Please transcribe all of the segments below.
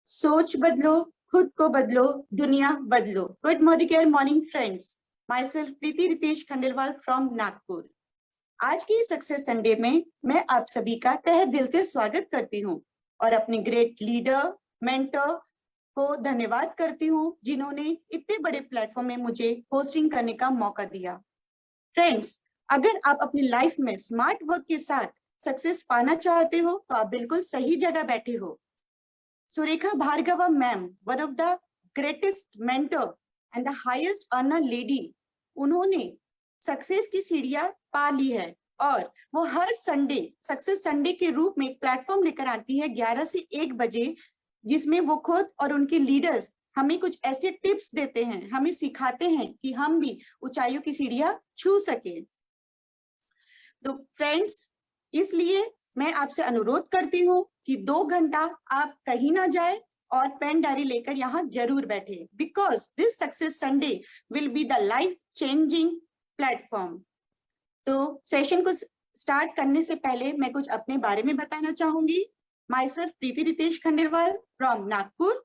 सोच बदलो, खुद को बदलो, दुनिया बदलो। Good morning friends, myself Preeti Ritesh Khandelwal from Nagpur. आज की सक्सेस संडे में मैं आप सभी का तहे दिल से स्वागत करती हूँ और अपने ग्रेट लीडर मेंटर को धन्यवाद करती हूँ जिन्होंने इतने बड़े प्लेटफॉर्म में मुझे होस्टिंग करने का मौका दिया। फ्रेंड्स, अगर आप अपनी लाइफ में स्मार्ट वर्क के साथ सक्सेस पाना चाहते हो तो आप बिल्कुल सही जगह बैठे हो। Surekha Bhargava ma'am, one of the greatest mentor and the highest earner lady, उन्होंने सक्सेस की सीढ़ियां पा ली है और वो हर संडे सक्सेस संडे के रूप में एक प्लेटफॉर्म लेकर आती है 11 से 1 बजे, जिसमें वो खुद और उनके लीडर्स हमें कुछ ऐसे टिप्स देते हैं, हमें सिखाते हैं कि हम भी ऊंचाइयों की सीढ़ियां छू सके। तो फ्रेंड्स, इसलिए मैं आपसे अनुरोध करती हूँ कि 2 घंटा आप कहीं ना जाए और पेन डायरी लेकर यहाँ जरूर बैठे, because this success Sunday will be the life changing platform. तो सेशन को स्टार्ट करने से पहले मैं कुछ अपने बारे में बताना चाहूंगी। Myself Preeti Ritesh Khandelwal from Nagpur.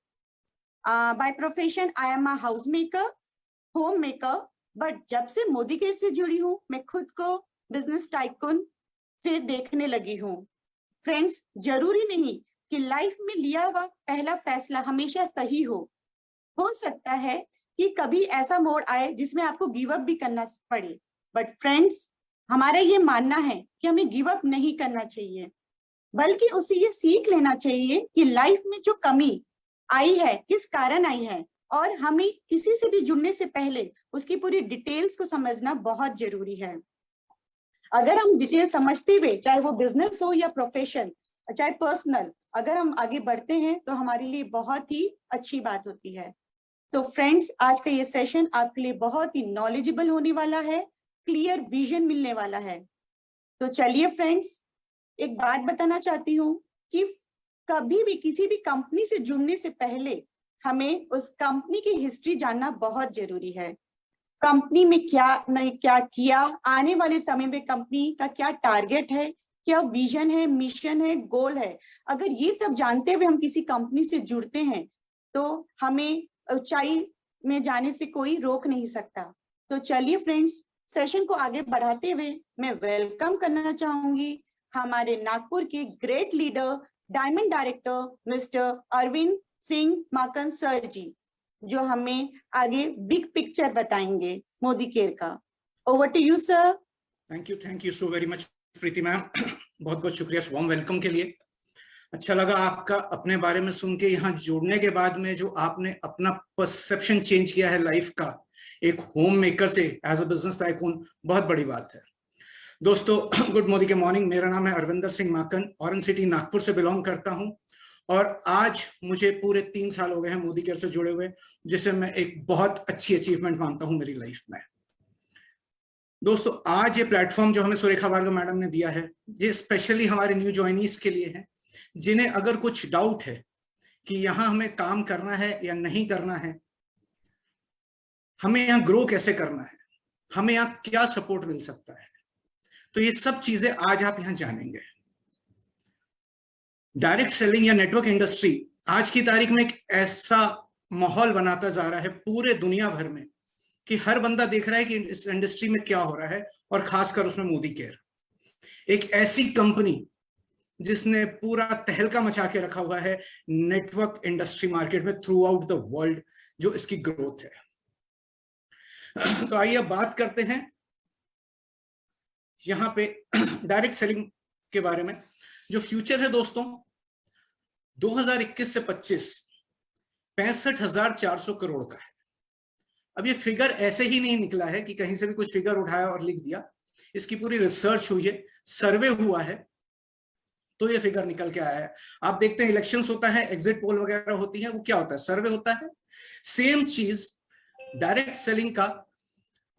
By profession I am a house maker, home maker, but जब से मोदी केयर से जुड़ी हूँ मैं खुद को बिजनेस टाइकून से देखने लगी हूँ। फ्रेंड्स, जरूरी नहीं कि लाइफ में लिया हुआ पहला फैसला हमेशा सही हो सकता है कि कभी ऐसा मोड़ आए जिसमें आपको गिव अप भी करना पड़े, बट फ्रेंड्स, हमारा ये मानना है कि हमें गिव अप नहीं करना चाहिए, बल्कि उससे ये सीख लेना चाहिए कि लाइफ में जो कमी आई है किस कारण आई है, और हमें किसी से भी जुड़ने से पहले उसकी पूरी डिटेल्स को समझना बहुत जरूरी है। अगर हम डिटेल समझते हुए, चाहे वो बिजनेस हो या प्रोफेशन, चाहे पर्सनल, अगर हम आगे बढ़ते हैं तो हमारे लिए बहुत ही अच्छी बात होती है। तो फ्रेंड्स, आज का ये सेशन आपके लिए बहुत ही नॉलेजेबल होने वाला है, क्लियर विजन मिलने वाला है। तो चलिए फ्रेंड्स, एक बात बताना चाहती हूँ कि कभी भी किसी भी कंपनी से जुड़ने से पहले हमें उस कंपनी की हिस्ट्री जानना बहुत जरूरी है। कंपनी में क्या नहीं क्या किया, आने वाले समय में कंपनी का क्या टारगेट है, क्या विजन है, मिशन है, गोल है। अगर ये सब जानते हुए हम किसी कंपनी से जुड़ते हैं तो हमें ऊंचाई में जाने से कोई रोक नहीं सकता। तो चलिए फ्रेंड्स, सेशन को आगे बढ़ाते हुए मैं वेलकम करना चाहूंगी हमारे नागपुर के great leader, diamond director mister Arvind Singh Makan sir ji, जो हमें आगे बिग पिक्चर बताएंगे मोदी केयर का। Over to you sir. Thank you so very much Preeti ma'am. बहुत बहुत शुक्रिया वार्म वेलकम के लिए। अच्छा लगा आपका अपने बारे में सुन के। यहाँ जुड़ने के बाद में जो आपने अपना परसेप्शन चेंज किया है लाइफ का, एक होम मेकर से एज अ बिजनेस टाइकून, बहुत बड़ी बात है। दोस्तों, गुड मोदी के मॉर्निंग। मेरा नाम है अरविंदर सिंह माकन, ऑरेंज सिटी नागपुर से बिलोंग करता हूँ और आज मुझे पूरे 3 साल हो गए हैं मोदी केयर से जुड़े हुए, जिसे मैं एक बहुत अच्छी अचीवमेंट मानता हूं मेरी लाइफ में। दोस्तों, आज ये प्लेटफॉर्म जो हमें सुरेखा भार्गव मैडम ने दिया है, ये स्पेशली हमारे न्यू ज्वाइनीज के लिए है, जिन्हें अगर कुछ डाउट है कि यहां हमें काम करना है या नहीं करना है, हमें यहां ग्रो कैसे करना है, हमें यहां क्या सपोर्ट मिल सकता है, तो ये सब चीजें आज आप यहां जानेंगे। डायरेक्ट सेलिंग या नेटवर्क इंडस्ट्री आज की तारीख में एक ऐसा माहौल बनाता जा रहा है पूरे दुनिया भर में कि हर बंदा देख रहा है कि इस इंडस्ट्री में क्या हो रहा है, और खासकर उसमें मोदी केयर, एक ऐसी कंपनी जिसने पूरा तहलका मचा के रखा हुआ है नेटवर्क इंडस्ट्री मार्केट में थ्रू आउट द वर्ल्ड, जो इसकी ग्रोथ है। तो आइए अब बात करते हैं यहां पे डायरेक्ट सेलिंग के बारे में। जो फ्यूचर है दोस्तों, 2021 से 25 65,400 करोड़ का है। अब ये फिगर ऐसे ही नहीं निकला है कि कहीं से भी कुछ फिगर उठाया और लिख दिया। इसकी पूरी रिसर्च हुई है, सर्वे हुआ है, तो ये फिगर निकल के आया है। आप देखते हैं इलेक्शंस होता है, एग्जिट पोल वगैरह होती है, वो क्या होता है, सर्वे होता है। सेम चीज डायरेक्ट सेलिंग का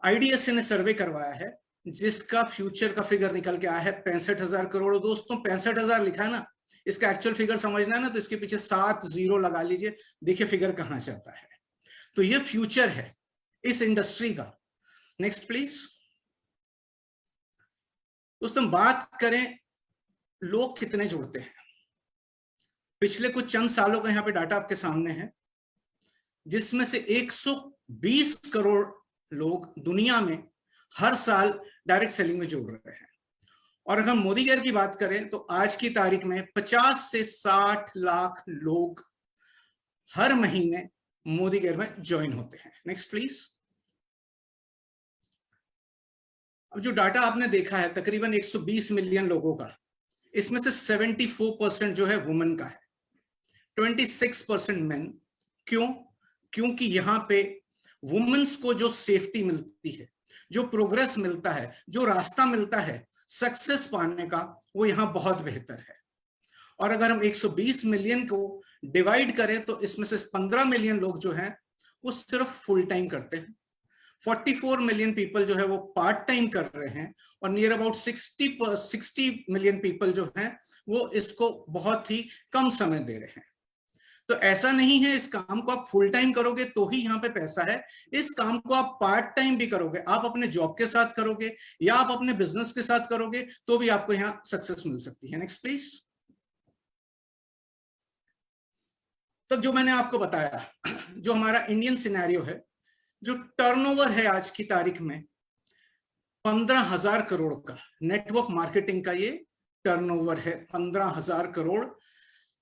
आईडीएसए ने सर्वे करवाया है, जिसका फ्यूचर का फिगर निकल के आया है 65,000 करोड़। दोस्तों, 65,000 लिखा है ना, इसका एक्चुअल फिगर समझना है ना, तो इसके पीछे 7 जीरो लगा लीजिए, देखिए फिगर कहां से आता है। तो ये फ्यूचर है इस इंडस्ट्री का। Next please. दोस्तों, बात करें लोग कितने जुड़ते हैं। पिछले कुछ चंद सालों का यहाँ पे डाटा आपके सामने है, जिसमें से 120 करोड़ लोग दुनिया में हर साल डायरेक्ट सेलिंग में जुड़ रहे हैं। और अगर हम मोदी केयर की बात करें तो आज की तारीख में 50 से 60 लाख लोग हर महीने मोदी केयर में ज्वाइन होते हैं। Next please. अब जो डाटा आपने देखा है तकरीबन 120 मिलियन लोगों का, इसमें से 74% जो है वुमेन का है, 26% मेन। क्यों? क्योंकि यहां पे वुमेन्स को जो सेफ्टी मिलती है, जो प्रोग्रेस मिलता है, जो रास्ता मिलता है सक्सेस पाने का, वो यहां बहुत बेहतर है। और अगर हम 120 मिलियन को डिवाइड करें तो इसमें से 15 मिलियन लोग जो हैं वो सिर्फ फुल टाइम करते हैं, 44 मिलियन पीपल जो है वो पार्ट टाइम कर रहे हैं, और नियर अबाउट 60 मिलियन पीपल जो हैं वो इसको बहुत ही कम समय दे रहे हैं। तो ऐसा नहीं है इस काम को आप फुल टाइम करोगे तो ही यहाँ पे पैसा है, इस काम को आप पार्ट टाइम भी करोगे, आप अपने जॉब के साथ करोगे या आप अपने बिजनेस के साथ करोगे तो भी आपको यहाँ सक्सेस मिल सकती है। Next please. तो जो मैंने आपको बताया, जो हमारा इंडियन सिनेरियो है, जो टर्नओवर है आज की तारीख में 15,000 करोड़ का, नेटवर्क मार्केटिंग का ये टर्नओवर है 15,000 करोड़।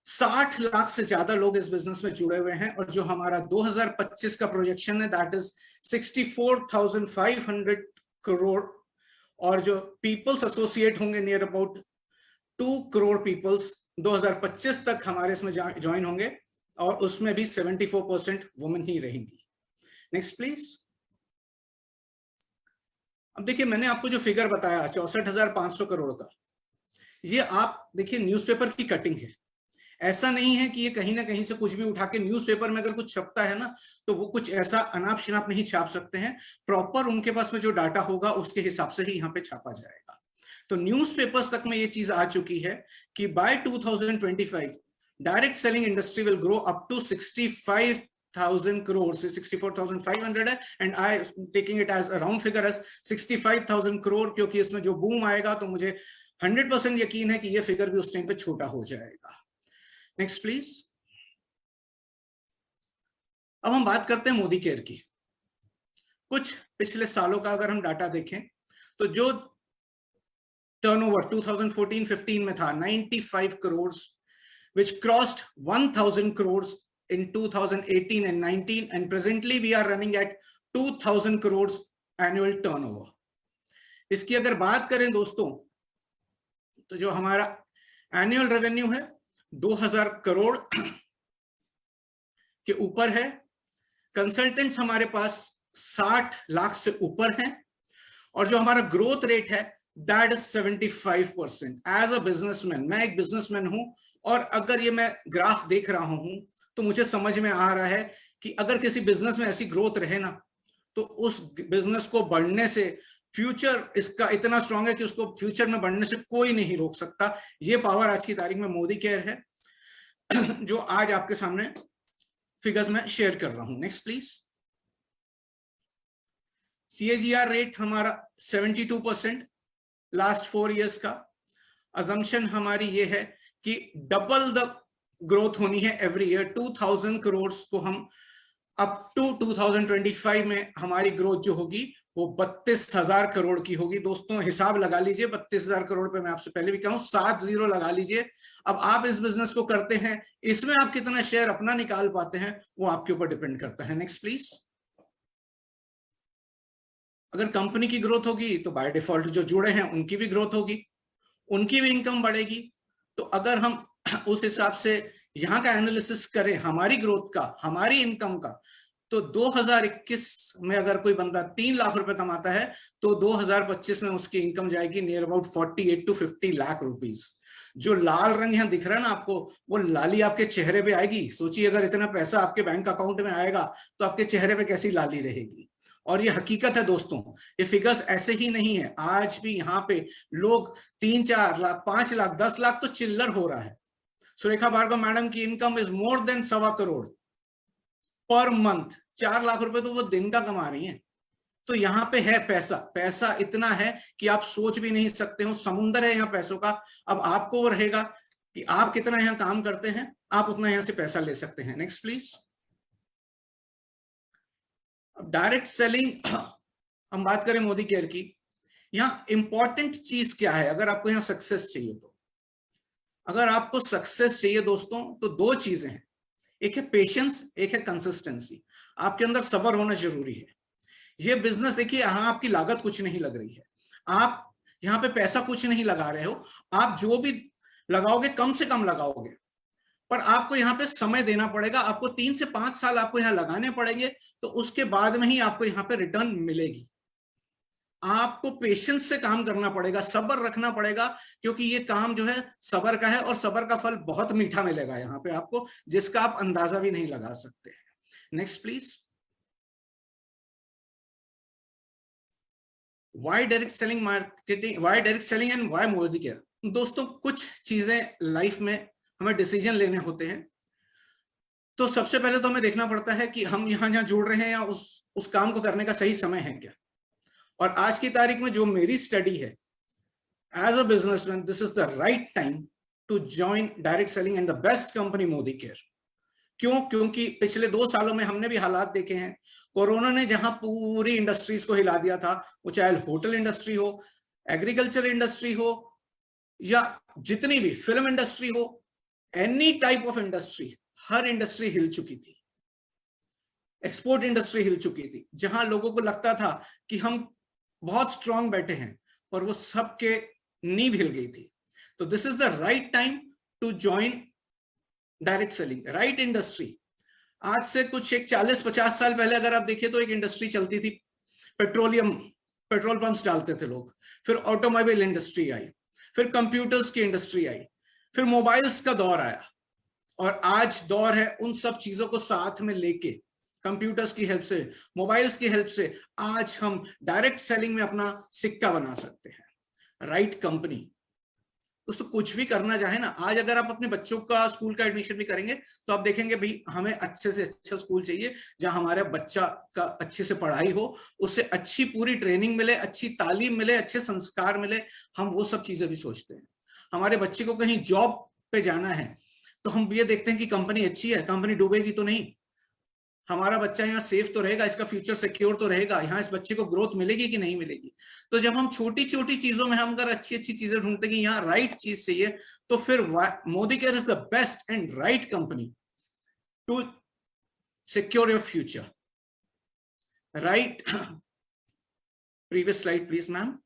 60 लाख से ज्यादा लोग इस बिजनेस में जुड़े हुए हैं, और जो हमारा 2025 का प्रोजेक्शन है दैट इज 64,500 करोड़, और जो पीपल्स एसोसिएट होंगे नियर अबाउट 2 करोड़ पीपल्स 2025 तक हमारे इसमें ज्वाइन होंगे, और उसमें भी 74% वुमेन ही रहेंगी। Next please. अब देखिए मैंने आपको जो फिगर बताया 64,500 करोड़ का, ये आप देखिए न्यूज़पेपर की कटिंग है। ऐसा नहीं है कि ये कहीं ना कहीं से कुछ भी उठा के, न्यूज़पेपर में अगर कुछ छपता है ना तो वो कुछ ऐसा अनाप शनाप नहीं छाप सकते हैं, प्रॉपर उनके पास में जो डाटा होगा उसके हिसाब से ही यहाँ पे छापा जाएगा। तो न्यूज़पेपर्स तक में ये चीज आ चुकी है कि by 2025 direct selling industry will grow up to 65,000 crores, 64,500 है, and I taking it as a round figure as 65,000 crore, क्योंकि इसमें जो बूम आएगा तो मुझे 100% यकीन है कि ये फिगर भी उस टाइम पे छोटा हो जाएगा। Next please. अब हम बात करते हैं मोदी केयर की। कुछ पिछले सालों का अगर हम डाटा देखें तो जो टर्नओवर 2014-15 में था 95 crore, which crossed 1,000 crores in 2018 and 19, and presently we are running at 2,000 crores annual turnover. इसकी अगर बात करें दोस्तों तो जो हमारा एनुअल रेवेन्यू है 2,000 करोड़ के ऊपर है, कंसल्टेंट्स हमारे पास 60 लाख से ऊपर हैं, और जो हमारा ग्रोथ रेट है that is 75%। As a businessman, मैं एक बिजनेसमैन हूं, और अगर ये मैं ग्राफ देख रहा हूं तो मुझे समझ में आ रहा है कि अगर किसी बिजनेस में ऐसी ग्रोथ रहे ना तो उस बिजनेस को बढ़ने से, फ्यूचर इसका इतना स्ट्रांग है कि उसको फ्यूचर में बढ़ने से कोई नहीं रोक सकता। ये पावर आज की तारीख में मोदी केयर है जो आज आपके सामने फिगर्स में शेयर कर रहा हूं। Next please. CAGR रेट हमारा 72% लास्ट 4 इयर्स का। अजम्पशन हमारी ये है कि डबल द ग्रोथ होनी है एवरी ईयर। 2,000 करोड़ को हम अप टू 2025 में हमारी ग्रोथ जो होगी वो 32,000 करोड़ की होगी। दोस्तों हिसाब लगा लीजिए, 32,000 करोड़ पे मैं आपसे पहले भी कहूं 7 जीरो लगा लीजिए। अब आप इस बिजनेस को करते हैं, इसमें आप कितना शेयर अपना निकाल पाते हैं वो आपके ऊपर डिपेंड करता है। Next please. अगर कंपनी की ग्रोथ होगी तो बाय डिफॉल्ट जो जुड़े हैं उनकी भी ग्रोथ होगी, उनकी भी इनकम बढ़ेगी। तो अगर हम उस हिसाब से यहाँ का एनालिसिस करें हमारी ग्रोथ का, हमारी इनकम का, तो 2021 में अगर कोई बंदा 3 लाख रुपए कमाता है तो 2025 में उसकी इनकम जाएगी near about 48 to 50 lakh rupees. जो लाल रंग यहाँ दिख रहा है ना आपको, वो लाली आपके चेहरे पे आएगी। सोचिए अगर इतना पैसा आपके बैंक अकाउंट में आएगा तो आपके चेहरे पे कैसी लाली रहेगी। और ये हकीकत है दोस्तों, ये फिगर्स ऐसे ही नहीं है। आज भी यहाँ पे लोग 3-4 लाख, 5 लाख, 10 लाख तो चिल्लर हो रहा है। सुरेखा भार्गव मैडम की income is more than 1.25 crore per month. 4 lakh रुपए तो वो दिन का कमा रही हैं। तो यहाँ पे है पैसा, पैसा इतना है कि आप सोच भी नहीं सकते हो, समुंदर है यहाँ पैसों का। अब आपको वो रहेगा कि आप कितना यहां काम करते हैं, आप उतना यहां से पैसा ले सकते हैं। Next please. अब डायरेक्ट सेलिंग हम बात करें मोदी केयर की, यहाँ इंपॉर्टेंट चीज क्या है अगर आपको यहाँ सक्सेस चाहिए तो? अगर आपको सक्सेस चाहिए दोस्तों तो दो चीजें हैं, एक है पेशेंस, एक है कंसिस्टेंसी। आपके अंदर सब्र होना जरूरी है। ये बिजनेस देखिए, यहाँ आपकी लागत कुछ नहीं लग रही है, आप यहाँ पे पैसा कुछ नहीं लगा रहे हो, आप जो भी लगाओगे कम से कम लगाओगे, पर आपको यहाँ पे समय देना पड़ेगा। आपको 3 से 5 साल आपको यहाँ लगाने पड़ेंगे, तो उसके बाद में ही आपको यहाँ पे रिटर्न मिलेगी। आपको पेशेंस से काम करना पड़ेगा, सब्र रखना पड़ेगा, क्योंकि ये काम जो है सब्र का है और सब्र का फल बहुत मीठा मिलेगा यहाँ पे आपको, जिसका आप अंदाजा भी नहीं लगा सकते। Next please. Why direct selling marketing, why direct selling and why Modicare? दोस्तों कुछ चीजें लाइफ में हमें डिसीजन लेने होते हैं, तो सबसे पहले तो हमें देखना पड़ता है कि हम यहाँ जहाँ जुड़ रहे हैं या उस काम को करने का सही समय है क्या। और आज की तारीख में जो मेरी स्टडी है, as a businessman this is the right time to join direct selling and the best company Modicare. क्यों? क्योंकि पिछले 2 सालों में हमने भी हालात देखे हैं। कोरोना ने जहां पूरी इंडस्ट्रीज को हिला दिया था, वो चाहे होटल इंडस्ट्री हो, एग्रीकल्चर इंडस्ट्री हो, या जितनी भी फिल्म इंडस्ट्री हो, एनी टाइप ऑफ इंडस्ट्री, हर इंडस्ट्री हिल चुकी थी। एक्सपोर्ट इंडस्ट्री हिल चुकी थी, जहां लोगों को लगता था कि हम बहुत स्ट्रांग बैठे हैं, और वो सबके नींव हिल गई थी। तो this is the right time to join direct selling, right industry. आज से कुछ एक 40-50 साल पहले अगर आप देखिए तो एक इंडस्ट्री चलती थी, पेट्रोलियम, पेट्रोल पंप्स डालते थे लोग, फिर ऑटोमोबाइल इंडस्ट्री आई, फिर कंप्यूटर्स की इंडस्ट्री आई, फिर मोबाइल्स का दौर आया, और आज दौर है उन सब चीजों को साथ में लेके, कंप्यूटर्स की हेल्प से, मोबाइल्स की हेल्प से आज हम डायरेक्ट सेलिंग में अपना सिक्का बना सकते हैं। राइट कंपनी दोस्तों, कुछ भी करना चाहे ना, आज अगर आप अपने बच्चों का स्कूल का एडमिशन भी करेंगे तो आप देखेंगे भाई हमें अच्छे से अच्छा स्कूल चाहिए जहां हमारे बच्चा का अच्छे से पढ़ाई हो, उससे अच्छी पूरी ट्रेनिंग मिले, अच्छी तालीम मिले, अच्छे संस्कार मिले। हम वो सब चीजें भी सोचते हैं। हमारे बच्चे को कहीं जॉब पे जाना है तो हम ये देखते हैं कि कंपनी अच्छी है, कंपनी डूबेगी तो नहीं, हमारा बच्चा यहाँ सेफ तो रहेगा, इसका फ्यूचर सिक्योर तो रहेगा, यहाँ इस बच्चे को ग्रोथ मिलेगी कि नहीं मिलेगी। तो जब हम छोटी छोटी चीजों में हम अगर अच्छी अच्छी चीजें ढूंढते हैं कि यहाँ राइट चीज चाहिए, तो फिर Modicare is the best and right company to secure your future. Right, previous slide please ma'am.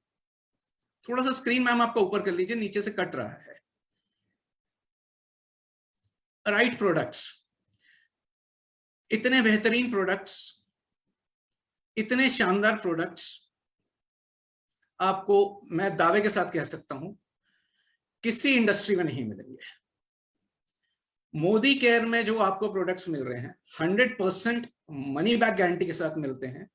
थोड़ा सा स्क्रीन मैम आपका ऊपर कर लीजिए, नीचे से कट रहा है। राइट प्रोडक्ट्स, इतने बेहतरीन प्रोडक्ट्स, इतने शानदार प्रोडक्ट्स आपको मैं दावे के साथ कह सकता हूं किसी इंडस्ट्री में नहीं मिलेंगे। मोदी केयर में जो आपको प्रोडक्ट्स मिल रहे हैं 100% मनी बैक गारंटी के साथ मिलते हैं,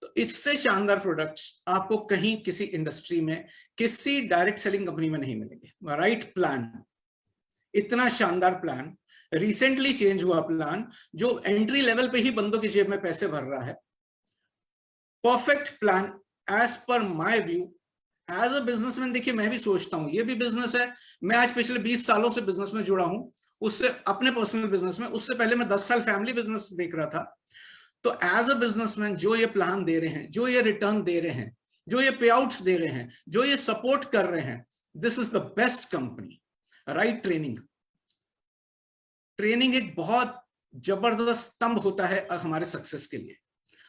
तो इससे शानदार प्रोडक्ट्स आपको कहीं किसी इंडस्ट्री में, किसी डायरेक्ट सेलिंग कंपनी में नहीं मिलेंगे। राइट प्लान, इतना शानदार प्लान, रिसेंटली चेंज हुआ प्लान, जो एंट्री लेवल पे ही बंदों की जेब में पैसे भर रहा है। Perfect plan as per my view. As a businessman देखिए, मैं भी सोचता हूं ये भी बिजनेस है। मैं आज पिछले 20 सालों से बिजनेस में जुड़ा हूं, उससे अपने पर्सनल बिजनेस में, उससे पहले मैं 10 साल फैमिली बिजनेस देख रहा था। तो एज अ बिजनेसमैन जो ये प्लान दे रहे हैं, जो ये रिटर्न दे रहे हैं, जो ये पे आउट्स दे रहे हैं, जो ये सपोर्ट कर रहे हैं, this is the best company. Right training, training एक बहुत जबरदस्त स्तंभ होता है हमारे सक्सेस के लिए।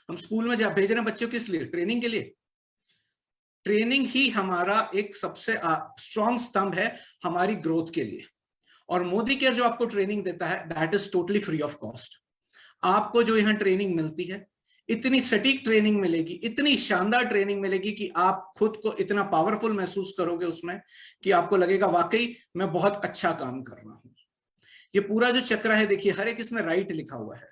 हम स्कूल में जब भेज रहे हैं बच्चों किस लिए? ट्रेनिंग के लिए। ट्रेनिंग ही हमारा एक सबसे स्ट्रॉन्ग स्तंभ है हमारी ग्रोथ के लिए। और मोदी केयर जो आपको ट्रेनिंग देता है, that is totally free of cost. आपको जो यहाँ ट्रेनिंग मिलती है, इतनी सटीक ट्रेनिंग मिलेगी, इतनी शानदार ट्रेनिंग मिलेगी कि आप खुद को इतना पावरफुल महसूस करोगे उसमें कि आपको लगेगा वाकई मैं बहुत अच्छा काम कर रहा हूं। ये पूरा जो चक्र है देखिए, हर एक इसमें राइट लिखा हुआ है।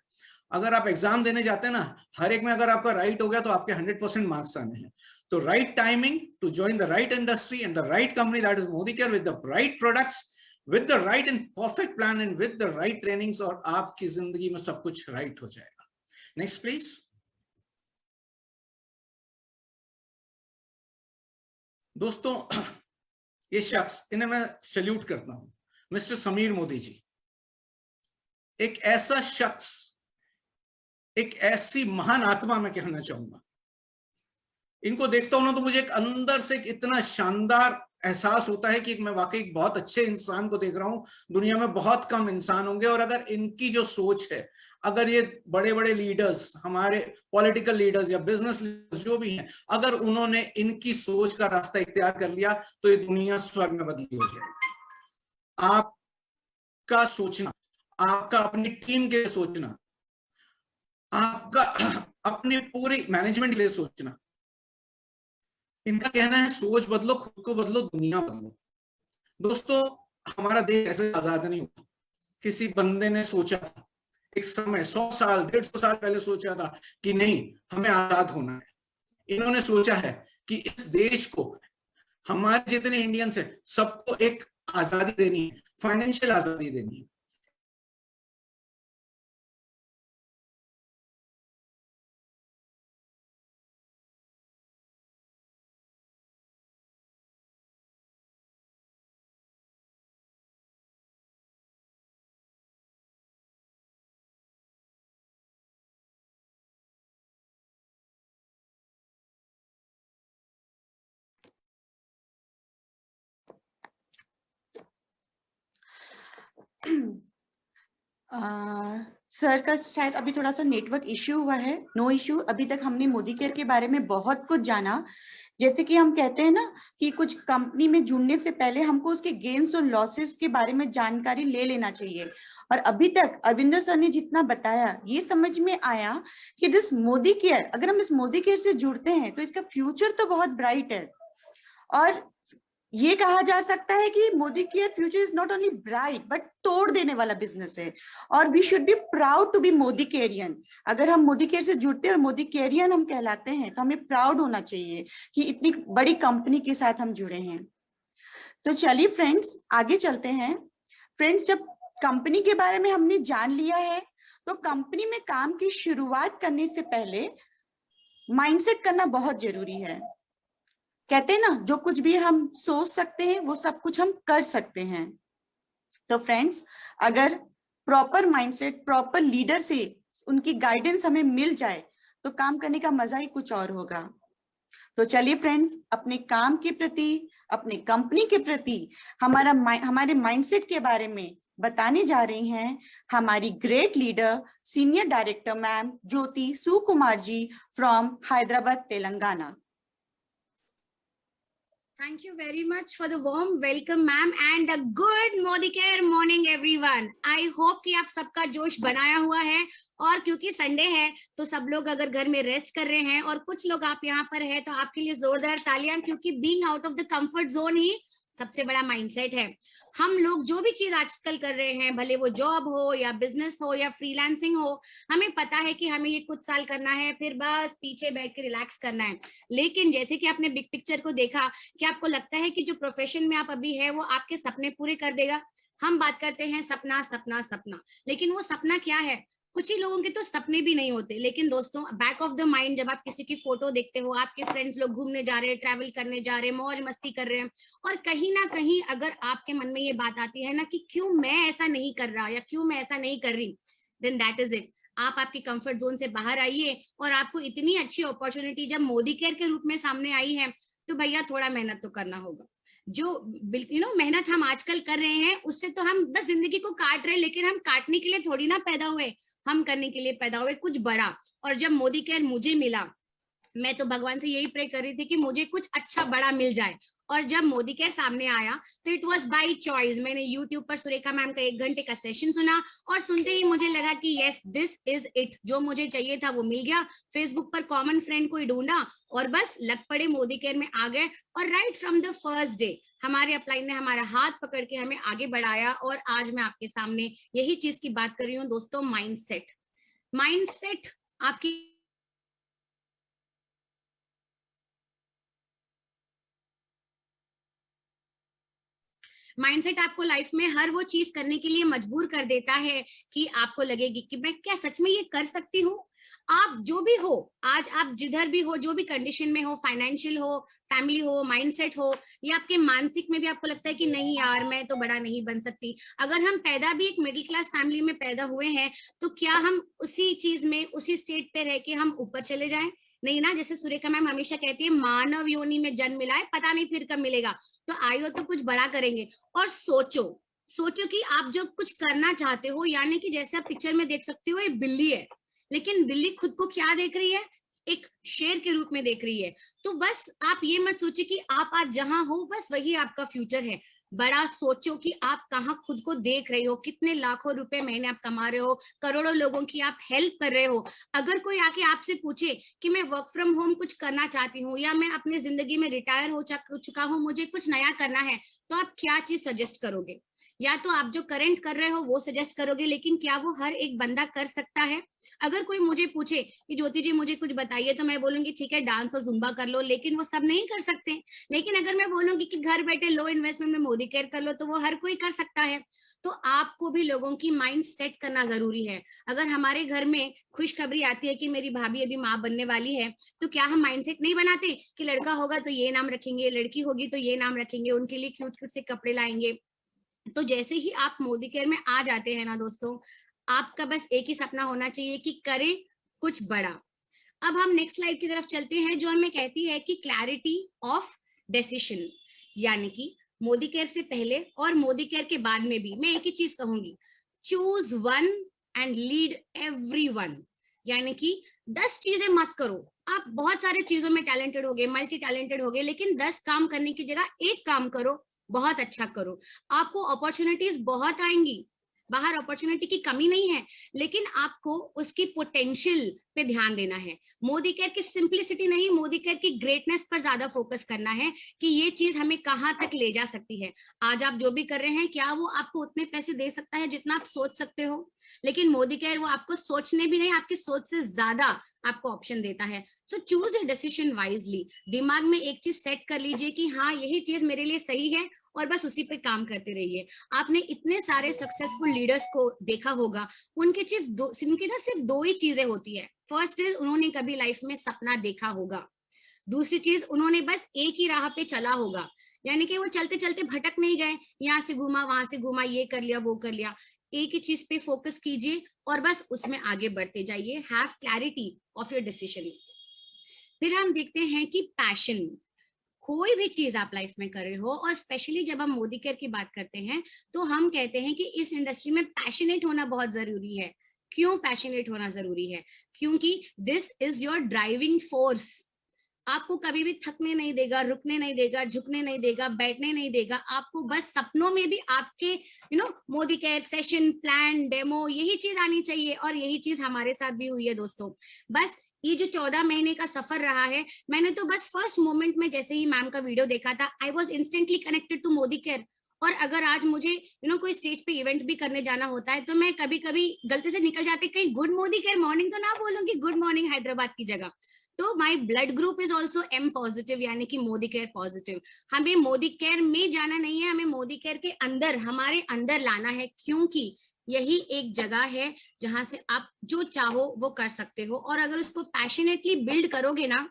अगर आप एग्जाम देने जाते हैं ना, हर एक में अगर आपका राइट हो गया तो आपके 100% मार्क्स आने हैं। तो right timing to join the right industry and the right company, that is Modicare, with the right products, with the right and perfect plan and with the right trainings, और आपकी जिंदगी में सब कुछ राइट हो जाएगा। Next please. दोस्तों, ये शख्स, इन्हें मैं सैल्यूट करता हूं। मिस्टर समीर मोदी जी, एक ऐसा शख्स, एक ऐसी महान आत्मा, मैं कहना चाहूंगा। इनको देखता हूं ना तो मुझे एक अंदर से एक इतना शानदार एहसास होता है कि मैं वाकई एक बहुत अच्छे इंसान को देख रहा हूं। दुनिया में बहुत कम इंसान होंगे, और अगर इनकी जो सोच है, अगर ये बड़े बड़े लीडर्स, हमारे पॉलिटिकल लीडर्स या बिजनेस लीडर्स जो भी हैं, अगर उन्होंने इनकी सोच का रास्ता इख्तियार कर लिया तो ये दुनिया स्वर्ग में बदली हो जाएगी। आपका सोचना, आपका अपनी टीम के लिए सोचना, आपका अपने पूरी मैनेजमेंट के लिए सोचना, इनका कहना है सोच बदलो, खुद को बदलो, दुनिया बदलो। दोस्तों, हमारा देश ऐसे आजाद नहीं हुआ। किसी बंदे ने सोचा था एक समय, 100 साल 150 साल पहले सोचा था कि नहीं, हमें आजाद होना है। इन्होंने सोचा है कि इस देश को, हमारे जितने इंडियंस हैं, सबको एक आजादी देनी है, फाइनेंशियल आजादी देनी है। सर का शायद अभी थोड़ा सा नेटवर्क इश्यू हुआ है। No issue. अभी तक हमने मोदी केयर के बारे में बहुत कुछ जाना। जैसे कि हम कहते हैं ना कि कुछ कंपनी में जुड़ने से पहले हमको उसके गेन्स और लॉसेस के बारे में जानकारी ले लेना चाहिए। और अभी तक अरविंदर सर ने जितना बताया, ये समझ में आया कि दिस मोदी केयर, अगर हम इस मोदी केयर से जुड़ते हैं तो इसका फ्यूचर तो बहुत ब्राइट है। और ये कहा जा सकता है कि Modicare future is not only bright but तोड़ देने वाला बिजनेस है। और we should be proud to be Modicarean. अगर हम मोदी केयर से जुड़ते हैं और मोदी केयरियन हम कहलाते हैं तो हमें प्राउड होना चाहिए कि इतनी बड़ी कंपनी के साथ हम जुड़े हैं। तो चलिए फ्रेंड्स, आगे चलते हैं। फ्रेंड्स, जब कंपनी के बारे में हमने जान लिया है तो कंपनी में काम की शुरुआत करने से पहले माइंडसेट करना बहुत जरूरी है। कहते हैं ना, जो कुछ भी हम सोच सकते हैं वो सब कुछ हम कर सकते हैं। तो फ्रेंड्स, अगर प्रॉपर माइंडसेट, प्रॉपर लीडर से उनकी गाइडेंस हमें मिल जाए तो काम करने का मजा ही कुछ और होगा। तो चलिए फ्रेंड्स, अपने काम के प्रति, अपने कंपनी के प्रति हमारे माइंडसेट के बारे में बताने जा रही हैं हमारी great leader, senior director ma'am Jyoti Sukumar ji from Hyderabad, Telangana. Thank you very much for the warm welcome, ma'am, and a good Modi Care morning, everyone. I hope कि आप सबका जोश बनाया हुआ है, और क्योंकि संडे है तो सब लोग अगर घर में रेस्ट कर रहे हैं और कुछ लोग आप यहाँ पर है तो आपके लिए जोरदार तालियां, क्योंकि being out of the comfort zone ही सबसे बड़ा माइंडसेट है। हम लोग जो भी चीज आजकल कर रहे हैं, भले वो जॉब हो या बिजनेस हो या फ्रीलांसिंग हो, हमें पता है कि हमें ये कुछ साल करना है, फिर बस पीछे बैठ के रिलैक्स करना है। लेकिन जैसे कि आपने बिग पिक्चर को देखा, कि आपको लगता है कि जो प्रोफेशन में आप अभी है वो आपके सपने पूरे कर देगा। हम बात करते हैं सपना सपना सपना, लेकिन वो सपना क्या है? कुछ ही लोगों के तो सपने भी नहीं होते। लेकिन दोस्तों, बैक ऑफ द माइंड जब आप किसी की फोटो देखते हो, आपके फ्रेंड्स लोग घूमने जा रहे हैं, ट्रैवल करने जा रहे हैं, मौज मस्ती कर रहे हैं, और कहीं ना कहीं अगर आपके मन में ये बात आती है ना कि क्यों मैं ऐसा नहीं कर रहा या क्यों मैं ऐसा नहीं कर रही, देन दैट इज इट। आप आपकी कंफर्ट जोन से बाहर आइए, और आपको इतनी अच्छी अपॉर्चुनिटी जब मोदी केयर के रूप में सामने आई है तो भैया थोड़ा मेहनत तो करना होगा। जो मेहनत हम आजकल कर रहे हैं उससे तो हम बस जिंदगी को काट रहे हैं, लेकिन हम काटने के लिए थोड़ी ना पैदा हुए, हम करने के लिए पैदा हुए कुछ बड़ा। और जब मोदी केयर मुझे मिला, मैं तो भगवान से यही प्रे कर रही थी कि मुझे कुछ अच्छा बड़ा मिल जाए। और जब मोदी केयर सामने आया तो इट वाज बाय चॉइस। मैंने यूट्यूब पर सुरेखा मैम का 1 घंटे का सेशन सुना, और सुनते ही मुझे लगा कि यस, दिस इज इट। जो मुझे चाहिए था वो मिल गया। फेसबुक पर कॉमन फ्रेंड को ढूंढा और बस लग पड़े, मोदी केयर में आ गए। और right from the first day हमारे अपलाइन ने हमारा हाथ पकड़ के हमें आगे बढ़ाया, और आज मैं आपके सामने यही चीज की बात कर रही हूँ दोस्तों, माइंडसेट। माइंडसेट आपकी माइंडसेट आपको लाइफ में हर वो चीज करने के लिए मजबूर कर देता है कि आपको लगेगी कि मैं क्या सच में ये कर सकती हूँ। आप जो भी हो, आज आप जिधर भी हो, जो भी कंडीशन में हो, फाइनेंशियल हो, फैमिली हो, माइंडसेट हो, या आपके मानसिक में भी आपको लगता है कि नहीं यार मैं तो बड़ा नहीं बन सकती। अगर हम पैदा भी एक मिडिल क्लास फैमिली में पैदा हुए हैं, तो क्या हम उसी चीज में, उसी स्टेट पे रह के हम ऊपर चले जाएं? नहीं ना। जैसे सुरेखा मैम हमेशा कहती है, मानव योनि में जन्म मिला है, पता नहीं फिर कब मिलेगा। तो आयो तो कुछ बड़ा करेंगे। और सोचो कि आप जो कुछ करना चाहते हो, यानी कि जैसे आप पिक्चर में देख सकते हो, ये बिल्ली है, लेकिन बिल्ली खुद को क्या देख रही है? एक शेर के रूप में देख रही है। तो बस आप ये मत सोचिए कि आप आज जहां हो बस वही आपका फ्यूचर है। बड़ा सोचो कि आप कहाँ खुद को देख रहे हो, कितने लाखों रुपए महीने आप कमा रहे हो, करोड़ों लोगों की आप हेल्प कर रहे हो। अगर कोई आके आपसे पूछे कि मैं वर्क फ्रॉम होम कुछ करना चाहती हूँ, या मैं अपनी जिंदगी में रिटायर हो चुका हूँ, मुझे कुछ नया करना है, तो आप क्या चीज सजेस्ट करोगे? या तो आप जो करंट कर रहे हो वो सजेस्ट करोगे, लेकिन क्या वो हर एक बंदा कर सकता है? अगर कोई मुझे पूछे कि ज्योति जी मुझे कुछ बताइए, तो मैं बोलूंगी ठीक है डांस और जुम्बा कर लो, लेकिन वो सब नहीं कर सकते। लेकिन अगर मैं बोलूंगी कि घर बैठे लो इन्वेस्टमेंट में मोदी केयर कर लो, तो वो हर कोई कर सकता है। तो आपको भी लोगों की माइंड सेट करना जरूरी है। अगर हमारे घर में खुशखबरी आती है कि मेरी भाभी अभी माँ बनने वाली है, तो क्या हम माइंड सेट नहीं बनाते कि लड़का होगा तो ये नाम रखेंगे, लड़की होगी तो ये नाम रखेंगे, उनके लिए क्यूट क्यूट से कपड़े लाएंगे। तो जैसे ही आप मोदी केयर में आ जाते हैं ना दोस्तों, आपका बस एक ही सपना होना चाहिए कि करें कुछ बड़ा। अब हम नेक्स्ट स्लाइड की तरफ चलते हैं, जो हमें कहती है कि क्लैरिटी ऑफ डिसीजन, यानी कि मोदी केयर से पहले और मोदी केयर के बाद में भी मैं एक ही चीज कहूंगी, choose one and lead everyone. यानी कि 10 चीजें मत करो। आप बहुत सारे चीजों में टैलेंटेड होगे, मल्टी टैलेंटेड होगे, लेकिन 10 काम करने की जगह एक काम करो, बहुत अच्छा करो। आपको अपॉर्चुनिटीज बहुत आएंगी, बाहर अपॉर्चुनिटी की कमी नहीं है, लेकिन आपको उसकी पोटेंशियल पे ध्यान देना है। मोदी केयर की सिंप्लिसिटी नहीं, मोदी केयर की ग्रेटनेस पर ज्यादा फोकस करना है कि ये चीज हमें कहाँ तक ले जा सकती है। आज आप जो भी कर रहे हैं, क्या वो आपको उतने पैसे दे सकता है जितना आप सोच सकते हो? लेकिन मोदी केयर वो आपको सोचने भी नहीं, आपकी सोच से ज्यादा आपको ऑप्शन देता है। So choose a decision wisely. दिमाग में एक चीज सेट कर लीजिए कि हाँ यही चीज मेरे लिए सही है, और बस उसी पे काम करते रहिए। आपने इतने सारे सक्सेसफुल लीडर्स को देखा होगा, उनके सिर्फ दो ही चीजें होती है। फर्स्ट इज उन्होंने कभी लाइफ में सपना देखा होगा, दूसरी चीज उन्होंने बस एक ही राह पे चला होगा, यानी कि वो चलते चलते भटक नहीं गए, यहाँ से घूमा वहां से घूमा, ये कर लिया वो कर लिया। एक ही चीज पे फोकस कीजिए और बस उसमें आगे बढ़ते जाइए। Have clarity of your decision. फिर हम देखते हैं कि पैशन, कोई भी चीज आप लाइफ में कर रहे हो, और स्पेशली जब हम मोदी केयर की बात करते हैं, तो हम कहते हैं कि इस इंडस्ट्री में पैशनेट होना बहुत जरूरी है। क्यों पैशनेट होना जरूरी है? क्योंकि this is your driving force. आपको कभी भी थकने नहीं देगा, रुकने नहीं देगा, झुकने नहीं देगा, बैठने नहीं देगा। आपको बस सपनों में भी आपके Modi care session, plan, demo, यही चीज आनी चाहिए। और यही चीज हमारे साथ भी हुई है दोस्तों। बस ये जो 14 महीने का सफर रहा है, मैंने तो बस फर्स्ट मोमेंट में जैसे ही मैम का वीडियो देखा था, I was instantly connected to Modicare. और अगर आज मुझे कोई स्टेज पे इवेंट भी करने जाना होता है, तो मैं कभी कभी गलती से निकल जाती, कहीं गुड मोदी केयर मॉर्निंग तो ना बोलूंगी, गुड मॉर्निंग हैदराबाद की जगह। तो my blood group is also M positive, यानी कि मोदी केयर पॉजिटिव। हमें मोदी केयर में जाना नहीं है, हमें मोदी केयर के अंदर, हमारे अंदर लाना है, क्योंकि यही एक जगह है जहां से आप जो चाहो वो कर सकते हो। और अगर उसको पैशनेटली बिल्ड करोगे ना,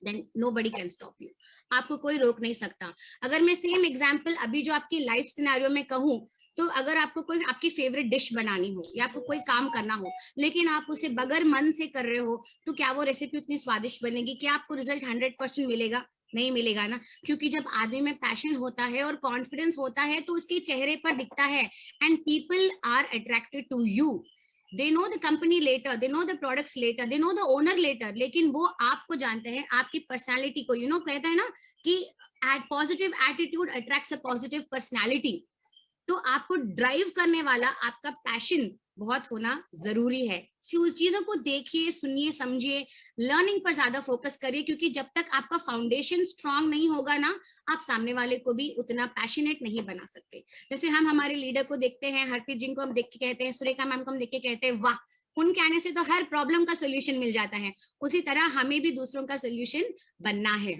then nobody can stop you। आपको कोई रोक नहीं सकता। अगर मैं सेम एग्जांपल अभी जो आपकी लाइफ सिनेरियो में कहूँ, तो अगर आपको कोई आपकी फेवरेट डिश बनानी हो या आपको कोई काम करना हो, लेकिन आप उसे बगैर मन से कर रहे हो, तो क्या वो रेसिपी उतनी स्वादिष्ट बनेगी? क्या आपको रिजल्ट 100% मिलेगा? नहीं मिलेगा ना। क्योंकि जब आदमी में पैशन होता है और कॉन्फिडेंस होता है, तो उसके चेहरे पर दिखता है, and people are attracted to you. They know the company later, they know the products later, they know the owner later, लेकिन वो आपको जानते हैं, आपकी पर्सनालिटी को। कहते हैं ना कि positive attitude attracts a positive personality. तो आपको ड्राइव करने वाला आपका पैशन बहुत होना जरूरी है। चीजों को देखिए, सुनिए, समझिए, लर्निंग पर ज्यादा फोकस करिए, क्योंकि जब तक आपका फाउंडेशन स्ट्रांग नहीं होगा ना, आप सामने वाले को भी उतना पैशनेट नहीं बना सकते। जैसे हम हमारे लीडर को देखते हैं, हरप्रीत जी को हम देख के कहते हैं, सुरेखा मैम को हम देख के कहते हैं वाह, उन कहने से तो हर प्रॉब्लम का सोल्यूशन मिल जाता है। उसी तरह हमें भी दूसरों का सोल्यूशन बनना है।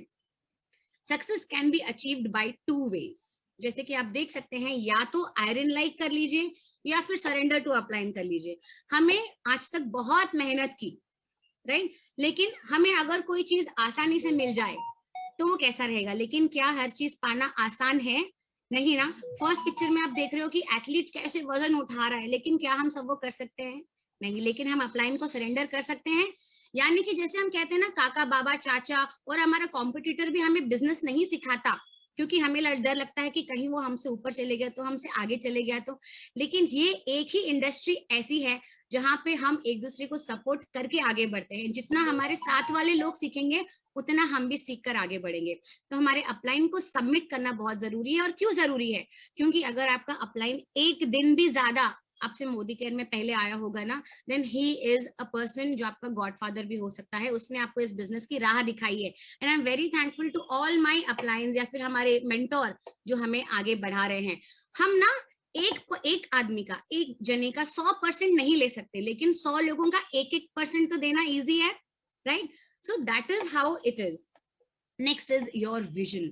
Success can be achieved by 2 ways। जैसे कि आप देख सकते हैं, या तो आयरन लाइक कर लीजिए या फिर सरेंडर टू अपलाइन कर लीजिए। हमें आज तक बहुत मेहनत की, राइट, लेकिन हमें अगर कोई चीज आसानी से मिल जाए तो वो कैसा रहेगा। लेकिन क्या हर चीज पाना आसान है? नहीं ना। फर्स्ट पिक्चर में आप देख रहे हो कि एथलीट कैसे वजन उठा रहा है, लेकिन क्या हम सब वो कर सकते हैं? नहीं। लेकिन हम अपलाइन को सरेंडर कर सकते हैं। यानी कि जैसे हम कहते हैं ना, काका बाबा चाचा, और हमारा कॉम्पिटिटर भी हमें बिजनेस नहीं सिखाता, क्योंकि हमें डर लगता है कि कहीं वो हमसे ऊपर चले गया तो, हमसे आगे चले गया तो। लेकिन ये एक ही इंडस्ट्री ऐसी है जहां पे हम एक दूसरे को सपोर्ट करके आगे बढ़ते हैं। जितना हमारे साथ वाले लोग सीखेंगे उतना हम भी सीख कर आगे बढ़ेंगे। तो हमारे अपलाइन को सबमिट करना बहुत जरूरी है। और क्यों जरूरी है? क्योंकि अगर आपका अपलाइन एक दिन भी ज्यादा आपसे मोदी केयर में पहले आया होगा ना, then he is a person जो आपका गॉडफादर भी हो सकता है। उसने आपको इस बिजनेस की राह दिखाई है। And I am very thankful to all my uplines या फिर हमारे मेंटोर जो हमें आगे बढ़ा रहे हैं। हम ना एक आदमी का, एक जने का 100% नहीं ले सकते, लेकिन 100 लोगों का 1-1% तो देना इजी है, right? So that is how it is. Next is your vision.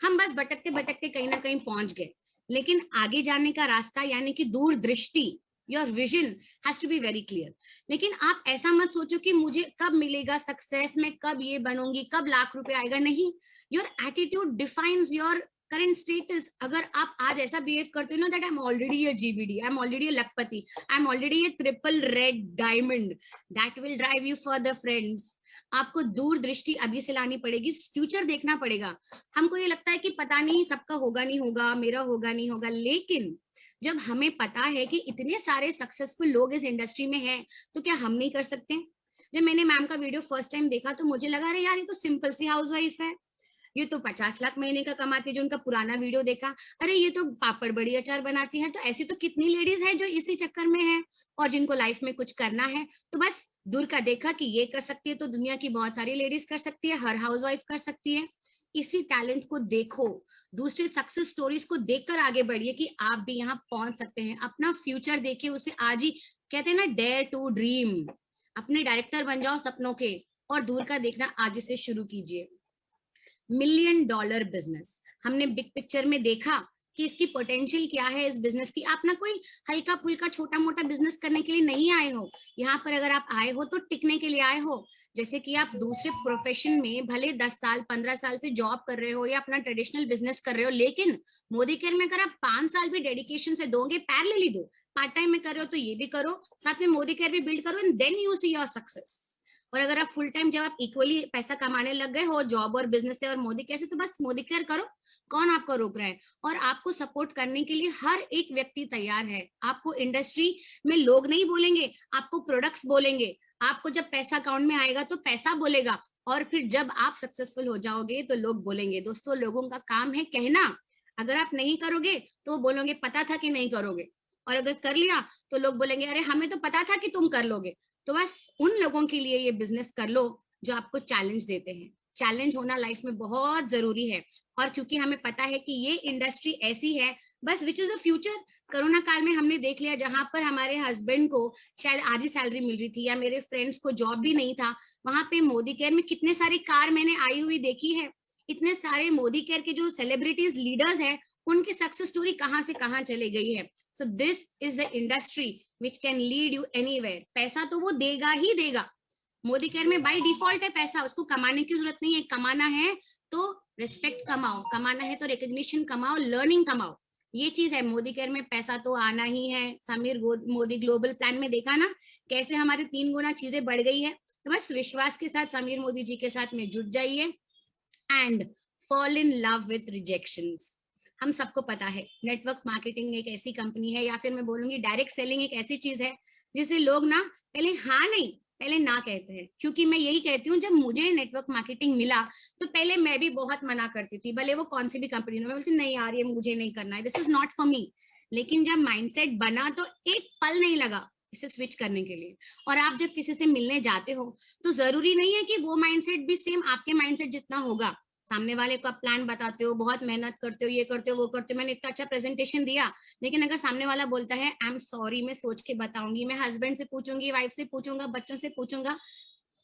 हम बस भटकते भटकते कहीं ना कहीं पहुंच गए, लेकिन आगे जाने का रास्ता यानी कि दूरदृष्टि, your vision has to be very clear. लेकिन आप ऐसा मत सोचो कि मुझे कब मिलेगा सक्सेस, मैं कब ये बनूंगी, कब लाख रुपए आएगा। नहीं, your attitude defines your current status. अगर आप आज ऐसा बिहेव करते हो ना, that I am already a GBD, I am already a lakhpati, I am already a triple red diamond, that will drive you further friends. आपको दूरदृष्टि अभी से लानी पड़ेगी, फ्यूचर देखना पड़ेगा। हमको ये लगता है कि पता नहीं सबका होगा नहीं होगा, मेरा होगा नहीं होगा, लेकिन जब हमें पता है कि इतने सारे सक्सेसफुल लोग इस इंडस्ट्री में हैं, तो क्या हम नहीं कर सकते? जब मैंने मैम का वीडियो फर्स्ट टाइम देखा तो मुझे लगा, अरे यार ये तो सिंपल सी हाउसवाइफ है, ये तो 50 लाख महीने का कमाती है। जो उनका पुराना वीडियो देखा, अरे ये तो पापड़ बड़ी अचार बनाती है। तो ऐसी तो कितनी लेडीज है जो इसी चक्कर में है और जिनको लाइफ में कुछ करना है। तो बस दूर का देखा कि ये कर सकती है, तो दुनिया की बहुत सारी लेडीज कर सकती है, हर हाउसवाइफ कर सकती है। इसी टैलेंट को देखो, दूसरे सक्सेस स्टोरीज को देखकर आगे बढ़िए कि आप भी यहाँ पहुंच सकते हैं। अपना फ्यूचर देखिए, उसे आज ही कहते हैं ना, डेयर टू ड्रीम। अपने डायरेक्टर बन जाओ सपनों के, और दूर का देखना आज से शुरू कीजिए। $1 मिलियन बिजनेस हमने बिग पिक्चर में देखा कि इसकी पोटेंशियल क्या है इस बिजनेस की। आप ना कोई हल्का फुल्का छोटा मोटा बिजनेस करने के लिए नहीं आए हो यहाँ पर। अगर आप आए हो तो टिकने के लिए आए हो। जैसे कि आप दूसरे प्रोफेशन में भले 10 साल 15 साल से जॉब कर रहे हो या अपना ट्रेडिशनल बिजनेस कर रहे हो, लेकिन मोदी केयर में अगर आप 5 साल भी डेडिकेशन से दोगे, पैरेलली दो, पार्ट टाइम में कर रहे हो तो ये भी करो, साथ में मोदी केयर भी बिल्ड करो, and then you see your success. और अगर आप फुल टाइम, जब आप इक्वली पैसा कमाने लग गए हो जॉब और बिजनेस से और मोदी केयर से, तो बस मोदी केयर करो, कौन आपको रोक रहा है? और आपको सपोर्ट करने के लिए हर एक व्यक्ति तैयार है। आपको इंडस्ट्री में लोग नहीं बोलेंगे, आपको प्रोडक्ट्स बोलेंगे। आपको जब पैसा अकाउंट में आएगा तो पैसा बोलेगा, और फिर जब आप सक्सेसफुल हो जाओगे तो लोग बोलेंगे। दोस्तों, लोगों का काम है कहना। अगर आप नहीं करोगे तो बोलोगे पता था कि नहीं करोगे, और अगर कर लिया तो लोग बोलेंगे अरे हमें तो पता था कि तुम कर लोगे। तो बस उन लोगों के लिए ये बिजनेस कर लो जो आपको चैलेंज देते हैं। चैलेंज होना लाइफ में बहुत जरूरी है। और क्योंकि हमें पता है कि ये इंडस्ट्री ऐसी है बस विच इज अ फ्यूचर। कोरोना काल में हमने देख लिया, जहां पर हमारे हस्बैंड को शायद आधी सैलरी मिल रही थी या मेरे फ्रेंड्स को जॉब भी नहीं था, वहां पे मोदी केयर में कितने सारी कार मैंने आई हुई देखी है। इतने सारे मोदी केयर के जो सेलिब्रिटीज लीडर्स हैं, उनकी सक्सेस स्टोरी कहां से कहां चले गई है। So this is the industry which can lead you anywhere. पैसा तो वो देगा ही देगा। मोदी केयर में बाय डिफॉल्ट है पैसा, उसको कमाने की जरूरत नहीं है। कमाना है तो रिस्पेक्ट कमाओ, कमाना है तो रिकग्निशन कमाओ, लर्निंग कमाओ। ये चीज है। मोदी केयर में पैसा तो आना ही है। समीर मोदी ग्लोबल प्लान में देखा ना कैसे हमारे 3 गुना चीजें बढ़ गई है। तो बस विश्वास के साथ समीर मोदी जी के साथ में जुट जाइए and fall in love with rejections. हम सबको पता है नेटवर्क मार्केटिंग एक ऐसी कंपनी है, या फिर मैं बोलूंगी डायरेक्ट सेलिंग एक ऐसी चीज है जिसे लोग ना पहले हाँ नहीं पहले ना कहते हैं। क्योंकि मैं यही कहती हूँ, जब मुझे नेटवर्क मार्केटिंग मिला तो पहले मैं भी बहुत मना करती थी, भले वो कौन सी भी कंपनी में। मैं बोलती नहीं यार ये मुझे नहीं करना है, this is not for me. लेकिन जब माइंडसेट बना तो एक पल नहीं लगा इसे स्विच करने के लिए। और आप जब किसी से मिलने जाते हो तो जरूरी नहीं है कि वो माइंडसेट भी सेम आपके माइंडसेट जितना होगा। सामने वाले को आप प्लान बताते हो, बहुत मेहनत करते हो, ये करते हो वो करते हो, मैंने इतना अच्छा प्रेजेंटेशन दिया, लेकिन अगर सामने वाला बोलता है आई एम सॉरी, मैं सोच के बताऊंगी, मैं हस्बैंड से पूछूंगी, वाइफ से पूछूंगा, बच्चों से पूछूंगा,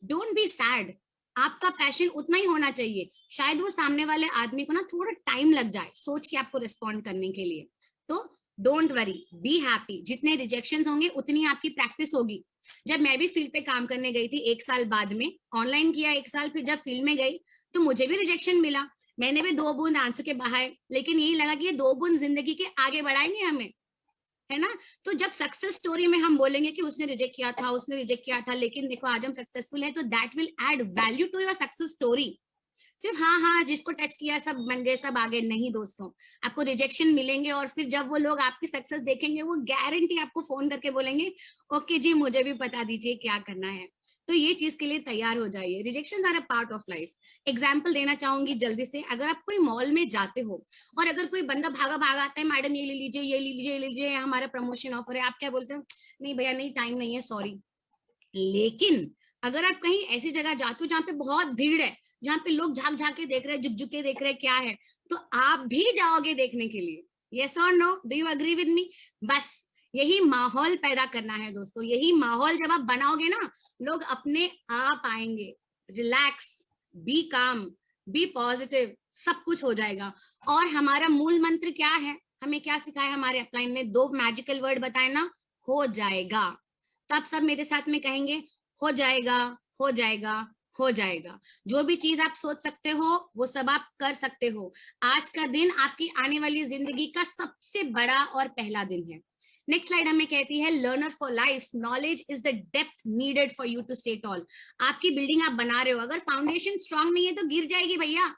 डोंट बी सैड। आपका पैशन उतना ही होना चाहिए, शायद वो सामने वाले आदमी को ना थोड़ा टाइम लग जाए सोच के आपको रिस्पॉन्ड करने के लिए। तो डोंट वरी, बी हैप्पी, जितने रिजेक्शंस होंगे उतनी आपकी प्रैक्टिस होगी। जब मैं भी फील्ड पे काम करने गई थी 1 साल बाद में, ऑनलाइन किया 1 साल, फिर जब फील्ड में गई तो मुझे भी रिजेक्शन मिला, मैंने भी 2 बूंद आंसू के बहाए, लेकिन यही लगा कि ये 2 बूंद जिंदगी के आगे बढ़ाएंगे हमें, है ना। तो जब सक्सेस स्टोरी में हम बोलेंगे कि उसने रिजेक्ट किया था, उसने रिजेक्ट किया था, लेकिन देखो आज हम सक्सेसफुल है, तो that will add value to your success story. सिर्फ हाँ हाँ जिसको टच किया सब बन गए, सब आगे नहीं दोस्तों, आपको रिजेक्शन मिलेंगे, और फिर जब वो लोग आपकी सक्सेस देखेंगे वो गारंटी आपको फोन करके बोलेंगे ओके जी मुझे भी बता दीजिए क्या करना है। तो ये चीज के लिए तैयार हो जाइए, rejections are a part of life. Example देना चाहूंगी जल्दी से, अगर आप कोई मॉल में जाते हो और अगर कोई बंदा भागा भागा आता है, मैडम ये ले लीजिए ये ले लीजिए ये ले लीजिए, हमारा प्रमोशन ऑफर है, आप क्या बोलते हो, नहीं भैया नहीं टाइम नहीं है सॉरी। लेकिन अगर आप कहीं ऐसी जगह जाते हो जहाँ पे बहुत भीड़ है, जहाँ पे लोग झांक झांक के देख रहे हैं, झुक झुक के देख रहे हैं क्या है, तो आप भी जाओगे देखने के लिए। यस और no, do you agree with me? बस यही माहौल पैदा करना है दोस्तों, यही माहौल जब आप बनाओगे ना, लोग अपने आप आएंगे। रिलैक्स, बी काम, बी पॉजिटिव, सब कुछ हो जाएगा। और हमारा मूल मंत्र क्या है, हमें क्या सिखाया हमारे अपलाइन ने, 2 मैजिकल वर्ड बताए ना, हो जाएगा। तो आप सब मेरे साथ में कहेंगे हो जाएगा हो जाएगा हो जाएगा। जो भी चीज आप सोच सकते हो वो सब आप कर सकते हो। आज का दिन आपकी आने वाली जिंदगी का सबसे बड़ा और पहला दिन है। नेक्स्ट स्लाइड हमें कहती है learner for life, knowledge is the depth needed for you to stay tall. आपकी बिल्डिंग आप बना रहे हो, अगर फाउंडेशन स्ट्रांग नहीं है तो गिर जाएगी भैया,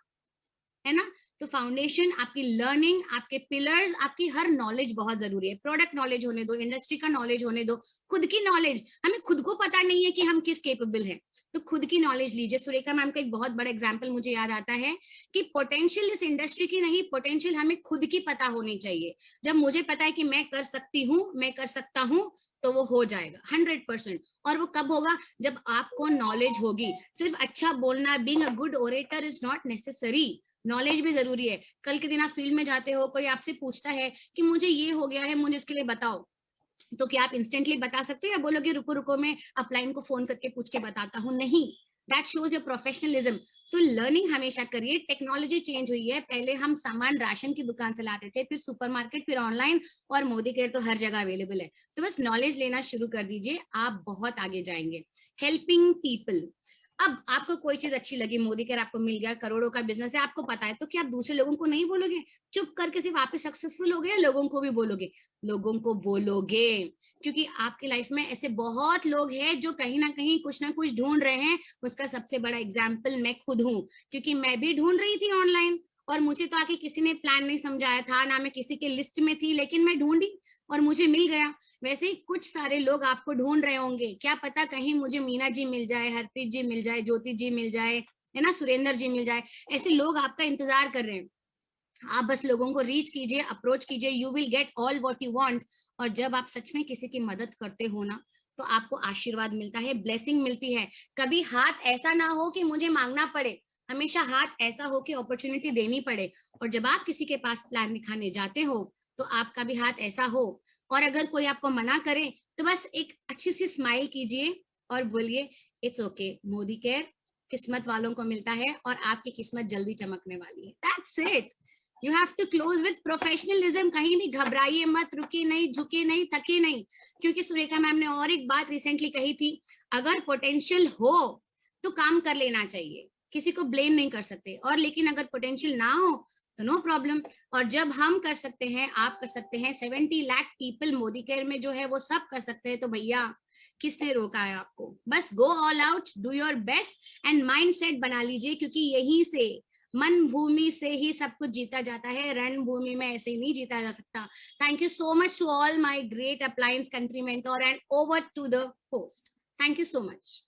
है ना। तो फाउंडेशन, आपकी लर्निंग, आपके पिलर्स, आपकी हर नॉलेज बहुत जरूरी है। प्रोडक्ट नॉलेज होने दो, इंडस्ट्री का नॉलेज होने दो, खुद की नॉलेज, हमें खुद को पता नहीं है कि हम किस केपेबल हैं, तो खुद की नॉलेज लीजिए। सुरेखा मैम का एक बहुत बड़ा एग्जांपल मुझे याद आता है कि पोटेंशियल इस इंडस्ट्री की नहीं, पोटेंशियल हमें खुद की पता होनी चाहिए। जब मुझे पता है कि मैं कर सकती हूँ, मैं कर सकता हूँ, तो वो हो जाएगा 100%। और वो कब होगा, जब आपको नॉलेज होगी। सिर्फ अच्छा बोलना, being a good orator is not necessary, knowledge भी जरूरी है। कल के दिन आप फील्ड में जाते हो, कोई आपसे पूछता है कि मुझे ये हो गया है, मुझे इसके लिए बताओ, तो क्या आप इंस्टेंटली बता सकते हो या बोलोगे रुको रुको मैं अपलाइन को फोन करके पूछ के बताता हूँ? नहीं, दैट शोज योर प्रोफेशनलिज्म। तो लर्निंग हमेशा करिए। टेक्नोलॉजी चेंज हुई है, पहले हम सामान राशन की दुकान से लाते थे, फिर सुपरमार्केट, फिर ऑनलाइन, और मोदी केयर तो हर जगह अवेलेबल है। तो बस नॉलेज लेना शुरू कर दीजिए, आप बहुत आगे जाएंगे। हेल्पिंग पीपल, अब आपको कोई चीज अच्छी लगी, मोदी केयर आपको मिल गया, करोड़ों का बिजनेस है, आपको पता है, तो क्या आप दूसरे लोगों को नहीं बोलोगे? चुप करके सिर्फ आप ही सक्सेसफुल हो गए, लोगों को भी बोलोगे? लोगों को बोलोगे, क्योंकि आपकी लाइफ में ऐसे बहुत लोग हैं जो कहीं ना कहीं कुछ ना कुछ ढूंढ रहे हैं। उसका सबसे बड़ा एग्जाम्पल मैं खुद हूँ, क्योंकि मैं भी ढूंढ रही थी ऑनलाइन, और मुझे तो आके किसी ने प्लान नहीं समझाया था, ना मैं किसी के लिस्ट में थी, लेकिन मैं ढूंढी और मुझे मिल गया। वैसे ही कुछ सारे लोग आपको ढूंढ रहे होंगे, क्या पता कहीं मुझे मीना जी मिल जाए, हरप्रीत जी मिल जाए, ज्योति जी मिल जाए, है ना, सुरेंद्र जी मिल जाए। ऐसे लोग आपका इंतजार कर रहे हैं। आप बस लोगों को रीच कीजिए, अप्रोच कीजिए, you will get all what you want. और जब आप सच में किसी की मदद करते हो ना, तो आपको आशीर्वाद मिलता है, ब्लेसिंग मिलती है। कभी हाथ ऐसा ना हो कि मुझे मांगना पड़े, हमेशा हाथ ऐसा हो कि अपॉर्चुनिटी देनी पड़े। और जब आप किसी के पास प्लान दिखाने जाते हो, तो आपका भी हाथ ऐसा हो। और अगर कोई आपको मना करे, तो बस एक अच्छी सी स्माइल कीजिए और बोलिए इट्स ओके, मोदी केयर किस्मत वालों को मिलता है, और आपकी किस्मत जल्दी चमकने वाली है। That's it. You have to close with professionalism. कहीं भी घबराइए मत, रुकिए नहीं, झुके नहीं, थके नहीं। क्योंकि सुरेखा मैम ने और एक बात रिसेंटली कही थी, अगर पोटेंशियल हो तो काम कर लेना चाहिए, किसी को ब्लेम नहीं कर सकते। और लेकिन अगर पोटेंशियल ना हो तो नो प्रॉब्लम। और जब हम कर सकते हैं, आप कर सकते हैं, 70 लाख पीपल मोदी केयर में जो है वो सब कर सकते हैं, तो भैया किसने रोका है आपको? बस go all out, do your best and mindset बना लीजिए, क्योंकि यहीं से, मन भूमि से ही सब कुछ जीता जाता है, रणभूमि में ऐसे ही नहीं जीता जा सकता। Thank you so much to all my great appliance country mentor, and over to the host. Thank you so much.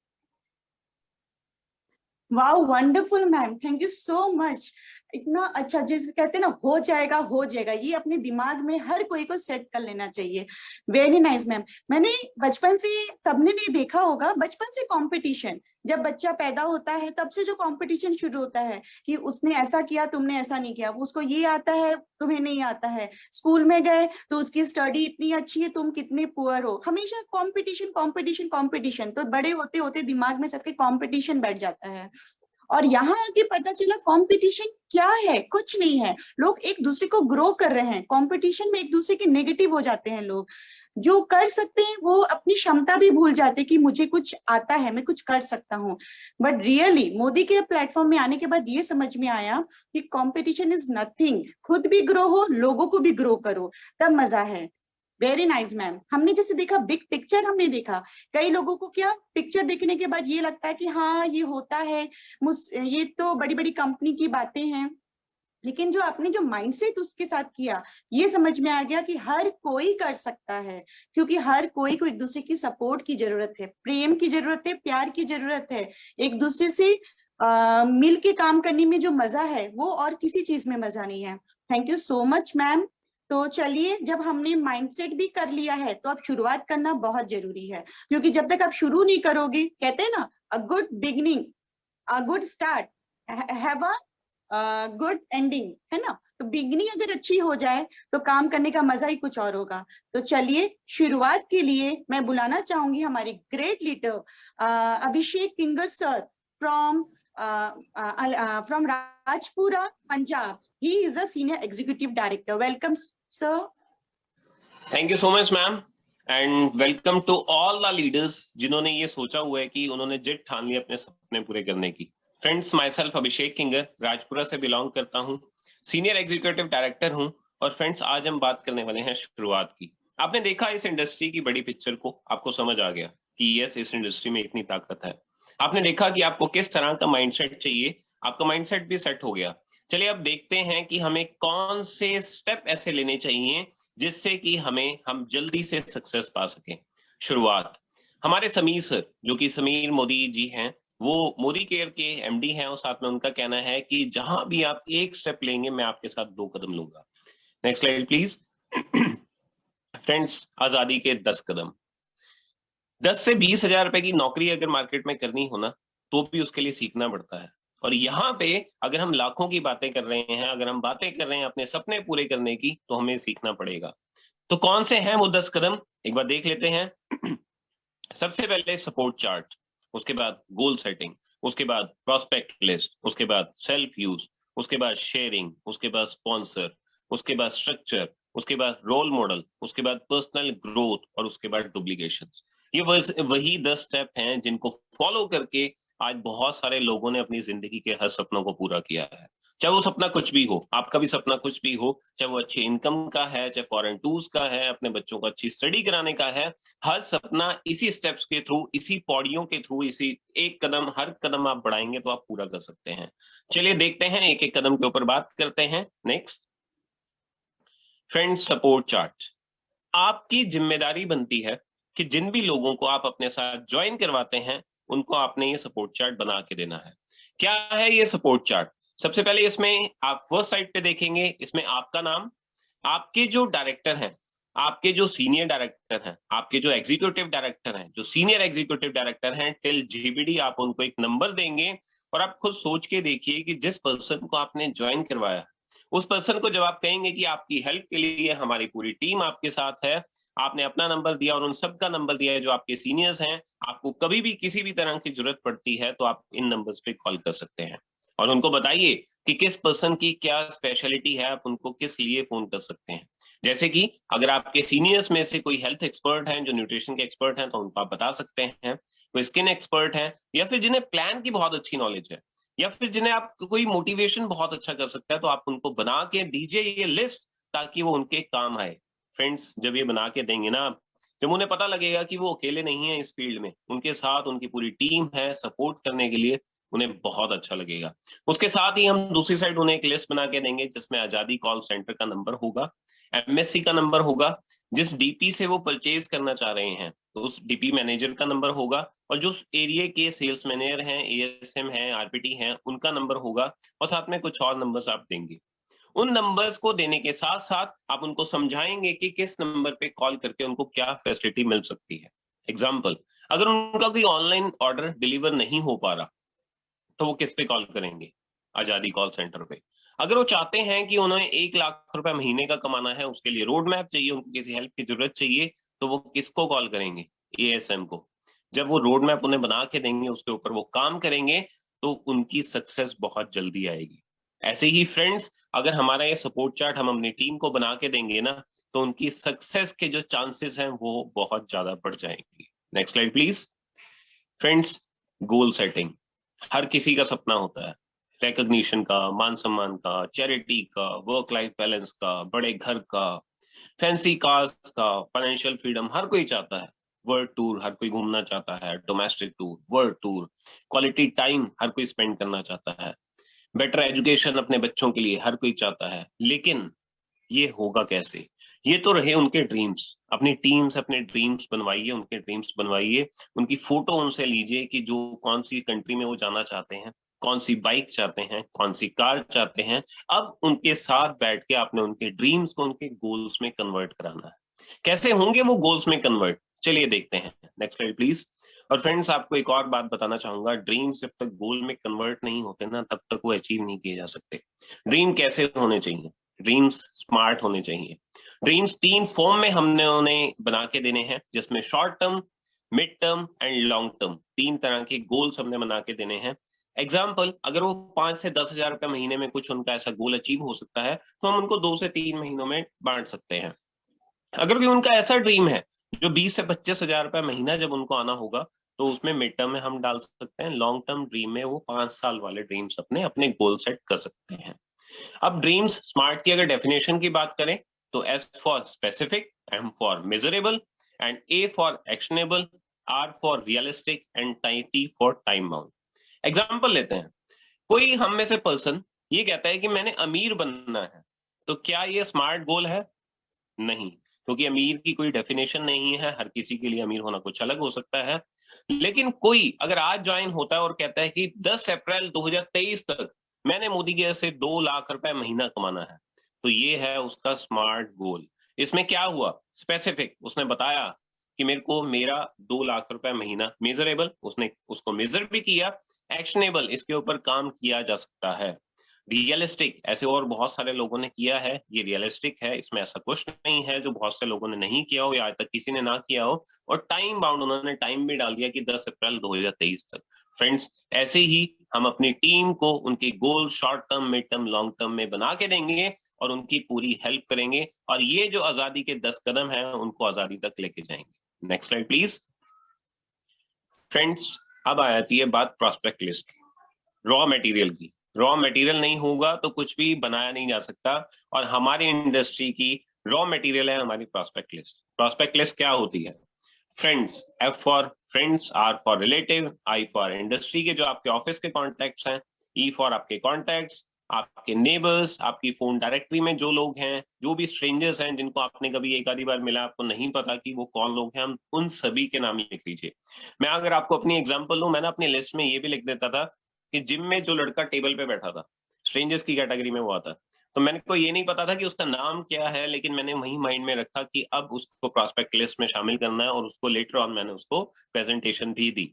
Wow, wonderful ma'am, thank you so much. इतना अच्छा, जैसे कहते हैं ना हो जाएगा हो जाएगा, ये अपने दिमाग में हर कोई को सेट कर लेना चाहिए। Very nice ma'am. मैंने बचपन से, सबने भी देखा होगा, बचपन से कंपटीशन, जब बच्चा पैदा होता है तब से जो कंपटीशन शुरू होता है कि उसने ऐसा किया, तुमने ऐसा नहीं किया, उसको ये आता है, तुम्हें नहीं आता है। स्कूल में गए तो उसकी स्टडी इतनी अच्छी है, तुम कितने पुअर हो। हमेशा कंपटीशन कंपटीशन कंपटीशन। तो बड़े होते होते दिमाग में सबके कंपटीशन बैठ जाता है। और यहाँ आके पता चला कंपटीशन क्या है, कुछ नहीं है। लोग एक दूसरे को ग्रो कर रहे हैं, कंपटीशन में एक दूसरे के नेगेटिव हो जाते हैं लोग। जो कर सकते हैं वो अपनी क्षमता भी भूल जाते हैं कि मुझे कुछ आता है, मैं कुछ कर सकता हूँ। बट रियली मोदी के प्लेटफॉर्म में आने के बाद ये समझ में आया कि कंपटीशन इज नथिंग। खुद भी ग्रो हो, लोगों को भी ग्रो करो, तब मजा है। Very nice ma'am. हमने जैसे देखा बिग पिक्चर, हमने देखा कई लोगों को क्या पिक्चर देखने के बाद ये लगता है कि हाँ ये होता है, ये तो बड़ी बड़ी कंपनी की बातें हैं। लेकिन जो आपने जो माइंडसेट उसके साथ किया, ये समझ में आ गया कि हर कोई कर सकता है, क्योंकि हर कोई को एक दूसरे की सपोर्ट की जरूरत है, प्रेम की जरूरत है, प्यार की जरूरत है। एक दूसरे से मिल के काम करने में जो मजा है वो और किसी चीज में मजा नहीं है। Thank you so much ma'am. तो चलिए, जब हमने माइंडसेट भी कर लिया है तो अब शुरुआत करना बहुत जरूरी है, क्योंकि जब तक आप शुरू नहीं करोगे, कहते हैं ना, a good beginning, a good start have a good ending, है ना। तो बिगनिंग अगर अच्छी हो जाए तो काम करने का मजा ही कुछ और होगा। तो चलिए, शुरुआत के लिए मैं बुलाना चाहूंगी हमारे great leader Abhishek Kinger sir from Rajpura, Punjab. He is a senior executive director. Welcome sir. Thank you so much ma'am, and welcome to all the leaders जिन्होंने ये सोचा हुआ है कि उन्होंने जिद ठान ली अपने सपने पूरे करने की। फ्रेंड्स, माई सेल्फ अभिषेक किंगर, राजपुरा से बिलोंग करता हूँ, सीनियर एग्जीक्यूटिव डायरेक्टर हूँ। और फ्रेंड्स, आज हम बात करने वाले हैं शुरुआत की। आपने देखा इस इंडस्ट्री की बड़ी पिक्चर को, आपको समझ आ गया कि यस, इस इंडस्ट्री में इतनी ताकत है। आपने देखा कि आपको किस तरह का माइंडसेट चाहिए, आपका माइंडसेट भी सेट हो गया। चलिए अब देखते हैं कि हमें कौन से स्टेप ऐसे लेने चाहिए जिससे कि हम जल्दी से सक्सेस पा सकें। शुरुआत हमारे समीर सर, जो कि समीर मोदी जी हैं, वो मोदी केयर के एमडी हैं, और साथ में उनका कहना है कि जहां भी आप एक स्टेप लेंगे, मैं आपके साथ 2 कदम लूंगा। Next slide please. फ्रेंड्स, आजादी के 10 कदम। 10 से 20 हजार रुपए की नौकरी अगर मार्केट में करनी हो ना, तो भी उसके लिए सीखना पड़ता है। और यहाँ पे अगर हम लाखों की बातें कर रहे हैं, अगर हम बातें कर रहे हैं अपने सपने पूरे करने की, तो हमें सीखना पड़ेगा। तो कौन से हैं वो 10 कदम, एक बार देख लेते हैं। सबसे पहले सपोर्ट चार्ट, उसके बाद गोल सेटिंग, उसके बाद प्रोस्पेक्ट लिस्ट, उसके बाद सेल्फ यूज, उसके बाद शेयरिंग, उसके बाद स्पॉन्सर, उसके बाद स्ट्रक्चर, उसके बाद रोल मॉडल, उसके बाद पर्सनल ग्रोथ, और उसके बाद डुप्लीकेशन। ये वही 10 स्टेप हैं जिनको फॉलो करके आज बहुत सारे लोगों ने अपनी जिंदगी के हर सपनों को पूरा किया है। चाहे वो सपना कुछ भी हो, आपका भी सपना कुछ भी हो, चाहे वो अच्छी इनकम का है, चाहे फॉरेन टूर्स का है, अपने बच्चों को अच्छी स्टडी कराने का है, हर सपना इसी स्टेप्स के थ्रू, इसी पौड़ियों के थ्रू, इसी एक कदम, हर कदम आप बढ़ाएंगे तो आप पूरा कर सकते हैं। चलिए देखते हैं, एक एक कदम के ऊपर बात करते हैं। Next friends, support chart. आपकी जिम्मेदारी बनती है कि जिन भी लोगों को आप अपने साथ ज्वाइन करवाते हैं, उनको आपने ये सपोर्ट चार्ट बना के देना है। क्या है ये सपोर्ट चार्ट? सबसे पहले इसमें आप फर्स्ट साइड पे देखेंगे, इसमें आपका नाम, आपके जो डायरेक्टर हैं, आपके जो सीनियर डायरेक्टर हैं, आपके जो एग्जीक्यूटिव डायरेक्टर हैं, जो सीनियर एग्जीक्यूटिव डायरेक्टर हैं टिल जीबीडी, आप उनको एक नंबर देंगे। और आप खुद सोच के देखिए कि जिस पर्सन को आपने ज्वाइन करवाया, उस पर्सन को जब आप कहेंगे कि आपकी हेल्प के लिए हमारी पूरी टीम आपके साथ है, आपने अपना नंबर दिया और उन सबका नंबर दिया है जो आपके सीनियर्स हैं, आपको कभी भी किसी भी तरह की जरूरत पड़ती है तो आप इन नंबर्स पे कॉल कर सकते हैं। और उनको बताइए कि किस पर्सन की क्या स्पेशलिटी है, आप उनको किस लिए फोन कर सकते हैं। जैसे कि अगर आपके सीनियर्स में से कोई हेल्थ एक्सपर्ट हैं, जो न्यूट्रिशन के एक्सपर्ट हैं, तो उनको आप बता सकते हैं। कोई स्किन एक्सपर्ट है, या फिर जिन्हें प्लान की बहुत अच्छी नॉलेज है, या फिर जिन्हें आप कोई मोटिवेशन बहुत अच्छा कर सकता है, तो आप उनको बना के दीजिए ये लिस्ट, ताकि वो उनके काम आए। फ्रेंड्स, जब ये बना के देंगे ना, जब उन्हें पता लगेगा कि वो अकेले नहीं है इस फील्ड में, उनके साथ उनकी पूरी टीम है सपोर्ट करने के लिए, उन्हें बहुत अच्छा लगेगा। उसके साथ ही हम दूसरी साइड उन्हें एक लिस्ट बना के देंगे जिसमें आजादी कॉल सेंटर का नंबर होगा, एमएससी का नंबर होगा, जिस डीपी से वो परचेज करना चाह रहे हैं तो उस डीपी मैनेजर का नंबर होगा, और जो एरिया के सेल्स मैनेजर हैं, एएसएम हैं, आरपीटी हैं, उनका नंबर होगा, और साथ में कुछ और नंबर्स आप देंगे। उन नंबर्स को देने के साथ साथ आप उनको समझाएंगे कि किस नंबर पे कॉल करके उनको क्या फैसिलिटी मिल सकती है। एग्जाम्पल, अगर उनका कोई ऑनलाइन ऑर्डर डिलीवर नहीं हो पा रहा, तो वो किस पे कॉल करेंगे? आजादी कॉल सेंटर पे। अगर वो चाहते हैं कि उन्हें 1 लाख रुपए महीने का कमाना है, उसके लिए रोड मैप चाहिए, उनको किसी हेल्प की जरूरत चाहिए, तो वो किसको कॉल करेंगे? एएसएम को। जब वो रोड मैप उन्हें बना के देंगे, उसके ऊपर वो काम करेंगे, तो उनकी सक्सेस बहुत जल्दी आएगी। ऐसे ही फ्रेंड्स, अगर हमारा ये सपोर्ट चार्ट हम अपनी टीम को बना के देंगे ना, तो उनकी सक्सेस के जो चांसेस हैं वो बहुत ज्यादा बढ़ जाएंगे। Next slide please. Friends, goal setting हर किसी का सपना होता है, रिकॉग्निशन का, मान सम्मान का, चैरिटी का, वर्क लाइफ बैलेंस का, बड़े घर का, फैंसी कार्स का, फाइनेंशियल फ्रीडम हर कोई चाहता है, वर्ल्ड टूर हर कोई घूमना चाहता है, domestic tour, world tour, quality time हर कोई स्पेंड करना चाहता है, बेटर एजुकेशन अपने बच्चों के लिए हर कोई चाहता है। लेकिन ये होगा कैसे? ये तो रहे उनके ड्रीम्स। अपनी टीम से अपने ड्रीम्स बनवाइए, उनके ड्रीम्स बनवाइए, उनकी फोटो उनसे लीजिए कि जो कौन सी कंट्री में वो जाना चाहते हैं, कौन सी बाइक चाहते हैं, कौन सी कार चाहते हैं। अब उनके साथ बैठ के आपने उनके ड्रीम्स को उनके गोल्स में कन्वर्ट कराना है। कैसे होंगे वो गोल्स में कन्वर्ट? चलिए देखते हैं। Next slide please. और फ्रेंड्स, आपको एक और बात बताना चाहूंगा, ड्रीम्स जब तक गोल में कन्वर्ट नहीं होते ना, तब तक वो अचीव नहीं किए जा सकते। ड्रीम कैसे होने चाहिए? ड्रीम्स स्मार्ट होने चाहिए। ड्रीम्स 3 फॉर्म में हमने उन्हें बना के देने हैं, जिसमें short term, mid term and long term 3 तरह के गोल्स हमने बना के देने हैं। एग्जाम्पल, अगर वो 5 से 10,000 रुपए महीने में कुछ उनका ऐसा गोल अचीव हो सकता है, तो हम उनको 2 से 3 महीनों में बांट सकते हैं। अगर कोई उनका ऐसा ड्रीम है जो 20 से 25,000 रुपए महीना जब उनको आना होगा, तो उसमें मिड टर्म में हम डाल सकते हैं। लॉन्ग टर्म ड्रीम में वो 5 साल वाले ड्रीम्स अपने गोल सेट कर सकते हैं। अब ड्रीम्स स्मार्ट की अगर डेफिनेशन की बात करें, तो S for specific, M for measurable and A for actionable, R for realistic and T for time bound. Example लेते हैं। कोई हम में से पर्सन ये कहता है कि मैंने अमीर बनना है, तो क्या ये स्मार्ट गोल है? नहीं, क्योंकि अमीर की कोई डेफिनेशन नहीं है, हर किसी के लिए अमीर होना कुछ अलग हो सकता है। लेकिन कोई अगर आज ज्वाइन होता है और कहता है कि 10 अप्रैल 2023 तक मैंने मोदी के से 2 लाख रुपए महीना कमाना है, तो ये है उसका स्मार्ट गोल। इसमें क्या हुआ? स्पेसिफिक, उसने बताया कि मेरे को मेरा 2 लाख रुपए महीना। मेजरेबल, उसने उसको मेजर भी किया। एक्शनेबल, इसके ऊपर काम किया जा सकता है। रियलिस्टिक, ऐसे और बहुत सारे लोगों ने किया है, ये रियलिस्टिक है, इसमें ऐसा कुछ नहीं है जो बहुत से लोगों ने नहीं किया हो या आज तक किसी ने ना किया हो। और टाइम बाउंड, उन्होंने टाइम भी डाल दिया कि 10 अप्रैल 2023 तक। फ्रेंड्स, ऐसे ही हम अपनी टीम को उनके गोल short term, mid term, long term में बना के देंगे और उनकी पूरी हेल्प करेंगे, और ये जो आजादी के 10 कदम है उनको आजादी तक लेके जाएंगे। Next slide please. फ्रेंड्स, अब आ जाती है बात प्रॉस्पेक्ट लिस्ट की, रॉ मटेरियल की। रॉ मटेरियल नहीं होगा तो कुछ भी बनाया नहीं जा सकता, और हमारी इंडस्ट्री की रॉ मटेरियल है हमारी प्रॉस्पेक्ट लिस्ट। प्रॉस्पेक्ट लिस्ट क्या होती है? Friends, F for friends, R for relative, I for industry के जो आपके ऑफिस के कॉन्टैक्ट्स हैं, E फॉर आपके कॉन्टैक्ट्स, आपके नेबर्स, आपकी फोन डायरेक्टरी में जो लोग हैं, जो भी स्ट्रेंजर्स हैं जिनको आपने कभी एक आधी बार मिला, आपको नहीं पता कि वो कौन लोग हैं, हम उन सभी के नाम लिख लीजिए। मैं अगर आपको अपनी एग्जांपल दूं, मैंने अपनी लिस्ट में ये भी लिख देता था कि जिम में जो लड़का टेबल पे बैठा था, स्ट्रेंजर्स की कैटेगरी में वो आता, तो मैंने को ये नहीं पता था कि उसका नाम क्या है, लेकिन मैंने वही माइंड में रखा कि अब उसको प्रॉस्पेक्ट लिस्ट में शामिल करना है, और उसको लेटर ऑन मैंने उसको प्रेजेंटेशन भी दी।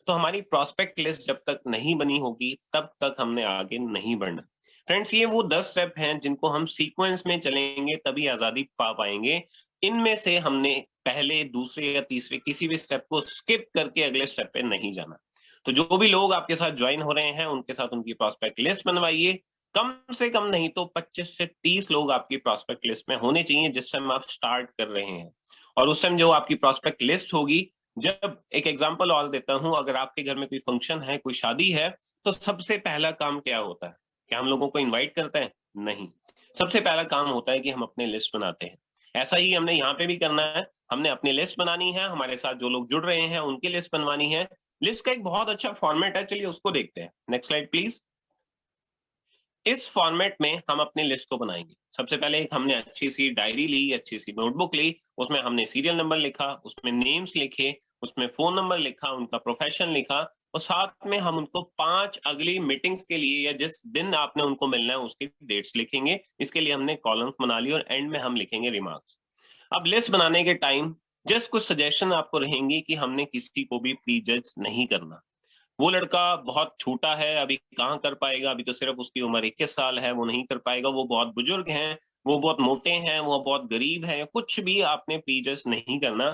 तो हमारी प्रॉस्पेक्ट लिस्ट जब तक नहीं बनी होगी तब तक हमने आगे नहीं बढ़ना। फ्रेंड्स, ये वो 10 स्टेप हैं जिनको हम सीक्वेंस में चलेंगे तभी आजादी पा पाएंगे। इनमें से हमने पहले, दूसरे या तीसरे किसी भी स्टेप को स्किप करके अगले स्टेप पे नहीं जाना। तो जो भी लोग आपके साथ ज्वाइन हो रहे हैं उनके साथ उनकी प्रॉस्पेक्ट लिस्ट बनवाइए। कम से कम नहीं तो 25 से 30 लोग आपकी प्रॉस्पेक्ट लिस्ट में होने चाहिए जिस टाइम आप स्टार्ट कर रहे हैं। और उस टाइम जो आपकी प्रॉस्पेक्ट लिस्ट होगी, जब एक एग्जांपल और देता हूं, अगर आपके घर में कोई फंक्शन है, कोई शादी है, तो सबसे पहला काम क्या होता है? क्या हम लोगों को इनवाइट करते हैं? नहीं, सबसे पहला काम होता है कि हम अपने लिस्ट बनाते हैं। ऐसा ही हमने यहाँ पे भी करना है, हमने अपनी लिस्ट बनानी है, हमारे साथ जो लोग जुड़ रहे हैं उनकी लिस्ट बनवानी है। लिस्ट का एक बहुत अच्छा फॉर्मेट है, चलिए उसको देखते हैं। Next slide please. इस फॉर्मेट में हम अपनी लिस्ट को बनाएंगे। सबसे पहले हमने अच्छी सी डायरी ली, अच्छी सी नोटबुक ली, उसमें हमने सीरियल नंबर लिखा, उसमें नेम्स लिखे, उसमें फोन नंबर लिखा, उनका प्रोफेशन लिखा, और साथ में हम उनको 5 अगली मीटिंग्स के लिए या जिस दिन आपने उनको मिलना है उसकी डेट्स लिखेंगे। इसके लिए हमने कॉलम्स बना ली और एंड में हम लिखेंगे रिमार्क्स। अब लिस्ट बनाने के टाइम जस्ट कुछ सजेशन आपको रहेंगी कि हमने किसी को भी प्री जज नहीं करना। वो लड़का बहुत छोटा है, अभी कहाँ कर पाएगा, अभी तो सिर्फ उसकी उम्र 21 साल है, वो नहीं कर पाएगा, वो बहुत बुजुर्ग हैं, वो बहुत मोटे हैं, वो बहुत गरीब हैं, कुछ भी आपने प्री जज नहीं करना।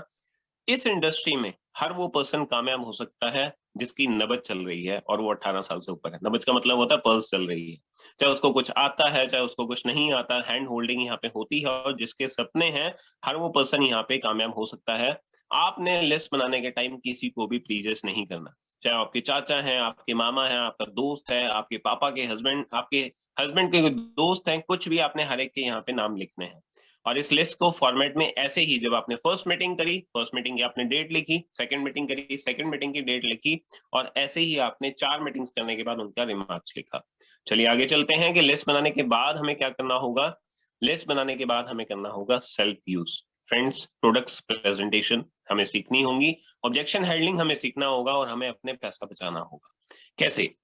इस इंडस्ट्री में हर वो पर्सन कामयाब हो सकता है जिसकी नबज चल रही है और वो 18 साल से ऊपर है। नबज का मतलब होता है पल्स चल रही है, चाहे उसको कुछ आता है चाहे उसको कुछ नहीं आता, हैंड होल्डिंग यहाँ पे होती है, और जिसके सपने हैं हर वो पर्सन यहाँ पे कामयाब हो सकता है। आपने लिस्ट बनाने के टाइम किसी को भी प्लीजेस नहीं करना, चाहे आपके चाचा हैं, आपके मामा हैं, आपका दोस्त है, आपके पापा के हस्बैंड, आपके हस्बैंड के दोस्त हैं, कुछ भी आपने हर एक के यहाँ पे नाम लिखने हैं। और इस लिस्ट को फॉर्मेट में ऐसे ही, जब आपने फर्स्ट मीटिंग करी, फर्स्ट मीटिंग की आपने डेट लिखी, सेकंड मीटिंग करी, सेकंड मीटिंग की डेट लिखी, और ऐसे ही आपने 4 मीटिंग्स करने के बाद उनका रिमार्क्स लिखा। चलिए आगे चलते हैं कि लिस्ट बनाने के बाद हमें क्या करना होगा। लिस्ट बनाने के बाद हमें करना होगा self use. Friends, products presentation हमें सीखनी होंगी, ऑब्जेक्शन हैंडलिंग हमें सीखना होगा, और हमें अपने पैसा बचाना होगा। कैसे?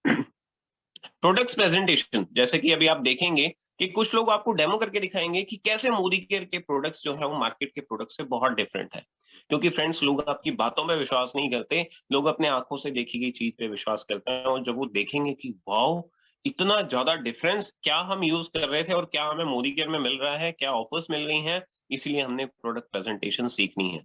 प्रोडक्ट्स प्रेजेंटेशन, जैसे कि अभी आप देखेंगे कि कुछ लोग आपको डेमो करके दिखाएंगे कि कैसे मोदी केयर के प्रोडक्ट्स जो है वो मार्केट के प्रोडक्ट्स से बहुत डिफरेंट है। क्योंकि फ्रेंड्स, लोग आपकी बातों पे विश्वास नहीं करते, लोग अपने आंखों से देखी गई चीज पे विश्वास करते हैं, और जब वो देखेंगे कि वाओ इतना ज्यादा डिफरेंस क्या हम यूज कर रहे थे और क्या हमें मोदी केयर में मिल रहा है, क्या ऑफर्स मिल रही हैं, इसलिए हमने प्रोडक्ट प्रेजेंटेशन सीखनी है।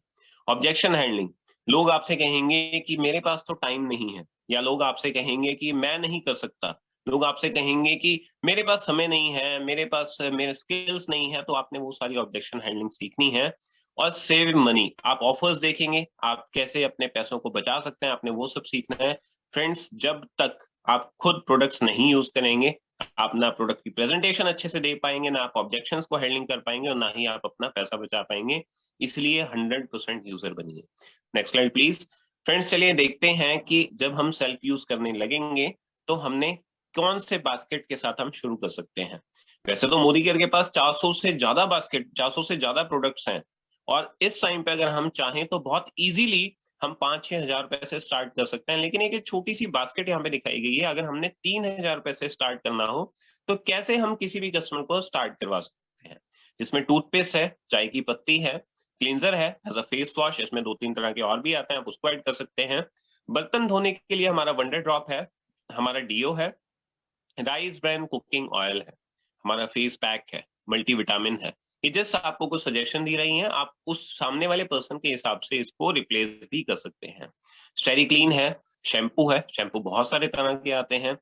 ऑब्जेक्शन हैंडलिंग, लोग आपसे कहेंगे कि मेरे पास तो टाइम नहीं है, या लोग आपसे कहेंगे कि मैं नहीं कर सकता, लोग आपसे कहेंगे कि मेरे पास समय नहीं है, मेरे पास मेरे स्किल्स नहीं है, तो आपने वो सारी ऑब्जेक्शन हैंडलिंग सीखनी है। और सेव मनी, आप ऑफर्स देखेंगे, आप कैसे अपने पैसों को बचा सकते हैं, आपने वो सब सीखना है। फ्रेंड्स, जब तक आप खुद प्रोडक्ट्स नहीं यूज करेंगे, आप ना प्रोडक्ट की प्रेजेंटेशन अच्छे से दे पाएंगे, ना आप ऑब्जेक्शंस को हैंडलिंग कर पाएंगे, और ना ही आप अपना पैसा बचा पाएंगे। इसलिए 100% यूजर बनिए। Next slide please. फ्रेंड्स, चलिए देखते हैं कि जब हम सेल्फ यूज करने लगेंगे तो हमने कौन से बास्केट के साथ हम शुरू कर सकते हैं। वैसे तो मोदी केयर के पास 400 से ज्यादा बास्केट, 400 से ज्यादा प्रोडक्ट्स हैं, और इस टाइम पे अगर हम चाहें तो बहुत इजीली हम 5-6 हजार रुपए से स्टार्ट कर सकते हैं। लेकिन एक छोटी सी बास्केट यहाँ पे दिखाई गई है, अगर हमने 3,000 रुपए से स्टार्ट करना हो तो कैसे हम किसी भी कस्टमर को स्टार्ट करवा सकते हैं, जिसमें टूथपेस्ट है, चाय की पत्ती है, क्लींजर है एज अ फेस वॉश, इसमें 2-3 तरह के और भी आते हैं, आप उसको ऐड कर सकते हैं। बर्तन धोने के लिए हमारा वंडर ड्रॉप है, हमारा डीओ है, राइस ब्रांड कुकिंग ऑयल है, हमारा फेस पैक है, मल्टीविटामिन है। ये जस्ट आपको कुछ सजेशन दी रही हैं, आप उस सामने वाले पर्सन के हिसाब से इसको रिप्लेस भी कर सकते हैं। स्टेरी क्लीन है, शैम्पू है, शैम्पू बहुत सारे तरह के आते हैं,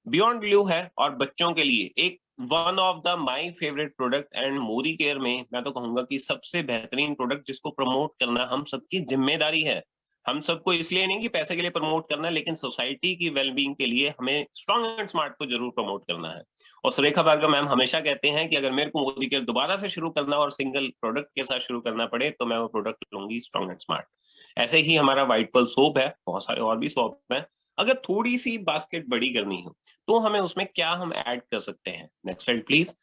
बियॉन्ड ब्लू है, और बच्चों के लिए एक one of the my favourite product and Modi care में मैं तो कहूंगा कि सबसे बेहतरीन प्रोडक्ट जिसको प्रमोट करना हम सबकी जिम्मेदारी है। हम सबको इसलिए नहीं कि पैसे के लिए प्रमोट करना है, लेकिन सोसाइटी की वेलबींग के लिए हमें स्ट्रॉन्ग एंड स्मार्ट को जरूर प्रमोट करना है। और सुरेखा भार्गव मैम हमेशा कहते हैं कि अगर मेरे को मोदी केयर दोबारा से शुरू करना और सिंगल प्रोडक्ट के साथ शुरू करना पड़े तो मैं वो प्रोडक्ट लूंगी, स्ट्रॉन्ग एंड स्मार्ट। ऐसे ही हमारा व्हाइट पर्ल सोप है, बहुत सारे और भी सोप हैं। अगर थोड़ी सी बास्केट बड़ी करनी हो तो हमें उसमें क्या हम ऐड कर सकते हैं। Next slide please.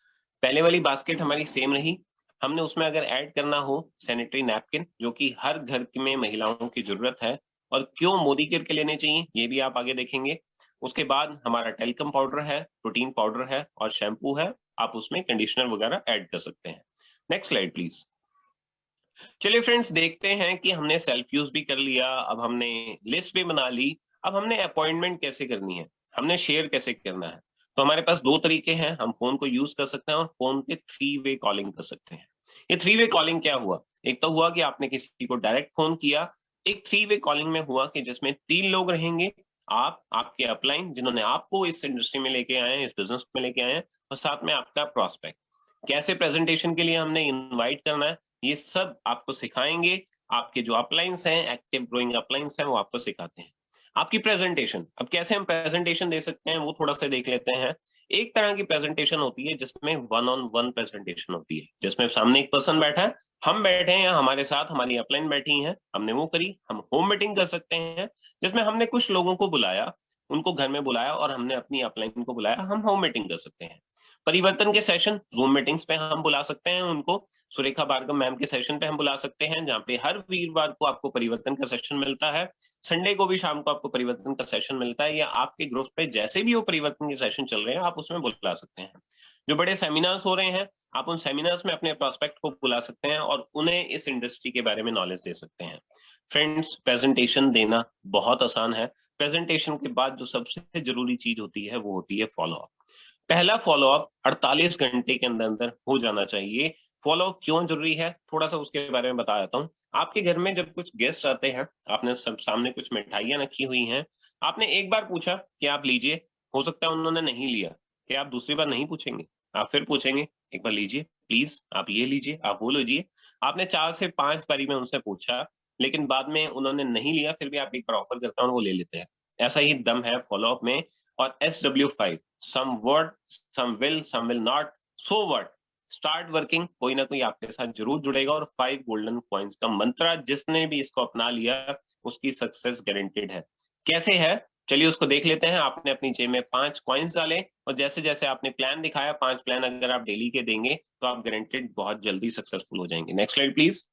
पहले वाली बास्केट हमारी सेम रही, हमने उसमें अगर ऐड करना हो सैनिटरी नैपकिन, जो कि हर घर में महिलाओं की जरूरत है, और क्यों मोदी केयर के लेने चाहिए ये भी आप आगे देखेंगे। उसके बाद हमारा टेल्कम पाउडर है, प्रोटीन पाउडर है, और शैम्पू है, आप उसमें कंडीशनर वगैरह ऐड कर सकते हैं। Next slide please. चलिए फ्रेंड्स, देखते हैं कि हमने सेल्फ यूज भी कर लिया, अब हमने लिस्ट भी बना ली, अब हमने अपॉइंटमेंट कैसे करनी है, हमने शेयर कैसे करना है। तो हमारे पास 2 तरीके हैं, हम फोन को यूज कर सकते हैं और फोन पे 3 वे कॉलिंग कर सकते हैं। ये 3 वे कॉलिंग क्या हुआ? एक तो हुआ कि आपने किसी को डायरेक्ट फोन किया, एक 3 वे कॉलिंग में हुआ कि जिसमें 3 लोग रहेंगे, आप, आपके अपलाइन जिन्होंने आपको इस इंडस्ट्री में लेके आए हैं, इस बिजनेस में लेके आए हैं, और साथ में आपका प्रोस्पेक्ट। कैसे प्रेजेंटेशन के लिए हमने इनवाइट करना है, ये सब आपको सिखाएंगे। आपके जो अपलाइंस हैं, एक्टिव ग्रोइंग अपलाइंस हैं, वो आपको सिखाते हैं। आपकी प्रेजेंटेशन, अब कैसे हम प्रेजेंटेशन दे सकते हैं वो थोड़ा सा देख लेते हैं। एक तरह की प्रेजेंटेशन होती है जिसमें 1-on-1 प्रेजेंटेशन होती है, जिसमें सामने एक पर्सन बैठा है, हम बैठे हैं, हमारे साथ हमारी अपलाइन बैठी हैं, हमने वो करी। हम होम मीटिंग कर सकते हैं, जिसमें हमने कुछ लोगों को बुलाया, उनको घर में बुलाया, और हमने अपनी अपलाइन को बुलाया, हम होम मीटिंग कर सकते हैं। परिवर्तन के सेशन जूम मीटिंग्स पे हम बुला सकते हैं उनको, सुरेखा भार्गव मैम के सेशन पे हम बुला सकते हैं, जहाँ पे हर वीरवार को आपको परिवर्तन का सेशन मिलता है, संडे को भी शाम को आपको परिवर्तन का सेशन मिलता है, या आपके ग्रुप पे जैसे भी वो परिवर्तन के सेशन चल रहे हैं आप उसमें बुला सकते हैं। जो बड़े सेमिनार्स हो रहे हैं, आप उन सेमिनार्स में अपने प्रोस्पेक्ट को बुला सकते हैं और उन्हें इस इंडस्ट्री के बारे में नॉलेज दे सकते हैं। फ्रेंड्स, प्रेजेंटेशन देना बहुत आसान है। प्रेजेंटेशन के बाद जो सबसे जरूरी चीज होती है वो होती है फॉलोअप। पहला फॉलोअप 48 घंटे के अंदर अंदर हो जाना चाहिए, फॉलो क्यों जरूरी है, थोड़ा सा उसके बारे में बता देता हूँ। आपके घर में जब कुछ गेस्ट आते हैं, आपने सब सामने कुछ मिठाइयां रखी हुई हैं, आपने एक बार पूछा कि आप लीजिए, हो सकता है उन्होंने नहीं लिया, कि आप दूसरी बार नहीं पूछेंगे, आप फिर पूछेंगे एक बार लीजिए प्लीज, आप ये लीजिए, आप वो लीजिए। आपने 4 से 5 बारी में उनसे पूछा, लेकिन बाद में उन्होंने नहीं लिया, फिर भी आप एक बार ऑफर करते हैं और वो ले लेते हैं। ऐसा ही दम है फॉलोअप में। और SW5, some would, some will not, so what, start working, कोई ना कोई आपके साथ जरूर जुड़ेगा। और 5 गोल्डन कॉइन्स का मंत्र, जिसने भी इसको अपना लिया उसकी सक्सेस गारंटेड है। कैसे है, चलिए उसको देख लेते हैं। आपने अपनी जेब में 5 कॉइन्स डाले और जैसे जैसे आपने प्लान दिखाया, 5 प्लान अगर आप डेली के देंगे तो आप गारंटेड बहुत जल्दी सक्सेसफुल हो जाएंगे। Next slide please.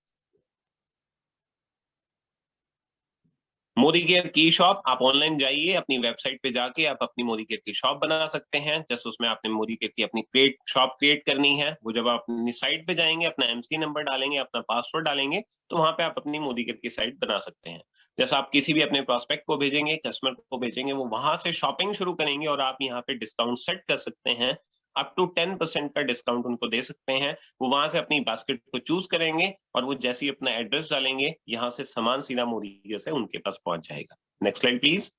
Modi care की शॉप, आप ऑनलाइन जाइए, अपनी वेबसाइट पे जाके आप अपनी मोदी केयर की शॉप बना सकते हैं। जैसे उसमें आपने मोदी केयर की अपनी शॉप क्रिएट करनी है, वो जब आप अपनी साइट पे जाएंगे, अपना MC नंबर डालेंगे, अपना पासवर्ड डालेंगे, तो वहां पे आप अपनी मोदी केयर की साइट बना सकते हैं। जैसे आप किसी भी अपने प्रोस्पेक्ट को भेजेंगे, कस्टमर को भेजेंगे, वो वहां से शॉपिंग शुरू करेंगे और आप यहाँ पे डिस्काउंट सेट कर सकते हैं। अप टू 10% का डिस्काउंट उनको दे सकते हैं। वो वहां से अपनी बास्केट को चूज करेंगे और वो जैसे ही अपना एड्रेस डालेंगे, यहाँ से सामान सीधा मोदी से उनके पास पहुंच जाएगा। Next slide please.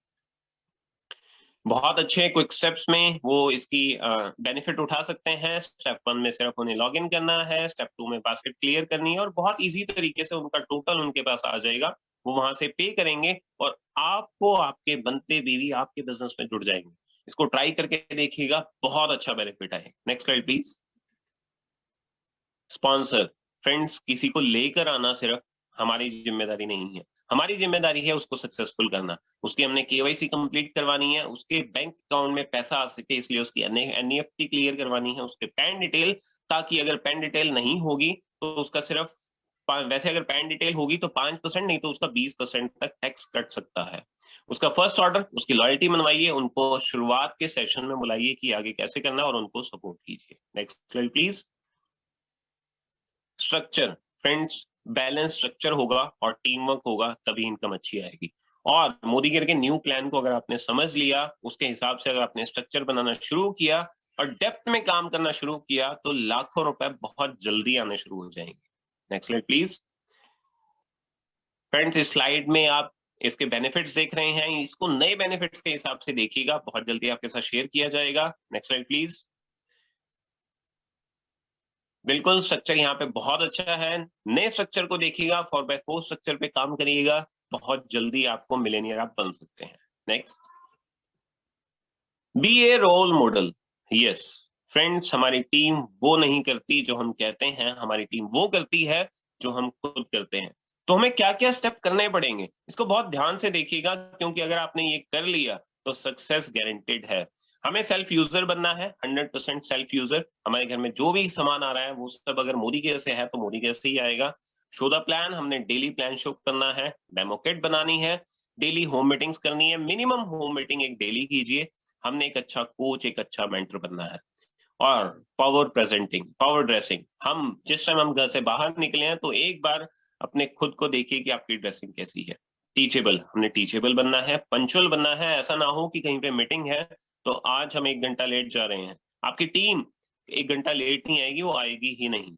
बहुत अच्छे क्विक स्टेप्स में वो इसकी बेनिफिट उठा सकते हैं। स्टेप 1 में सिर्फ उन्हें लॉग इन करना है, स्टेप 2 में बास्केट क्लियर करनी है और बहुत इजी तरीके से उनका टोटल उनके पास आ जाएगा। वो वहां से पे करेंगे और आपको आपके बनते बीवी आपके बिजनेस में जुड़ जाएंगे। इसको ट्राई करके देखिएगा, बहुत अच्छा बेनिफिट है। Next slide please. Sponsor, friends, किसी को लेकर आना सिर्फ हमारी जिम्मेदारी नहीं है, हमारी जिम्मेदारी है उसको सक्सेसफुल करना। उसकी हमने KYC कंप्लीट करवानी है, उसके बैंक अकाउंट में पैसा आ सके, इसलिए उसकी NEFT क्लियर करवानी है, उसके पैन डिटेल, ताकि अगर पैन डिटेल नहीं होगी तो उसका सिर्फ, वैसे अगर पैन डिटेल होगी तो 5%, नहीं तो उसका 20% तक टैक्स कट सकता है। उसका फर्स्ट ऑर्डर, उसकी लॉयल्टी मनवाइए, उनको शुरुआत के सेशन में बुलाइए कि आगे कैसे करना है और उनको सपोर्ट कीजिए। Next slide please. Structure, friends, balance structure होगा और टीम वर्क होगा, तभी इनकम अच्छी आएगी। और मोदी केयर के न्यू प्लान को अगर आपने समझ लिया, उसके हिसाब से अगर आपने स्ट्रक्चर बनाना शुरू किया और डेप्थ में काम करना शुरू किया, तो लाखों रुपए बहुत जल्दी आने शुरू हो जाएंगे। Next slide please. फ्रेंड्स, इस स्लाइड में आप इसके बेनिफिट्स देख रहे हैं, इसको नए बेनिफिट्स के हिसाब से देखिएगा, बहुत जल्दी आपके साथ शेयर किया जाएगा। Next slide please. बिल्कुल, स्ट्रक्चर यहाँ पे बहुत अच्छा है। नए स्ट्रक्चर को देखिएगा, 4x4 स्ट्रक्चर पे काम करिएगा, बहुत जल्दी आपको मिलेनियर आप बन सकते हैं। नेक्स्ट, बी ए रोल मॉडल। यस फ्रेंड्स, हमारी टीम वो नहीं करती जो हम कहते हैं, हमारी टीम वो करती है जो हम खुद करते हैं। तो हमें क्या क्या स्टेप करने पड़ेंगे, इसको बहुत ध्यान से देखिएगा, क्योंकि अगर आपने ये कर लिया तो सक्सेस गारंटेड है। हमें सेल्फ यूजर बनना है, 100% सेल्फ यूजर। हमारे घर में जो भी सामान आ रहा है वो सब अगर मोदी केयर से है तो मोदी केयर से ही आएगा। शो द प्लान, हमने डेली प्लान शो करना है, डेमो किट बनानी है, डेली होम मीटिंग्स करनी है, मिनिमम होम मीटिंग एक डेली कीजिए। हमने एक अच्छा कोच, एक अच्छा मेंटर बनना है। और पावर प्रेजेंटिंग, पावर ड्रेसिंग, हम जिस टाइम हम घर से बाहर निकले हैं तो एक बार अपने खुद को देखिए कि आपकी ड्रेसिंग कैसी है। टीचेबल, हमने टीचेबल बनना है, पंचुअल बनना है। ऐसा ना हो कि कहीं पे मीटिंग है तो आज हम 1 घंटा लेट जा रहे हैं, आपकी टीम 1 घंटा लेट नहीं आएगी, वो आएगी ही नहीं।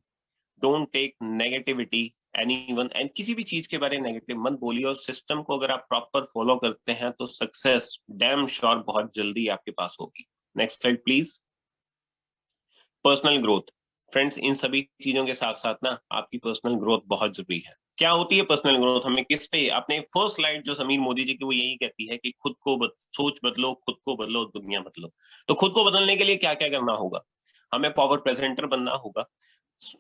Don't take negativity anyone, and किसी भी चीज के बारे में नेगेटिव मत बोलिए। और सिस्टम को अगर आप प्रॉपर फॉलो करते हैं तो सक्सेस डैम श्योर बहुत जल्दी आपके पास होगी। Next slide please. Personal growth, friends, इन सभी चीजों के साथ साथ ना आपकी पर्सनल ग्रोथ बहुत जरूरी है। क्या होती है पर्सनल ग्रोथ, हमें किस पे, अपने फर्स्ट स्लाइड जो समीर मोदी जी की वो यही कहती है कि खुद को सोच बदलो, खुद को बदलो, दुनिया बदलो। तो खुद को बदलने के लिए क्या क्या करना होगा, हमें पावर प्रेजेंटर बनना होगा,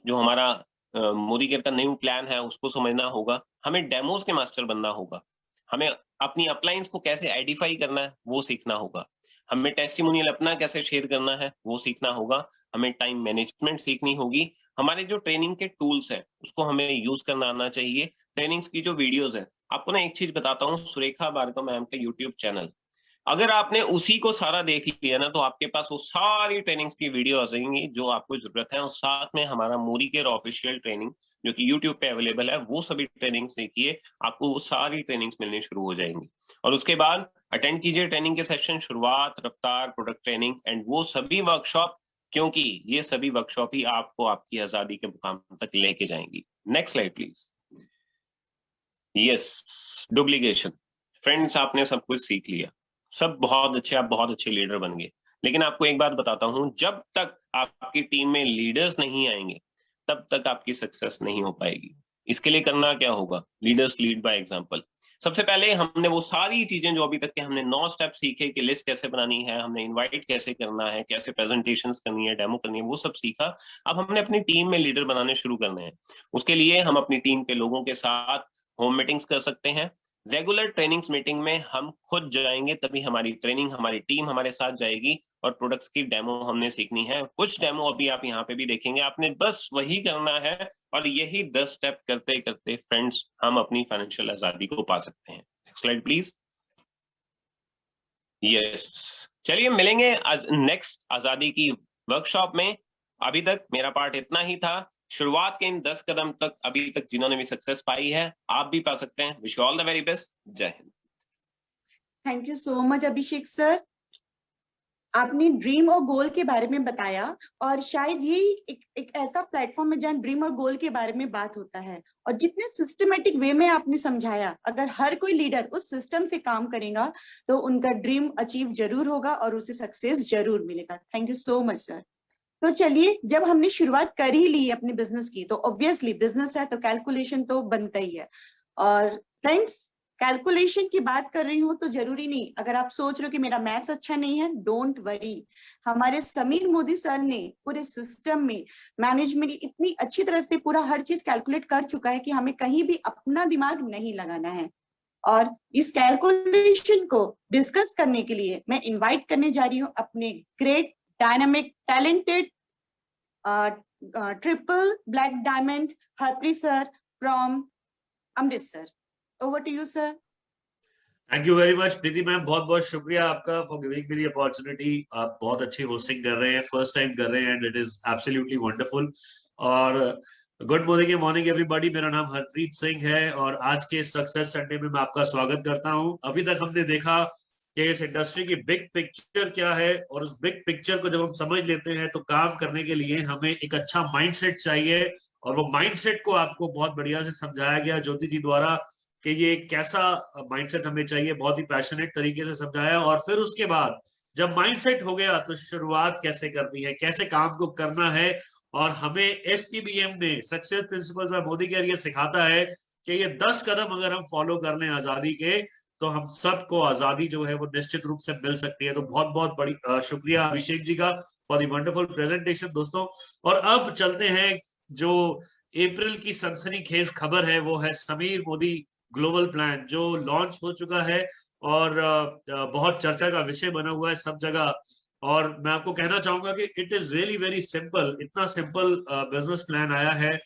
जो हमारा मोदी केयर का न्यू प्लान है उसको समझना होगा, हमें डेमोस के मास्टर बनना होगा, हमें अपनी अपलाइंस को कैसे आइडेंटिफाई करना है वो सीखना होगा, हमें टेस्टिमोनियल अपना कैसे शेयर करना है वो सीखना होगा, हमें टाइम मैनेजमेंट सीखनी होगी, हमारे जो ट्रेनिंग के टूल्स है उसको हमें यूज करना आना चाहिए। ट्रेनिंग्स की जो वीडियोस है, आपको ना एक चीज बताता हूँ, सुरेखा भार्गव मैम का यूट्यूब चैनल, अगर आपने उसी को सारा देख लिया ना तो आपके पास वो सारी ट्रेनिंग्स की वीडियो आ जाएंगी जो आपको जरूरत है। और साथ में हमारा मोदी केयर ऑफिशियल ट्रेनिंग जो कि यूट्यूब पे अवेलेबल है, वो सभी ट्रेनिंग्स देखिए, आपको वो सारी ट्रेनिंग्स मिलनी शुरू हो जाएंगी। और उसके बाद अटेंड कीजिए ट्रेनिंग के सेशन, शुरुआत, रफ्तार, प्रोडक्ट ट्रेनिंग, एंड वो सभी वर्कशॉप क्योंकि ये सभी वर्कशॉप ही आपको आपकी आजादी के मुकाम तक लेके जाएंगी। Next slide please. Yes, duplication. Friends, आपने सब कुछ सीख लिया, सब बहुत अच्छे, आप बहुत अच्छे लीडर बन गए, लेकिन आपको एक बात बताता हूं, जब तक आपकी टीम में लीडर्स नहीं आएंगे तब तक आपकी सक्सेस नहीं हो पाएगी। इसके लिए करना क्या होगा? Leaders lead by example. सबसे पहले हमने वो सारी चीजें जो अभी तक के हमने 9 स्टेप सीखे कि लिस्ट कैसे बनानी है, हमने इनवाइट कैसे करना है, कैसे प्रेजेंटेशंस करनी है, डेमो करनी है, वो सब सीखा। अब हमने अपनी टीम में लीडर बनाने शुरू करने हैं। उसके लिए हम अपनी टीम के लोगों के साथ होम मीटिंग्स कर सकते हैं। रेगुलर ट्रेनिंग्स मीटिंग में हम खुद जाएंगे, तभी हमारी ट्रेनिंग, हमारी टीम हमारे साथ जाएगी और प्रोडक्ट्स की डेमो हमने सीखनी है। कुछ डेमो अभी आप यहाँ पे भी देखेंगे, आपने बस वही करना है और यही 10 स्टेप करते करते फ्रेंड्स हम अपनी फाइनेंशियल आजादी को पा सकते हैं। Next slide please. यस, चलिए मिलेंगे नेक्स्ट आजादी की वर्कशॉप में। अभी तक मेरा पार्ट इतना ही था। शुरुआत के इन 10 कदम तक अभी तक जिन्होंने भी सक्सेस पाई है, आप भी पा सकते हैं। Wish you all the very best. जय हिंद। Thank you so much Abhishek sir. आपने ड्रीम और गोल के बारे में बताया और शायद ये एक ऐसा प्लेटफॉर्म है जहाँ ड्रीम और गोल के बारे में बात होता है, और जितने सिस्टमेटिक वे में आपने समझाया, अगर हर कोई लीडर उस सिस्टम से काम करेगा तो उनका ड्रीम अचीव जरूर होगा और उसे सक्सेस जरूर मिलेगा। Thank you so much sir. तो चलिए, जब हमने शुरुआत कर ही ली अपने बिजनेस की तो ऑब्वियसली बिजनेस है तो कैलकुलेशन तो बनता ही है। और फ्रेंड्स, कैलकुलेशन की बात कर रही हूँ तो जरूरी नहीं, अगर आप सोच रहे हो कि मेरा मैथ्स अच्छा नहीं है, डोंट वरी। हमारे समीर मोदी सर ने पूरे सिस्टम में मैनेजमेंट इतनी अच्छी तरह से पूरा हर चीज कैलकुलेट कर चुका है कि हमें कहीं भी अपना दिमाग नहीं लगाना है। और इस कैलकुलेशन को डिस्कस करने के लिए मैं इन्वाइट करने जा रही हूँ अपने great dynamic talented triple black diamond Harpreet sir from Amritsar. Over to you sir. Thank you very much Preeti ma'am, बहुत बहुत शुक्रिया आपका for giving me the opportunity. आप बहुत अच्छी होस्टिंग कर रहे हैं, फर्स्ट टाइम कर रहे हैं and it is absolutely wonderful. और गुड मॉर्निंग एवरीबॉडी, मेरा नाम हरप्रीत सिंह है और आज के सक्सेस संडे में मैं आपका स्वागत करता हूं। अभी तक हमने देखा कि इस इंडस्ट्री की बिग पिक्चर क्या है, और उस बिग पिक्चर को जब हम समझ लेते हैं तो काम करने के लिए हमें एक अच्छा माइंडसेट चाहिए, और वो माइंडसेट को आपको बहुत बढ़िया से समझाया गया ज्योति जी द्वारा कि ये कैसा माइंडसेट हमें चाहिए, बहुत ही पैशनेट तरीके से समझाया। और फिर उसके बाद जब माइंडसेट हो गया तो शुरुआत कैसे करनी है, कैसे काम को करना है। और हमें SPBM ने success principles by Modicare ये सिखाता है कि ये 10 कदम अगर हम फॉलो कर लें आजादी के, तो हम सबको आजादी जो है वो निश्चित रूप से मिल सकती है। तो बहुत बहुत बड़ी शुक्रिया अभिषेक जी का फॉर द वंडरफुल प्रेजेंटेशन दोस्तों। और अब चलते हैं, जो अप्रैल की सनसनीखेज खबर है वो है समीर मोदी ग्लोबल प्लान, जो लॉन्च हो चुका है और बहुत चर्चा का विषय बना हुआ है सब जगह। और मैं आपको कहना चाहूंगा कि it is really very simple. इतना सिंपल बिजनेस प्लान आया है,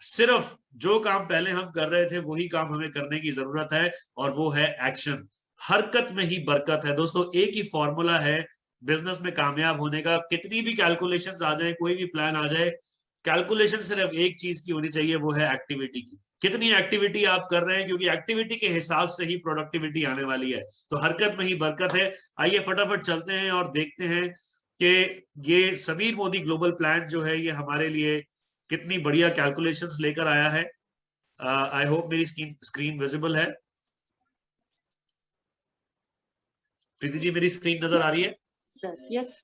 सिर्फ जो काम पहले हम कर रहे थे वही काम हमें करने की जरूरत है, और वो है एक्शन। हरकत में ही बरकत है दोस्तों, एक ही फॉर्मूला है बिजनेस में कामयाब होने का। कितनी भी कैलकुलेशंस आ जाए, कोई भी प्लान आ जाए, कैलकुलेशन सिर्फ एक चीज की होनी चाहिए, वो है एक्टिविटी की। कितनी एक्टिविटी आप कर रहे हैं, क्योंकि एक्टिविटी के हिसाब से ही प्रोडक्टिविटी आने वाली है। तो हरकत में ही बरकत है। आइए फटाफट चलते हैं और देखते हैं कि ये समीर मोदी ग्लोबल प्लान जो है ये हमारे लिए कितनी बढ़िया कैलकुलेशंस लेकर आया है। आई होप मेरी स्क्रीन विजिबल है। प्रीति जी, मेरी स्क्रीन नजर आ रही है? Sir yes.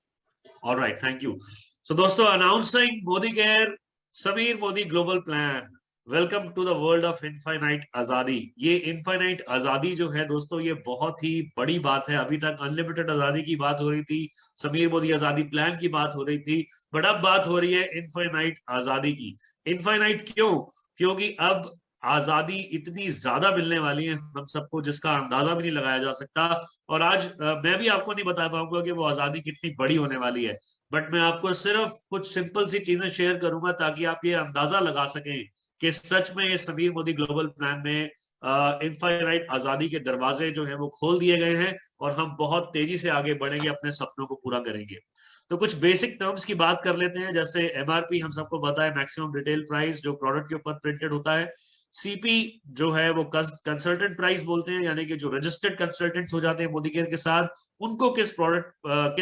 Alright, thank you. So दोस्तों, announcing Modicare Sameer Modi global plan, welcome to the world of infinite azadi. ये इनफाइनाइट आजादी जो है दोस्तों, ये बहुत ही बड़ी बात है। अभी तक अनलिमिटेड आजादी की बात हो रही थी, समीर मोदी आजादी प्लान की बात हो रही थी, बट अब बात हो रही है इनफाइनाइट आजादी की। इनफाइनाइट क्यों? क्योंकि अब आजादी इतनी ज्यादा मिलने वाली है हम सबको, जिसका अंदाजा भी नहीं लगाया जा सकता। और आज मैं भी आपको नहीं बता पाऊंगा कि वो आजादी कितनी बड़ी होने वाली है, बट मैं आपको सिर्फ कुछ सिंपल सी चीजें शेयर करूंगा ताकि आप ये अंदाजा लगा सकें कि सच में ये समीर मोदी ग्लोबल प्लान में इनफाइनाइट आजादी के दरवाजे जो है वो खोल दिए गए हैं, और हम बहुत तेजी से आगे बढ़ेंगे, अपने सपनों को पूरा करेंगे। तो कुछ बेसिक टर्म्स की बात कर लेते हैं। जैसे MRP हम सबको पता है, मैक्सिमम रिटेल प्राइस, जो प्रोडक्ट के ऊपर प्रिंटेड होता है। सीपी जो है वो कंसल्टेंट प्राइस बोलते हैं, यानी कि जो रजिस्टर्ड कंसल्टेंट्स हो जाते हैं मोदी केयर के साथ, उनको किस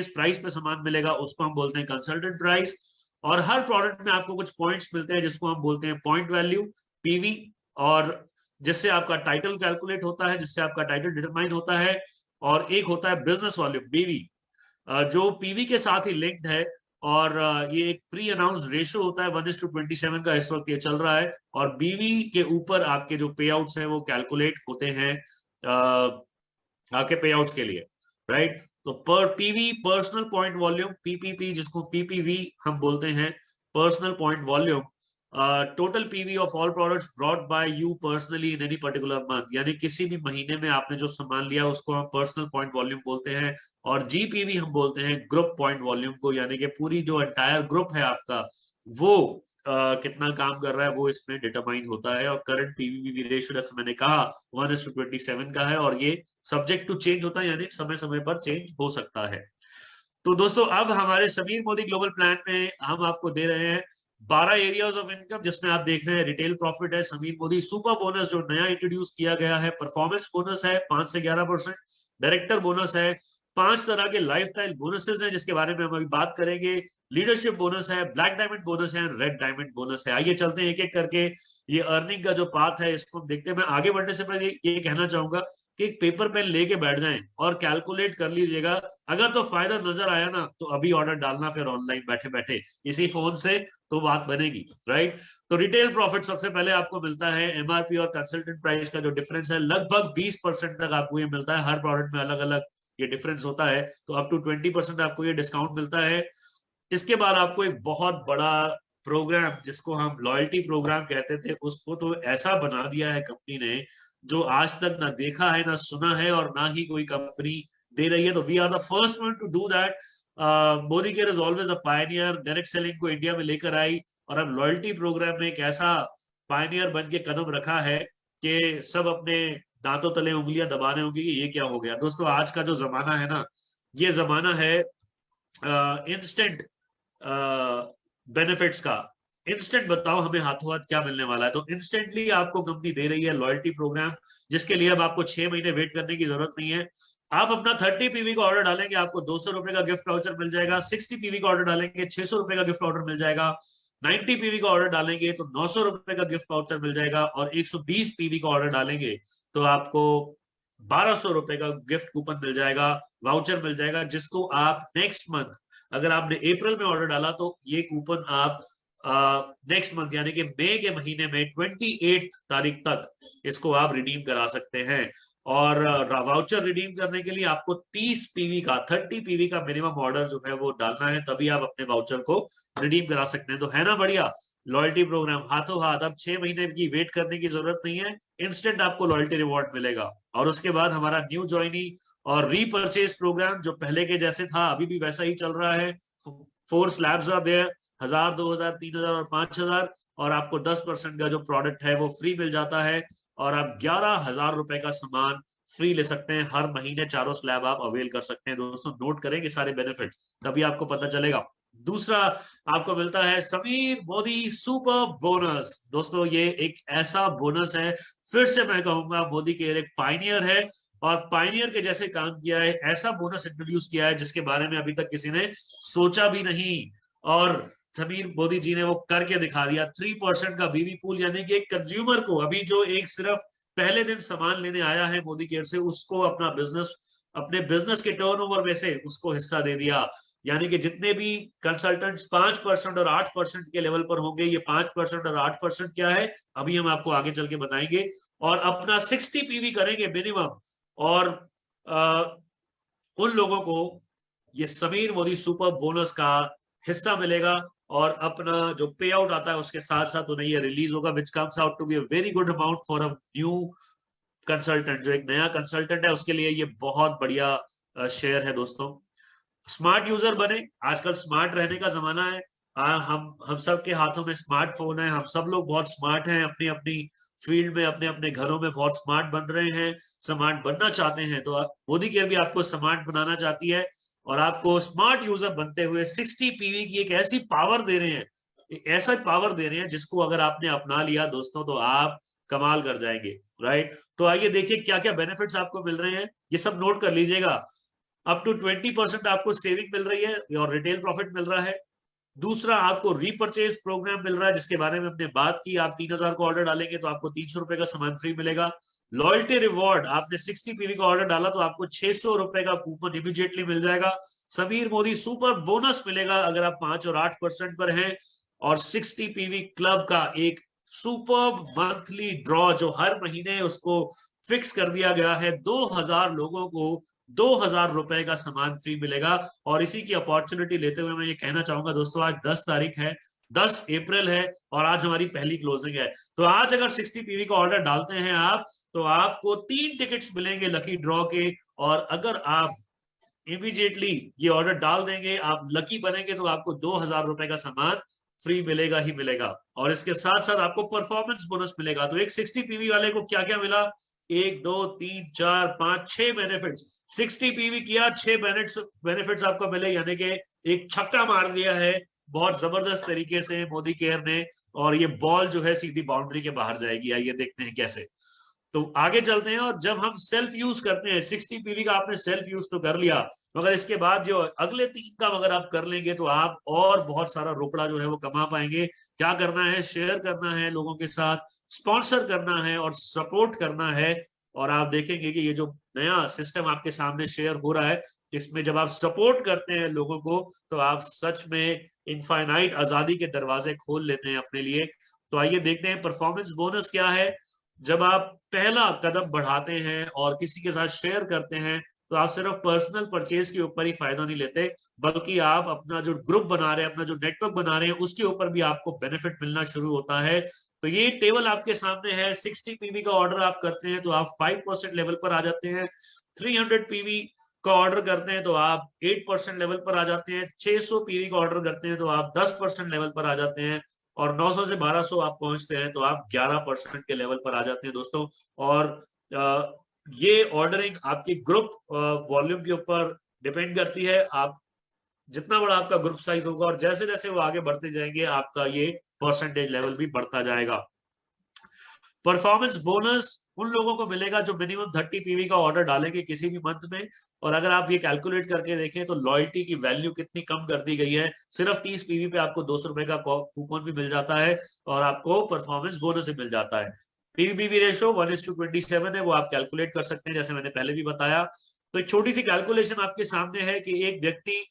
प्राइस पे सामान मिलेगा उसको हम बोलते हैं कंसल्टेंट प्राइस। और हर प्रोडक्ट में आपको कुछ पॉइंट्स मिलते हैं जिसको हम बोलते हैं पॉइंट वैल्यू, पीवी, और जिससे आपका टाइटल कैलकुलेट होता है, जिससे आपका टाइटल डिटरमाइन होता है। और एक होता है बिजनेस वॉल्यूम, बीवी, जो पीवी के साथ ही लिंक्ड है, और ये एक प्री अनाउंस्ड रेशियो होता है 1:27 का इस वक्त ये चल रहा है, और बीवी के ऊपर आपके जो पे आउट्स हैं वो कैलकुलेट होते हैं आपके पे आउट्स के लिए, राइट। तो पर PV, personal point volume, PPP जिसको पीपीवी हम बोलते हैं, personal point volume, total PV of all products brought by you personally in any particular month, यानी किसी भी महीने में आपने जो सामान लिया उसको हम पर्सनल पॉइंट वॉल्यूम बोलते हैं। और जीपीवी हम बोलते हैं ग्रुप पॉइंट वॉल्यूम को, यानी कि पूरी जो एंटायर ग्रुप है आपका वो कितना काम कर रहा है वो इसमें डिटरमाइन होता है। और करंट पीवी रेशियो जैसे मैंने कहा 1:27 का है, और ये सब्जेक्ट टू चेंज होता है, यानी समय समय पर चेंज हो सकता है। तो दोस्तों अब हमारे समीर मोदी ग्लोबल प्लान में हम आपको दे रहे हैं 12 एरियाज ऑफ इनकम, जिसमें आप देख रहे हैं रिटेल प्रॉफिट है, समीर मोदी सुपर बोनस जो नया इंट्रोड्यूस किया गया है, परफॉर्मेंस बोनस है 5 से 11%, डायरेक्टर बोनस है, 5 तरह के लाइफस्टाइल बोनसेस हैं जिसके बारे में हम अभी बात करेंगे, लीडरशिप बोनस है, ब्लैक डायमंड बोनस है, रेड डायमंड बोनस है। आइए चलते हैं एक एक करके, ये अर्निंग का जो पाथ है इसको हम देखते हैं। मैं आगे बढ़ने से पहले ये कहना चाहूंगा कि एक पेपर पेन लेके बैठ जाएं और कैलकुलेट कर लीजिएगा। अगर तो फायदा नजर आया ना तो अभी ऑर्डर डालना फिर ऑनलाइन बैठे बैठे इसी फोन से, तो बात बनेगी, राइट। तो रिटेल प्रॉफिट सबसे पहले आपको मिलता है एमआरपी और कंसल्टेंट प्राइस का जो डिफरेंस है लगभग 20% तक आपको ये मिलता है। हर प्रोडक्ट में अलग अलग ये डिफरेंस होता है, तो अप टू 20% आपको ये डिस्काउंट मिलता है। इसके बाद आपको एक बहुत बड़ा प्रोग्राम जिसको हम लॉयल्टी प्रोग्राम कहते थे, उसको तो ऐसा बना दिया है कंपनी ने जो आज तक ना देखा है, ना सुना है, और ना ही कोई कंपनी दे रही है। तो we are the first one to do that. Modicare is always a pioneer, direct selling को इंडिया में लेकर आई, और अब लॉयल्टी प्रोग्राम में एक ऐसा पायनियर बन के कदम रखा है कि सब अपने दांतों तले उंगलियां दबा रहे होंगे कि ये क्या हो गया। दोस्तों आज का जो जमाना है ना, ये जमाना है इंस्टेंट बेनिफिट्स का। इंस्टेंट बताओ हमें हाथों हाथ क्या मिलने वाला है, तो इंस्टेंटली आपको कंपनी दे रही है लॉयल्टी प्रोग्राम, जिसके लिए अब आपको 6 महीने वेट करने की जरूरत नहीं है। आप अपना 30 पीवी का ऑर्डर डालेंगे आपको 200 रुपए का गिफ्ट वाउचर मिल जाएगा, 60 पीवी का ऑर्डर डालेंगे 600 रुपए का गिफ्ट ऑर्डर मिल जाएगा, 90 पीवी का ऑर्डर डालेंगे तो 900 रुपए का गिफ्ट वाउचर मिल जाएगा, और 120 पीवी का ऑर्डर डालेंगे तो आपको 1200 रुपए का गिफ्ट कूपन मिल जाएगा, वाउचर मिल जाएगा, जिसको आप नेक्स्ट मंथ, अगर आपने अप्रैल में ऑर्डर डाला तो ये कूपन आप नेक्स्ट मंथ यानी कि मई के महीने में 28 तारीख तक इसको आप रिडीम करा सकते हैं। और वाउचर रिडीम करने के लिए आपको 30 पीवी का मिनिमम ऑर्डर जो है वो डालना है, तभी आप अपने वाउचर को रिडीम करा सकते हैं। तो है ना बढ़िया लॉयल्टी प्रोग्राम, हाथों हाथ। अब 6 महीने की वेट करने की जरूरत नहीं है, इंस्टेंट आपको लॉयल्टी रिवॉर्ड मिलेगा। और उसके बाद हमारा न्यू ज्वाइनी और रीपर्चेज प्रोग्राम जो पहले के जैसे था अभी भी वैसा ही चल रहा है। 4 स्लैब्स आर देयर, 1000, 2000, 3000 और 5000, और आपको 10% का जो प्रोडक्ट है वो फ्री मिल जाता है, और आप 11,000 रुपए का सामान फ्री ले सकते हैं। हर महीने 4 स्लैब आप अवेल कर सकते हैं। दोस्तों नोट करेंगे सारे बेनिफिट्स, तभी आपको पता चलेगा। दूसरा आपको मिलता है समीर मोदी सुपर बोनस। दोस्तों ये एक ऐसा बोनस है, फिर से मैं कहूंगा मोदी केयर एक पायनियर है, और पायनियर के जैसे काम किया है, ऐसा बोनस इंट्रोड्यूस किया है जिसके बारे में अभी तक किसी ने सोचा भी नहीं, और समीर मोदी जी ने वो करके दिखा दिया। 3% का बीवी पूल, यानी कि एक कंज्यूमर को अभी जो एक सिर्फ पहले दिन सामान लेने आया है मोदी केयर से, उसको अपने बिजनेस के टर्नओवर में से उसको हिस्सा दे दिया। यानी कि जितने भी कंसल्टेंट्स 5% और 8% के लेवल पर होंगे, ये 5% और 8% क्या है अभी हम आपको आगे चल के बताएंगे, और अपना 60 पीवी करेंगे मिनिमम, और उन लोगों को ये समीर मोदी सुपर बोनस का हिस्सा मिलेगा, और अपना जो पे आउट आता है उसके साथ साथ उन्हें ये रिलीज होगा, which comes out to be a very good amount for a new consultant. जो एक नया कंसल्टेंट है उसके लिए ये बहुत बढ़िया शेयर है। दोस्तों स्मार्ट यूजर बने, आजकल स्मार्ट रहने का जमाना है। हम सब के हाथों में स्मार्टफोन है, हम सब लोग बहुत स्मार्ट हैं, अपनी अपनी फील्ड में, अपने अपने घरों में बहुत स्मार्ट बन रहे हैं, स्मार्ट बनना चाहते हैं। तो मोदी केयर भी आपको स्मार्ट बनाना चाहती है, और आपको स्मार्ट यूजर बनते हुए 60 पीवी की एक ऐसी पावर दे रहे हैं, एक ऐसा पावर दे रहे हैं जिसको अगर आपने अपना लिया दोस्तों, तो आप कमाल कर जाएंगे, राइट। तो आइए देखिए क्या क्या बेनिफिट्स आपको मिल रहे हैं, ये सब नोट कर लीजिएगा। अप टू 20% आपको सेविंग मिल रही है और रिटेल प्रॉफिट मिल रहा है। दूसरा, आपको रीपरचेज प्रोग्राम मिल रहा है जिसके बारे में हमने बात की। आप 3000 का ऑर्डर डालेंगे तो आपको 300 रुपए का सामान फ्री मिलेगा। लॉयल्टी रिवॉर्ड, आपने 60 पीवी का ऑर्डर डाला तो आपको 600 रुपए का कूपन इमीडिएटली मिल जाएगा। समीर मोदी सुपर बोनस मिलेगा अगर आप 5 और 8% पर हैं। और 60 पीवी क्लब का एक सुपर मंथली ड्रॉ जो हर महीने उसको फिक्स कर दिया गया है, 2000 लोगों को 2000 रुपए का सामान फ्री मिलेगा। और इसी की अपॉर्चुनिटी लेते हुए मैं ये कहना चाहूंगा दोस्तों, आज 10 तारीख है, 10 अप्रैल है और आज हमारी पहली क्लोजिंग है। तो आज अगर 60 पीवी का ऑर्डर डालते हैं आप, तो आपको 3 टिकट्स मिलेंगे लकी ड्रॉ के। और अगर आप इमीडिएटली ये ऑर्डर डाल देंगे, आप लकी बनेंगे, तो आपको 2000 रुपए का सामान फ्री मिलेगा ही मिलेगा। और इसके साथ साथ आपको परफॉर्मेंस बोनस मिलेगा। तो एक 60 पीवी वाले को क्या क्या मिला, 1 2 3 4 5 6 बेनिफिट्स। 60 पीवी किया, 6 बेनिफिट्स आपको मिले, यानी कि एक छक्का मार दिया है बहुत जबरदस्त तरीके से मोदी केयर ने। और ये बॉल जो है सीधी बाउंड्री के बाहर जाएगी। आइए देखते हैं कैसे। तो आगे चलते हैं। और जब हम सेल्फ यूज करते हैं, 60 पीवी का आपने सेल्फ यूज तो कर लिया, मगर इसके बाद जो अगले 3 काम अगर आप कर लेंगे तो आप और बहुत सारा रोकड़ा जो है वो कमा पाएंगे। क्या करना है, शेयर करना है लोगों के साथ, स्पॉन्सर करना है और सपोर्ट करना है। और आप देखेंगे कि ये जो नया सिस्टम आपके सामने शेयर हो रहा है, इसमें जब आप सपोर्ट करते हैं लोगों को, तो आप सच में इनफाइनाइट आजादी के दरवाजे खोल लेते हैं अपने लिए। तो आइए देखते हैं परफॉर्मेंस बोनस क्या है। जब आप पहला कदम बढ़ाते हैं और किसी के साथ शेयर करते हैं, तो आप सिर्फ पर्सनल परचेज के ऊपर ही फायदा नहीं लेते, बल्कि आप अपना जो ग्रुप बना रहे हैं, अपना जो नेटवर्क बना रहे हैं, उसके ऊपर भी आपको बेनिफिट मिलना शुरू होता है। तो ये टेबल आपके सामने है। 60 पीवी का ऑर्डर आप करते हैं तो आप 5% लेवल पर आ जाते हैं। 300 पीवी का ऑर्डर करते हैं तो आप 8% लेवल पर आ जाते हैं। 600 पीवी का ऑर्डर करते हैं तो आप 10% लेवल पर आ जाते हैं। और 900 से 1200 आप पहुंचते हैं तो आप 11% के लेवल पर आ जाते हैं दोस्तों। और ये ऑर्डरिंग आपकी ग्रुप वॉल्यूम के ऊपर डिपेंड करती है। आप जितना बड़ा आपका ग्रुप साइज होगा और जैसे जैसे वो आगे बढ़ते जाएंगे, आपका ये परसेंटेज लेवल भी बढ़ता जाएगा। परफॉर्मेंस बोनस उन लोगों को मिलेगा जो मिनिमम 30 पीवी का ऑर्डर डालेंगे किसी भी मंथ में। और अगर आप ये कैलकुलेट करके देखें तो लॉयल्टी की वैल्यू कितनी कम कर दी गई है। सिर्फ 30 पीवी पे आपको 200 रुपए का कूपन भी मिल जाता है और आपको परफॉर्मेंस बोनस भी मिल जाता है। पीवी रेशो 1:27 है, वो आप कैलकुलेट कर सकते हैं जैसे मैंने पहले भी बताया। तो एक छोटी सी कैलकुलेशन आपके सामने है कि एक व्यक्ति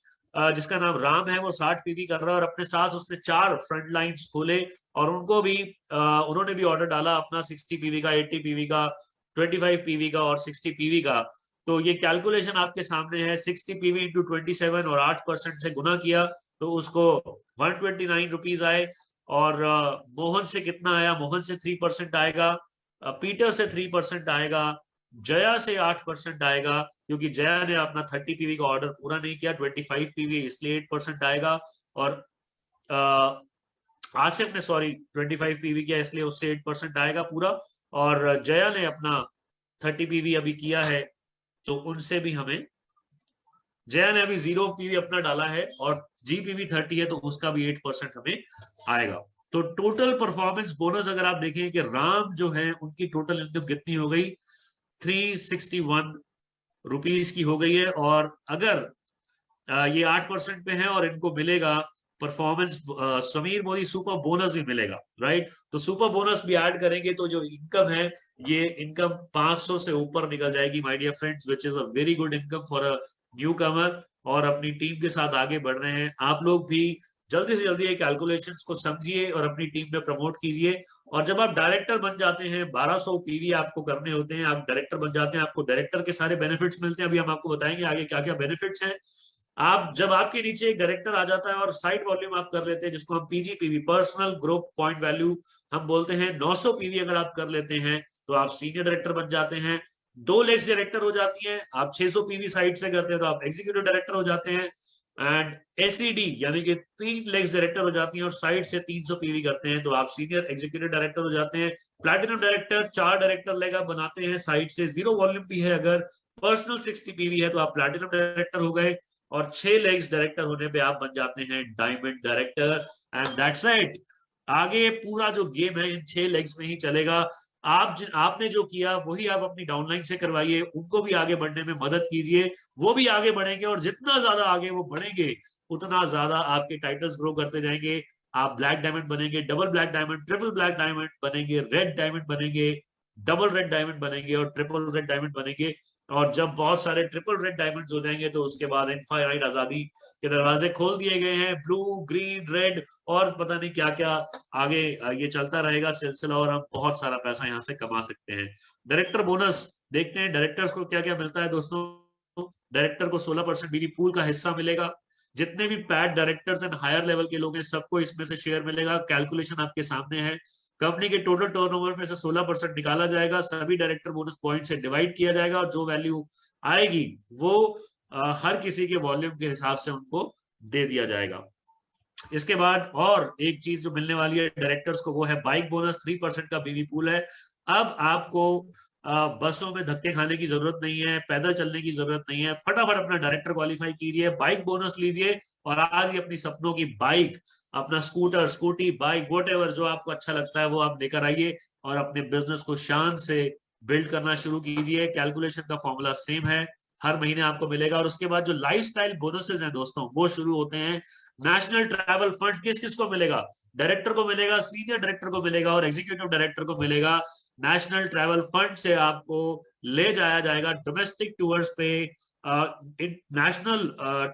जिसका नाम राम है, वो 60 पीवी कर रहा है और अपने साथ उसने 4 फ्रंट लाइन्स खोले और उनको भी उन्होंने भी ऑर्डर डाला अपना 60 पीवी का, 80 पीवी का, 25 पीवी का और 60 पीवी का। तो ये कैलकुलेशन आपके सामने है। 60 पीवी इंटू 27 और 8% से गुना किया तो उसको 129 रुपीज आए। और मोहन से कितना आया, मोहन से 3% आएगा, पीटर से 3% आएगा, जया से 8% आएगा क्योंकि जया ने अपना 30 पीवी का ऑर्डर पूरा नहीं किया। 25 पीवी इसलिए 8% आएगा। और आसिफ ने 25 पीवी किया इसलिए उससे 8% आएगा पूरा। और जया ने अपना 30 पीवी अभी किया है तो उनसे भी हमें, जया ने अभी 0 पीवी अपना डाला है और जीपीवी 30 है तो उसका भी 8% हमें आएगा। तो टोटल परफॉर्मेंस बोनस अगर आप देखें कि राम जो है उनकी टोटल इनकम कितनी हो गई, 361 रुपीज की हो गई है। और अगर ये 8% पे है और इनको मिलेगा performance Sameer Modi super bonus भी मिलेगा, राइट। तो सुपर बोनस भी ऐड करेंगे तो जो इनकम है ये इनकम 500 से ऊपर निकल जाएगी my dear friends, which is a very good income for a newcomer. और अपनी टीम के साथ आगे बढ़ रहे हैं आप लोग भी। जल्दी से जल्दी ये कैलकुलेशंस को समझिए और अपनी टीम में प्रमोट कीजिए। और जब आप डायरेक्टर बन जाते हैं, 1200 पीवी आपको करने होते हैं, आप डायरेक्टर बन जाते हैं, आपको डायरेक्टर के सारे बेनिफिट्स मिलते हैं। अभी हम आपको बताएंगे आगे क्या क्या बेनिफिट्स हैं। आप जब आपके नीचे एक डायरेक्टर आ जाता है और साइड वॉल्यूम आप कर लेते हैं जिसको हम पीजीपीवी, पर्सनल ग्रुप पॉइंट वैल्यू हम बोलते हैं, 900 पीवी अगर आप कर लेते हैं तो आप सीनियर डायरेक्टर बन जाते हैं। 2 लेग्स डायरेक्टर हो जाती हैं। आप 600 पीवी साइड से करते हैं तो आप एग्जीक्यूटिव डायरेक्टर हो जाते हैं। एंड एसईडी यानी कि 3 लेग्स डायरेक्टर हो जाती हैं और साइड से 300 पीवी करते हैं तो आप सीनियर एग्जीक्यूटिव डायरेक्टर हो जाते हैं। प्लैटिनम डायरेक्टर 4 डायरेक्टर लेग आप बनाते हैं, साइड से 0 वॉल्यूम भी है, अगर पर्सनल 60 पीवी है तो आप प्लैटिनम डायरेक्टर हो गए। और 6 लेग्स डायरेक्टर होने पे आप बन जाते हैं diamond director. And that's it. आगे पूरा जो गेम है इन 6 लेग्स में ही चलेगा। आपने जो किया वही आप अपनी डाउनलाइन से करवाइए, उनको भी आगे बढ़ने में मदद कीजिए, वो भी आगे बढ़ेंगे, और जितना ज्यादा आगे वो बढ़ेंगे उतना ज्यादा आपके टाइटल्स ग्रो करते जाएंगे। आप ब्लैक डायमंड बनेंगे, double black diamond, triple black diamond बनेंगे, रेड डायमंड बनेंगे, डबल रेड डायमंड बनेंगे और ट्रिपल रेड डायमंड बनेंगे। और जब बहुत सारे ट्रिपल रेड डायमंड्स हो जाएंगे तो उसके बाद इनफाइनाइट आजादी के दरवाजे खोल दिए गए हैं। ब्लू, ग्रीन, रेड और पता नहीं क्या क्या आगे ये चलता रहेगा सिलसिला, और हम बहुत सारा पैसा यहाँ से कमा सकते हैं। डायरेक्टर बोनस देखते हैं डायरेक्टर्स को क्या क्या मिलता है दोस्तों। डायरेक्टर को 16% बीवी पूल का हिस्सा मिलेगा। जितने भी paid directors and higher level के लोग हैं सबको इसमें से शेयर मिलेगा। कैलकुलेशन आपके सामने है। कंपनी के टोटल टर्नओवर में से 16% निकाला जाएगा, सभी डायरेक्टर बोनस पॉइंट से डिवाइड किया जाएगा, और जो वैल्यू आएगी वो हर किसी के वॉल्यूम के हिसाब से उनको दे दिया जाएगा। इसके बाद और एक चीज जो मिलने वाली है डायरेक्टर्स को वो है बाइक बोनस। 3% का बीवी पूल है। अब आपको बसों में धक्के खाने की जरूरत नहीं है, पैदल चलने की जरूरत नहीं है, फटाफट अपना डायरेक्टर क्वालिफाई कीजिए, बाइक बोनस लीजिए और आज ही अपनी सपनों की बाइक, अपना स्कूटर, स्कूटी, बाइक, व्हाटएवर जो आपको अच्छा लगता है वो आप लेकर आइए और अपने बिजनेस को शान से बिल्ड करना शुरू कीजिए। कैलकुलेशन का फॉर्मूला सेम है, हर महीने आपको मिलेगा। और उसके बाद जो लाइफस्टाइल बोनसेस हैं दोस्तों वो शुरू होते हैं। नेशनल ट्रैवल फंड किस किस को मिलेगा? डायरेक्टर को मिलेगा, सीनियर डायरेक्टर को मिलेगा और एग्जीक्यूटिव डायरेक्टर को मिलेगा। नेशनल ट्रैवल फंड से आपको ले जाया जाएगा डोमेस्टिक टूर्स पे, नेशनल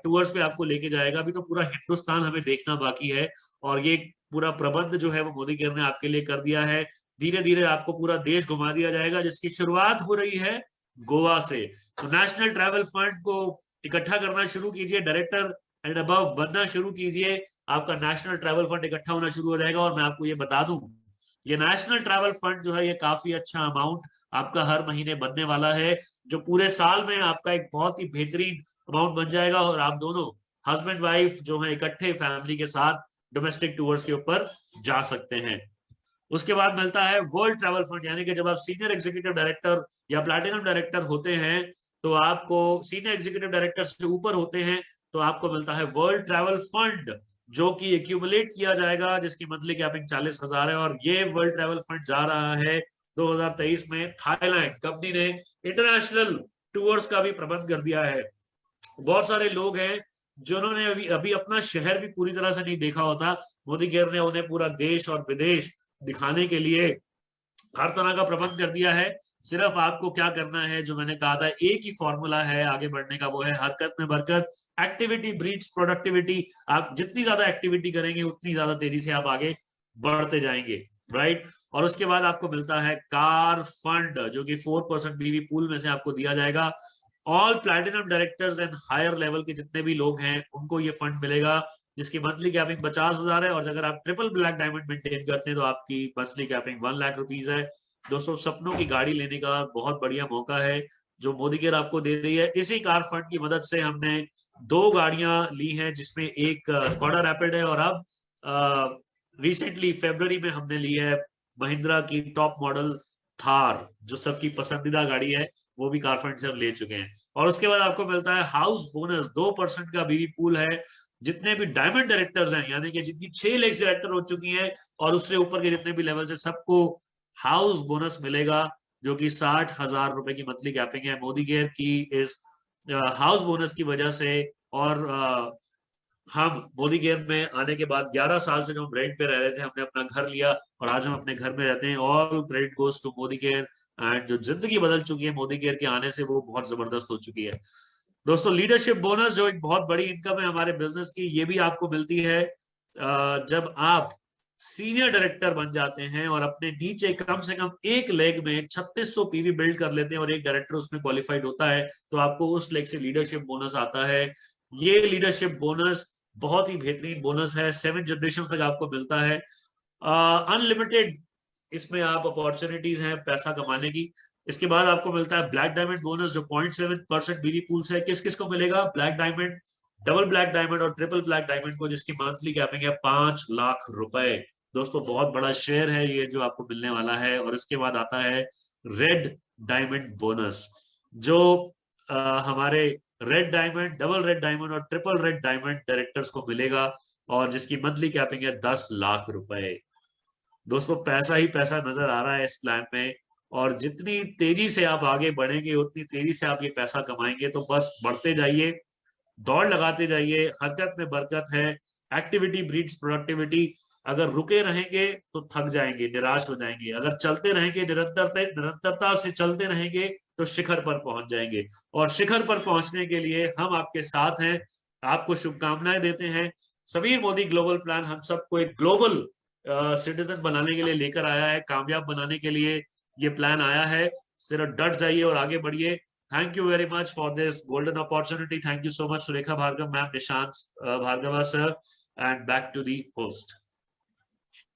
टूर्स पे आपको लेके जाएगा। अभी तो पूरा हिंदुस्तान हमें देखना बाकी है और ये पूरा प्रबंध जो है वो मोदी केयर ने आपके लिए कर दिया है। धीरे धीरे आपको पूरा देश घुमा दिया जाएगा, जिसकी शुरुआत हो रही है गोवा से। तो नेशनल ट्रैवल फंड को इकट्ठा करना शुरू कीजिए, डायरेक्टर एंड अबव बनना शुरू कीजिए, आपका नेशनल ट्रैवल फंड इकट्ठा होना शुरू हो जाएगा। और मैं आपको ये बता दूं, ये नेशनल ट्रैवल फंड जो है ये काफी अच्छा अमाउंट आपका हर महीने बनने वाला है, जो पूरे साल में आपका एक बहुत ही बेहतरीन अमाउंट बन जाएगा और आप दोनों हस्बैंड वाइफ जो है इकट्ठे फैमिली के साथ डोमेस्टिक टूर्स के ऊपर जा सकते हैं। उसके बाद मिलता है वर्ल्ड ट्रैवल फंड, यानी कि जब आप सीनियर एग्जीक्यूटिव डायरेक्टर या प्लैटिनम डायरेक्टर होते हैं तो आपको, सीनियर एग्जीक्यूटिव डायरेक्टर से ऊपर होते हैं तो आपको मिलता है वर्ल्ड ट्रैवल फंड, जो कि एक्यूमुलेट किया जाएगा, जिसकी मंथली कैपिंग 40,000 है। और ये वर्ल्ड ट्रैवल फंड जा रहा है 2023 में थाईलैंड। कंपनी ने इंटरनेशनल टूर्स का भी प्रबंध कर दिया है। बहुत सारे लोग हैं जिन्होंने अभी अपना शहर भी पूरी तरह से नहीं देखा होता, मोदी केयर ने उन्हें पूरा देश और विदेश दिखाने के लिए हर तरह का प्रबंध कर दिया है। सिर्फ आपको क्या करना है, जो मैंने कहा था एक ही फॉर्मूला है आगे बढ़ने का, वो है हरकत में बरकत। Activity breeds productivity. आप जितनी ज्यादा एक्टिविटी करेंगे उतनी ज्यादा तेजी से आप आगे बढ़ते जाएंगे, राइट। और उसके बाद आपको मिलता है कार फंड, जो कि 4% बीवी पूल में से आपको दिया जाएगा। All platinum directors and higher level के जितने भी लोग हैं उनको ये फंड मिलेगा, जिसकी मंथली कैपिंग 50,000 है। और अगर आप ट्रिपल ब्लैक डायमंड मेंटेन करते हैं तो आपकी मंथली कैपिंग 1 लाख रुपीज है। दोस्तों, सपनों की गाड़ी लेने का बहुत बढ़िया मौका है जो मोदी केयर आपको दे रही है। इसी कार फंड की मदद से हमने 2 गाड़ियां ली हैं, जिसमें एक स्कॉडा रैपिड है और अब रिसेंटली फरवरी में हमने ली है महिंद्रा की टॉप मॉडल थार, जो सबकी पसंदीदा गाड़ी है, वो भी कार फंड से हम ले चुके हैं। और उसके बाद आपको मिलता है हाउस बोनस। 2% का बीवी पूल है। जितने भी डायमंड डायरेक्टर्स हैं, यानी कि जिनकी 6 लेक्स डायरेक्टर हो चुकी हैं और उससे ऊपर के जितने भी लेवल से, सबको हाउस बोनस मिलेगा, जो कि 60,000 रुपए की मंथली कैपिंग है। मोदी केयर की इस हाउस बोनस की वजह से, और हम मोदी केयर में आने के बाद 11 साल से जो हम रेंट पे रह रहे थे, हमने अपना घर लिया और आज हम अपने घर में रहते हैं। All credit goes to Modicare. And जो जिंदगी बदल चुकी है मोदी केयर के आने से, वो बहुत जबरदस्त हो चुकी है। दोस्तों, लीडरशिप बोनस जो एक बहुत बड़ी इनकम है हमारे बिजनेस की, ये भी आपको मिलती है जब आप सीनियर डायरेक्टर बन जाते हैं और अपने नीचे कम से कम एक लेग में 3600 पीवी बिल्ड कर लेते हैं और एक डायरेक्टर उसमें क्वालिफाइड होता है, तो आपको उस लेग से लीडरशिप बोनस आता है। ये लीडरशिप बोनस बहुत ही बेहतरीन बोनस है, 7 जनरेशन तक आपको मिलता है। अनलिमिटेड इसमें आप अपॉर्चुनिटीज हैं पैसा कमाने की। इसके बाद आपको मिलता है ब्लैक डायमंड बोनस, जो 0.7% बीवी पूल से है। किस किस को मिलेगा? Black diamond, double black diamond और ट्रिपल ब्लैक डायमंड को, जिसकी मंथली कैपिंग है 5 लाख रुपए। दोस्तों, बहुत बड़ा शेयर है ये जो आपको मिलने वाला है। और इसके बाद आता है रेड डायमंड बोनस, जो हमारे red diamond, double red diamond और ट्रिपल रेड डायमंड डायरेक्टर्स को मिलेगा और जिसकी मंथली कैपिंग है 10 लाख रुपए। दोस्तों पैसा ही पैसा नजर आ रहा है इस प्लान में, और जितनी तेजी से आप आगे बढ़ेंगे उतनी तेजी से आप ये पैसा कमाएंगे। तो बस बढ़ते जाइए, दौड़ लगाते जाइए, हरकत में बरकत है, एक्टिविटी ब्रीड्स प्रोडक्टिविटी। अगर रुके रहेंगे तो थक जाएंगे, निराश हो जाएंगे, अगर चलते रहेंगे निरंतरता से चलते रहेंगे तो शिखर पर पहुंच जाएंगे। और शिखर पर पहुंचने के लिए हम आपके साथ हैं, आपको शुभकामनाएं देते हैं। समीर मोदी ग्लोबल प्लान हम सबको एक ग्लोबल सिटीजन बनाने के लिए लेकर आया है, कामयाब बनाने के लिए ये प्लान आया है। सिर्फ डट जाइए और आगे बढ़िए। Thank you very much for this golden opportunity. Thank you so much, Surekha Bhargav, ma'am, Nishant Bhargava, sir, and back to the host.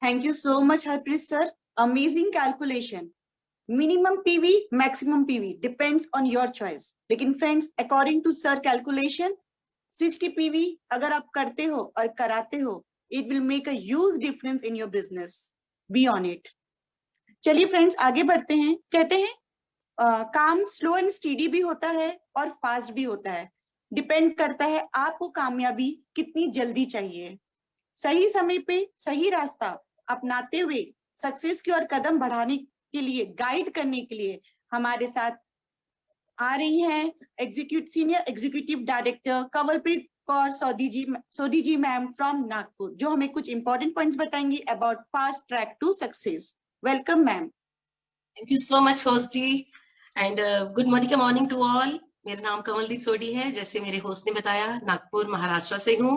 Thank you so much, Harpreet sir. Amazing calculation. Minimum PV, maximum PV depends on your choice. लेकिन friends, according to sir calculation, 60 PV अगर आप करते हो और कराते हो, it will make a huge difference in your business. Be on it. चलिए friends, आगे बढ़ते हैं। कहते हैं काम स्लो एंड स्टीडी भी होता है और फास्ट भी होता है। डिपेंड करता है आपको कामयाबी कितनी जल्दी चाहिए। सही समय पे सही रास्ता अपनाते हुए सक्सेस की ओर कदम बढ़ाने के लिए, गाइड करने के लिए हमारे साथ आ रही हैं senior executive director Kanwalpreet Kaur Sodhi ji ma'am from Nagpur, जो हमें कुछ इंपॉर्टेंट पॉइंट्स बताएंगी about fast track to success. Welcome ma'am. Thank you so much host ji, and good morning का मॉर्निंग टू ऑल। मेरा नाम कमलदीप सोडी है, जैसे मेरे होस्ट ने बताया, नागपुर महाराष्ट्र से हूँ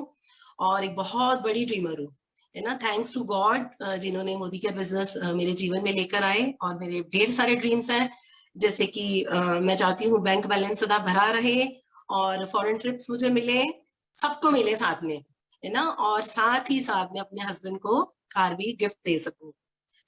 और एक बहुत बड़ी ड्रीमर हूँ, है ना। थैंक्स टू गॉड जिन्होंने मोदी केयर बिजनेस मेरे जीवन में लेकर आए। और मेरे ढेर सारे ड्रीम्स हैं, जैसे कि मैं चाहती हूँ बैंक बैलेंस सदा भरा रहे और फॉरेन ट्रिप्स मुझे मिले, सबको मिले साथ में, है ना। और साथ ही साथ में अपने हस्बैंड को कार भी गिफ्ट दे सकूँ।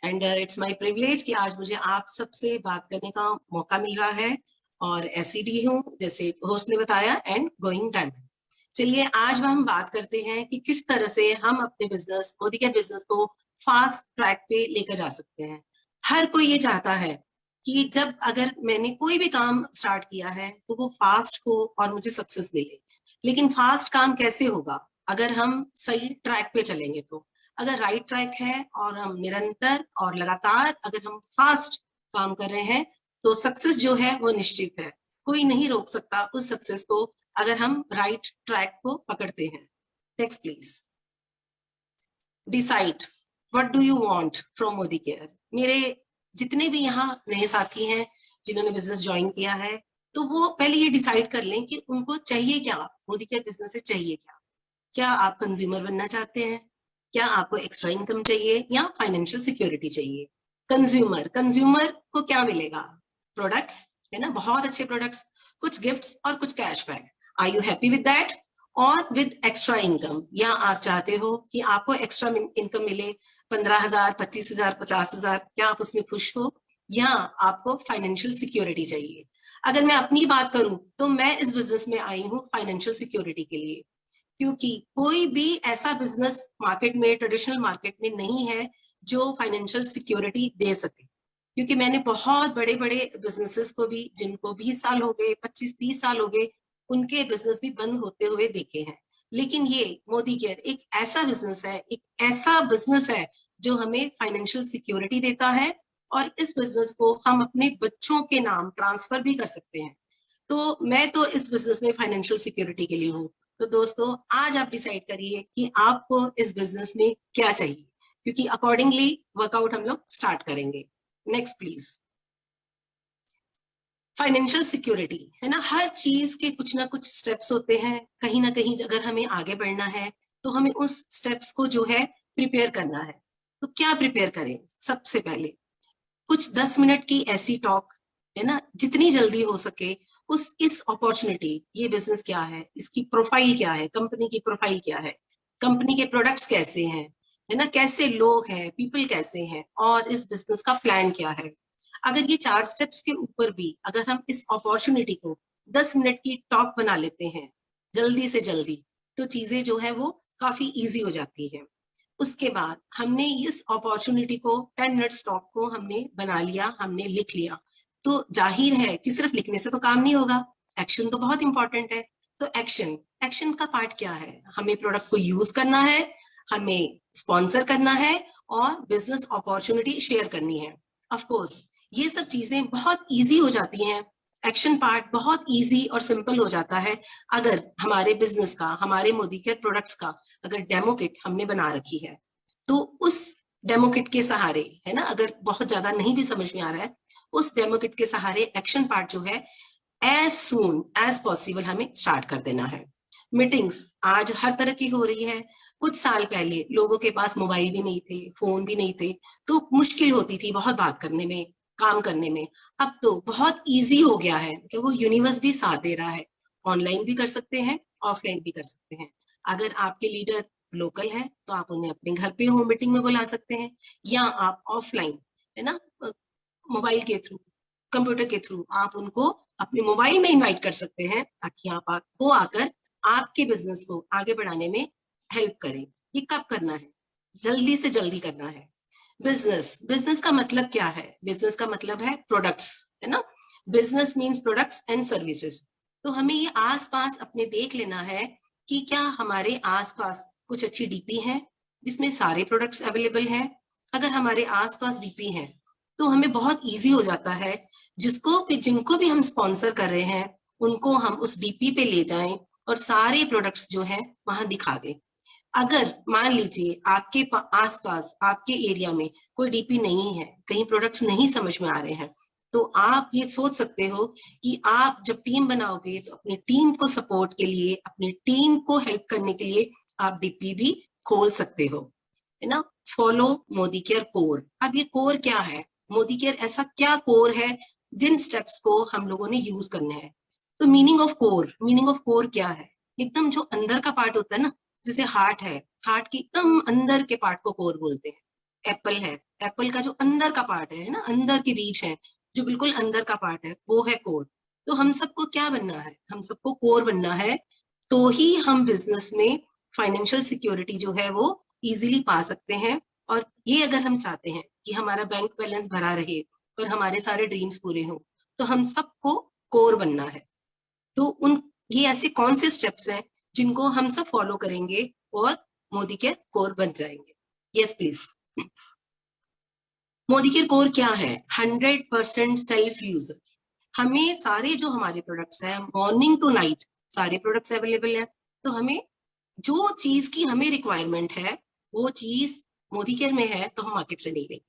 एंड इट्स माय प्रिविलेज कि आज मुझे आप सबसे बात करने का मौका मिल रहा है, और एसईडी हूँ जैसे होस्ट ने बताया, एंड गोइंग डायमंड। चलिए आज हम बात करते हैं कि किस तरह से हम अपने बिजनेस, मोदी केयर बिजनेस को फास्ट ट्रैक पे लेकर जा सकते हैं। हर कोई ये चाहता है कि जब अगर मैंने कोई भी काम स्टार्ट किया है तो वो फास्ट हो और मुझे सक्सेस मिले। लेकिन फास्ट काम कैसे होगा अगर हम सही ट्रैक पे चलेंगे? तो अगर राइट ट्रैक है और हम निरंतर और लगातार अगर हम फास्ट काम कर रहे हैं तो सक्सेस जो है वो निश्चित है। कोई नहीं रोक सकता उस सक्सेस को अगर हम राइट ट्रैक को पकड़ते हैं। Next please. Decide what do you want from Modi care. मेरे जितने भी यहाँ नए साथी हैं जिन्होंने बिजनेस ज्वाइन किया है, तो वो पहले ये डिसाइड कर लें कि उनको चाहिए क्या, मोदी केयर बिजनेस से चाहिए क्या। क्या आप कंज्यूमर बनना चाहते हैं? क्या आपको एक्स्ट्रा इनकम चाहिए या फाइनेंशियल सिक्योरिटी चाहिए? कंज्यूमर को क्या मिलेगा? प्रोडक्ट्स, है ना, बहुत अच्छे प्रोडक्ट्स, कुछ गिफ्ट्स और कुछ cashback. Are you happy with that? और विद एक्स्ट्रा इनकम, या आप चाहते हो कि आपको एक्स्ट्रा इनकम मिले 15,000, 25,000, 50,000, क्या आप उसमें खुश हो? या आपको फाइनेंशियल सिक्योरिटी चाहिए? अगर मैं अपनी बात करूं तो मैं इस बिजनेस में आई हूँ फाइनेंशियल सिक्योरिटी के लिए, क्योंकि कोई भी ऐसा बिजनेस मार्केट में, ट्रेडिशनल मार्केट में नहीं है जो फाइनेंशियल सिक्योरिटी दे सके। क्योंकि मैंने बहुत बड़े बड़े बिजनेसेस को भी, जिनको 20 साल हो गए, 25-30 साल हो गए, उनके बिजनेस भी बंद होते हुए देखे हैं। लेकिन ये मोदी केयर एक ऐसा बिजनेस है, एक ऐसा बिजनेस है जो हमें फाइनेंशियल सिक्योरिटी देता है, और इस बिजनेस को हम अपने बच्चों के नाम ट्रांसफर भी कर सकते हैं। तो मैं तो इस बिजनेस में फाइनेंशियल सिक्योरिटी के लिए हूँ। तो दोस्तों आज आप डिसाइड करिए कि आपको इस बिजनेस में क्या चाहिए, क्योंकि अकॉर्डिंगली वर्कआउट हम लोग स्टार्ट करेंगे। Next please. फाइनेंशियल सिक्योरिटी, है ना, हर चीज के कुछ ना कुछ स्टेप्स होते हैं। कहीं ना कहीं अगर हमें आगे बढ़ना है तो हमें उस स्टेप्स को जो है प्रिपेयर करना है। तो क्या प्रिपेयर करें? सबसे पहले कुछ 10 मिनट की ऐसी टॉक, है ना, जितनी जल्दी हो सके इस अपॉर्चुनिटी, ये बिजनेस क्या है, इसकी प्रोफाइल क्या है, कंपनी की प्रोफाइल क्या है, कंपनी के प्रोडक्ट्स कैसे हैं, है ना, कैसे लोग हैं, पीपल कैसे हैं, और इस बिजनेस का प्लान क्या है। अगर ये 4 स्टेप्स के ऊपर भी अगर हम इस अपॉर्चुनिटी को 10 मिनट की टॉक बना लेते हैं जल्दी से जल्दी, तो चीजें जो है वो काफी इजी हो जाती है। उसके बाद हमने इस अपॉर्चुनिटी को 10 मिनट्स टॉक को हमने बना लिया, हमने लिख लिया, तो जाहिर है कि सिर्फ लिखने से तो काम नहीं होगा, एक्शन तो बहुत इंपॉर्टेंट है। तो एक्शन का पार्ट क्या है? हमें प्रोडक्ट को यूज करना है, हमें स्पॉन्सर करना है और बिजनेस अपॉर्चुनिटी शेयर करनी है। ऑफ कोर्स ये सब चीजें बहुत इजी हो जाती हैं, एक्शन पार्ट बहुत इजी और सिंपल हो जाता है अगर हमारे बिजनेस का, हमारे मोदी केयर प्रोडक्ट्स का अगर डेमो किट हमने बना रखी है। तो उस डेमो किट के सहारे, है ना, अगर बहुत ज्यादा नहीं भी समझ में आ रहा है, उस डेमो किट के सहारे एक्शन पार्ट जो है एज सून एज पॉसिबल हमें स्टार्ट कर देना है। मीटिंग्स आज हर तरह की हो रही है। कुछ साल पहले लोगों के पास मोबाइल भी नहीं थे, फोन भी नहीं थे, तो मुश्किल होती थी बहुत बात करने में, काम करने में। अब तो बहुत इजी हो गया है कि वो यूनिवर्स भी साथ दे रहा है, ऑनलाइन भी कर सकते हैं, ऑफलाइन भी कर सकते हैं। अगर आपके लीडर लोकल है तो आप उन्हें अपने घर पे होम मीटिंग में बुला सकते हैं, या आप ऑफलाइन, है ना, मोबाइल के थ्रू, कंप्यूटर के थ्रू आप उनको अपने मोबाइल में इनवाइट कर सकते हैं, ताकि वो आकर आपके बिजनेस को आगे बढ़ाने में हेल्प करें। ये कब करना है? जल्दी से जल्दी करना है। बिजनेस का मतलब क्या है? बिजनेस का मतलब है प्रोडक्ट्स, है ना। Business means products and services. तो हमें ये आसपास अपने देख लेना है कि क्या हमारे आसपास कुछ अच्छी डीपी है जिसमें सारे प्रोडक्ट्स अवेलेबल हैं। अगर हमारे आसपास डीपी है तो हमें बहुत इजी हो जाता है, जिनको भी हम स्पॉन्सर कर रहे हैं उनको हम उस डीपी पे ले जाएं और सारे प्रोडक्ट्स जो है वहां दिखा दें। अगर मान लीजिए आपके आसपास, आपके एरिया में कोई डीपी नहीं है, कहीं प्रोडक्ट्स नहीं समझ में आ रहे हैं, तो आप ये सोच सकते हो कि आप जब टीम बनाओगे तो अपनी टीम को सपोर्ट के लिए, अपनी टीम को हेल्प करने के लिए आप डीपी भी खोल सकते हो, है ना। Follow Modi care core. अब ये कोर क्या है? मोदी केयर ऐसा क्या कोर है जिन स्टेप्स को हम लोगों ने यूज करने हैं? तो मीनिंग ऑफ कोर क्या है? एकदम जो अंदर का पार्ट होता है ना, जैसे हार्ट है, हार्ट के एकदम अंदर के पार्ट को कोर बोलते हैं। एप्पल है, एप्पल का जो अंदर का पार्ट है ना, अंदर की बीज है, जो बिल्कुल अंदर का पार्ट है, वो है कोर। तो हम सबको क्या बनना है? हम सबको कोर बनना है, तो ही हम बिजनेस में फाइनेंशियल सिक्योरिटी जो है वो इजीली पा सकते हैं। और ये अगर हम चाहते हैं कि हमारा बैंक बैलेंस भरा रहे और हमारे सारे ड्रीम्स पूरे हों, तो हम सबको कोर बनना है। तो ये ऐसे कौन से स्टेप्स हैं जिनको हम सब फॉलो करेंगे और मोदी केयर कोर बन जाएंगे? Yes please. Modi care core क्या है? 100% सेल्फ यूज। हमें सारे जो हमारे प्रोडक्ट्स हैं, मॉर्निंग टू नाइट सारे प्रोडक्ट्स अवेलेबल है। तो हमें जो चीज की हमें रिक्वायरमेंट है वो चीज मोदी केयर में है, तो हम मार्केट से नहीं लेंगे,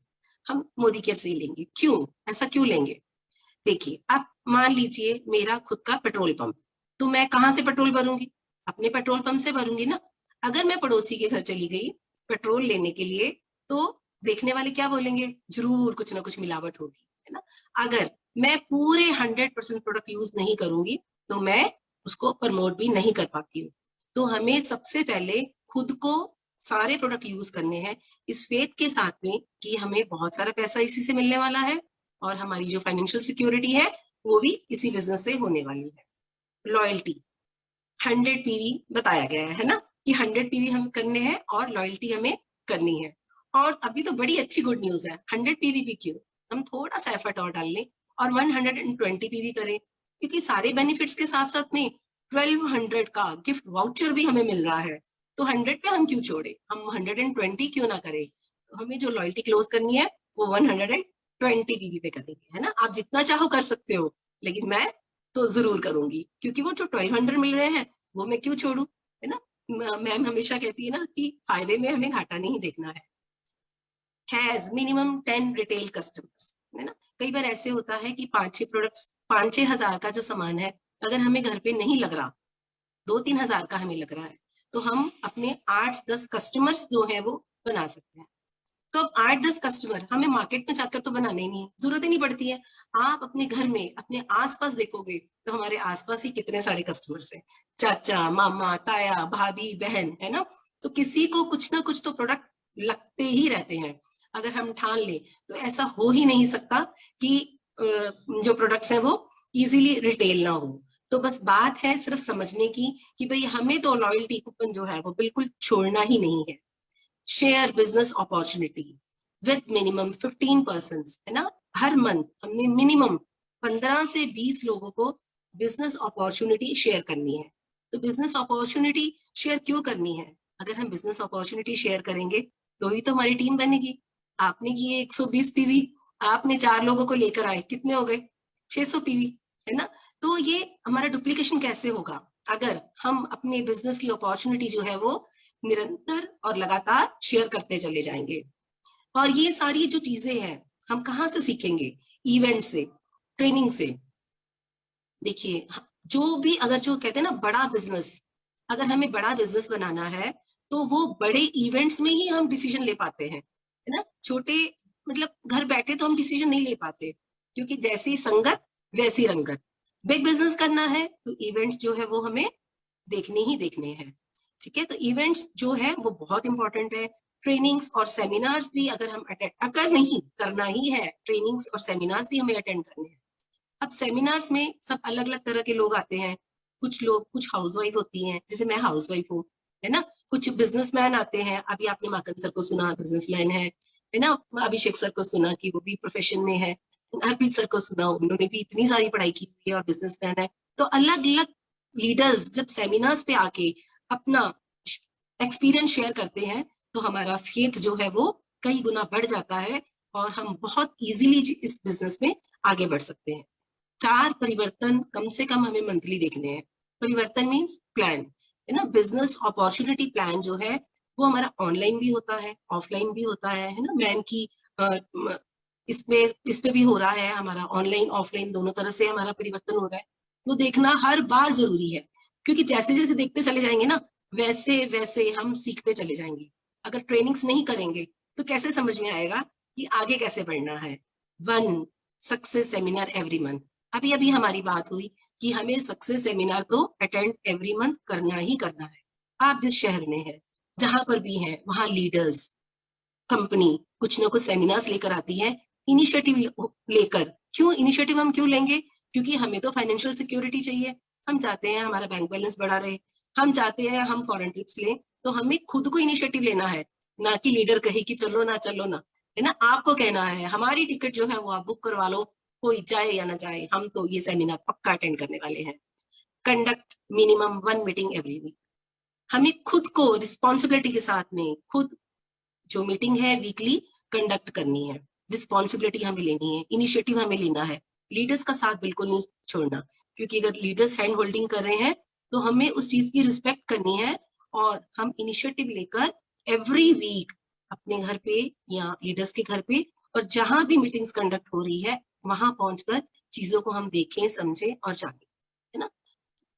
हम मोदी केयर से ही लेंगे। क्यों? ऐसा क्यों लेंगे? देखिए, आप मान लीजिए मेरा खुद का पेट्रोल पंप, तो मैं कहाँ से पेट्रोल भरूंगी? अपने पेट्रोल पंप से भरूंगी ना। अगर मैं पड़ोसी के घर चली गई पेट्रोल लेने के लिए, तो देखने वाले क्या बोलेंगे? जरूर कुछ ना कुछ मिलावट होगी, है ना। अगर मैं पूरे 100% प्रोडक्ट यूज नहीं करूंगी तो मैं उसको प्रमोट भी नहीं कर पाती हूँ। तो हमें सबसे पहले खुद को सारे प्रोडक्ट यूज करने हैं, इस फेथ के साथ में कि हमें बहुत सारा पैसा इसी से मिलने वाला है और हमारी जो फाइनेंशियल सिक्योरिटी है वो भी इसी बिजनेस से होने वाली है। लॉयल्टी 100 पीवी बताया गया है ना, कि 100 पीवी हम करने हैं और लॉयल्टी हमें करनी है। और अभी तो बड़ी अच्छी गुड न्यूज है, 100 पीवी भी क्यों, हम थोड़ा सा एफर्ट और डाल लें और 120 पीवी करें, क्योंकि सारे बेनिफिट्स के साथ साथ में 1200 का गिफ्ट वाउचर भी हमें मिल रहा है। तो 100 पे हम क्यों छोड़े, हम 120 क्यों ना करें। तो हमें जो लॉयल्टी क्लोज करनी है वो 120 पीवी पे करेंगे, है ना। आप जितना चाहो कर सकते हो, लेकिन मैं तो जरूर करूंगी, क्योंकि वो जो 1200 मिल रहे हैं वो मैं क्यों छोड़ू, है ना। मैम हमेशा कहती है ना कि फायदे में हमें घाटा नहीं देखना है। हैज मिनिमम 10 रिटेल कस्टमर्स, है ना। कई बार ऐसे होता है कि 5-6 प्रोडक्ट्स, 5-6 हजार का जो सामान है अगर हमें घर पे नहीं लग रहा, 2-3 हजार का हमें लग रहा है, तो हम अपने 8-10 कस्टमर्स जो है वो बना सकते हैं। तो अब 8-10 कस्टमर हमें मार्केट में जाकर तो बनाने नहीं, जरूरत ही नहीं पड़ती है। आप अपने घर में अपने आसपास देखोगे तो हमारे आसपास ही कितने सारे कस्टमर्स हैं, चाचा, मामा, ताया, भाभी, बहन, है ना। तो किसी को कुछ ना कुछ तो प्रोडक्ट लगते ही रहते हैं। अगर हम ठान ले तो ऐसा हो ही नहीं सकता कि जो प्रोडक्ट्स हैं वो इजीली रिटेल ना हो। तो बस बात है सिर्फ समझने की कि भाई हमें तो लॉयल्टी कूपन जो है वो बिल्कुल छोड़ना ही नहीं है। Share business opportunity with minimum 15 person, है ना। हर मंथ हमने मिनिमम 15 से 20 लोगों को बिजनेस अपॉर्चुनिटी शेयर करनी है। तो बिजनेस अपॉर्चुनिटी शेयर क्यों करनी है? अगर हम बिजनेस अपॉर्चुनिटी शेयर करेंगे तो ही तो हमारी टीम बनेगी। आपने किए 120 पीवी, आपने 4 लोगों को लेकर आए, कितने हो गए? 600 पीवी, है ना? तो ये हमारा डुप्लीकेशन कैसे होगा अगर हम अपने बिजनेस की अपॉर्चुनिटी जो है वो निरंतर और लगातार शेयर करते चले जाएंगे। और ये सारी जो चीजें हैं हम कहाँ से सीखेंगे? इवेंट से, ट्रेनिंग से। देखिए, जो भी अगर जो कहते हैं ना बड़ा बिजनेस, अगर हमें बड़ा बिजनेस बनाना है तो वो बड़े इवेंट्स में ही हम डिसीजन ले पाते हैं, है ना? छोटे मतलब घर बैठे तो हम डिसीजन नहीं ले पाते, क्योंकि जैसी संगत वैसी रंगत। बिग बिजनेस करना है तो इवेंट्स जो है वो हमें देखने ही देखने हैं। ठीक है, तो इवेंट्स जो है वो बहुत इंपॉर्टेंट है। ट्रेनिंग्स और सेमिनार्स भी अगर हम अटेंड, अगर नहीं करना ही है, ट्रेनिंग्स और सेमिनार्स भी हमें अटेंड करने हैं। अब सेमिनार्स में सब अलग अलग तरह के लोग आते हैं। कुछ लोग, कुछ हाउसवाइफ होती हैं, जैसे मैं हाउसवाइफ हूँ, है ना? कुछ बिजनेसमैन आते हैं, अभी आपने माकन सर को सुना, बिजनेसमैन है ना? अभिषेक सर को सुना कि वो भी प्रोफेशन में है। हरप्रीत सर को सुना, उन्होंने भी इतनी सारी पढ़ाई की हुई है और बिजनेसमैन है। तो अलग अलग लीडर्स जब सेमिनार्स पे आके अपना एक्सपीरियंस शेयर करते हैं तो हमारा फेथ जो है वो कई गुना बढ़ जाता है और हम बहुत इजीली इस बिजनेस में आगे बढ़ सकते हैं। 4 परिवर्तन कम से कम हमें मंथली देखने हैं। परिवर्तन मीन्स प्लान, है ना? बिजनेस अपॉर्चुनिटी प्लान जो है वो हमारा ऑनलाइन भी होता है, ऑफलाइन भी होता है ना? मैम की इस पे भी हो रहा है, हमारा ऑनलाइन ऑफलाइन दोनों तरह से हमारा परिवर्तन हो रहा है। वो देखना हर बार जरूरी है, क्योंकि जैसे जैसे देखते चले जाएंगे ना वैसे वैसे हम सीखते चले जाएंगे। अगर ट्रेनिंग्स नहीं करेंगे तो कैसे समझ में आएगा कि आगे कैसे बढ़ना है? 1 सक्सेस सेमिनार एवरी मंथ। अभी अभी हमारी बात हुई कि हमें सक्सेस सेमिनार तो अटेंड एवरी मंथ करना ही करना है। आप जिस शहर में है, जहां पर भी है, वहां लीडर्स, कंपनी कुछ ना कुछ सेमिनार्स लेकर आती है, इनिशिएटिव लेकर। क्यों इनिशिएटिव हम क्यों लेंगे? क्योंकि हमें तो फाइनेंशियल सिक्योरिटी चाहिए। हम चाहते हैं हमारा बैंक बैलेंस बढ़ा रहे, हम चाहते हैं हम फॉरेन ट्रिप्स लें, तो हमें खुद को इनिशिएटिव लेना है, ना कि लीडर कहे कि चलो ना, है ना? आपको कहना है हमारी टिकट जो है वो आप बुक करवा लो, कोई जाए या ना जाए, हम तो ये सेमिनार पक्का अटेंड करने वाले हैं। Conduct minimum 1 meeting every week. हमें खुद को रिस्पॉन्सिबिलिटी के साथ में खुद जो मीटिंग है वीकली कंडक्ट करनी है। रिस्पॉन्सिबिलिटी हमें लेनी है, इनिशिएटिव हमें लेना है, लीडर्स का साथ बिल्कुल नहीं छोड़ना, क्योंकि अगर लीडर्स हैंड होल्डिंग कर रहे हैं तो हमें उस चीज की रिस्पेक्ट करनी है और हम इनिशिएटिव लेकर एवरी वीक अपने घर पे या लीडर्स के घर पे और जहां भी मीटिंग्स कंडक्ट हो रही है वहां पहुंचकर चीजों को हम देखें, समझें और जानें, है ना?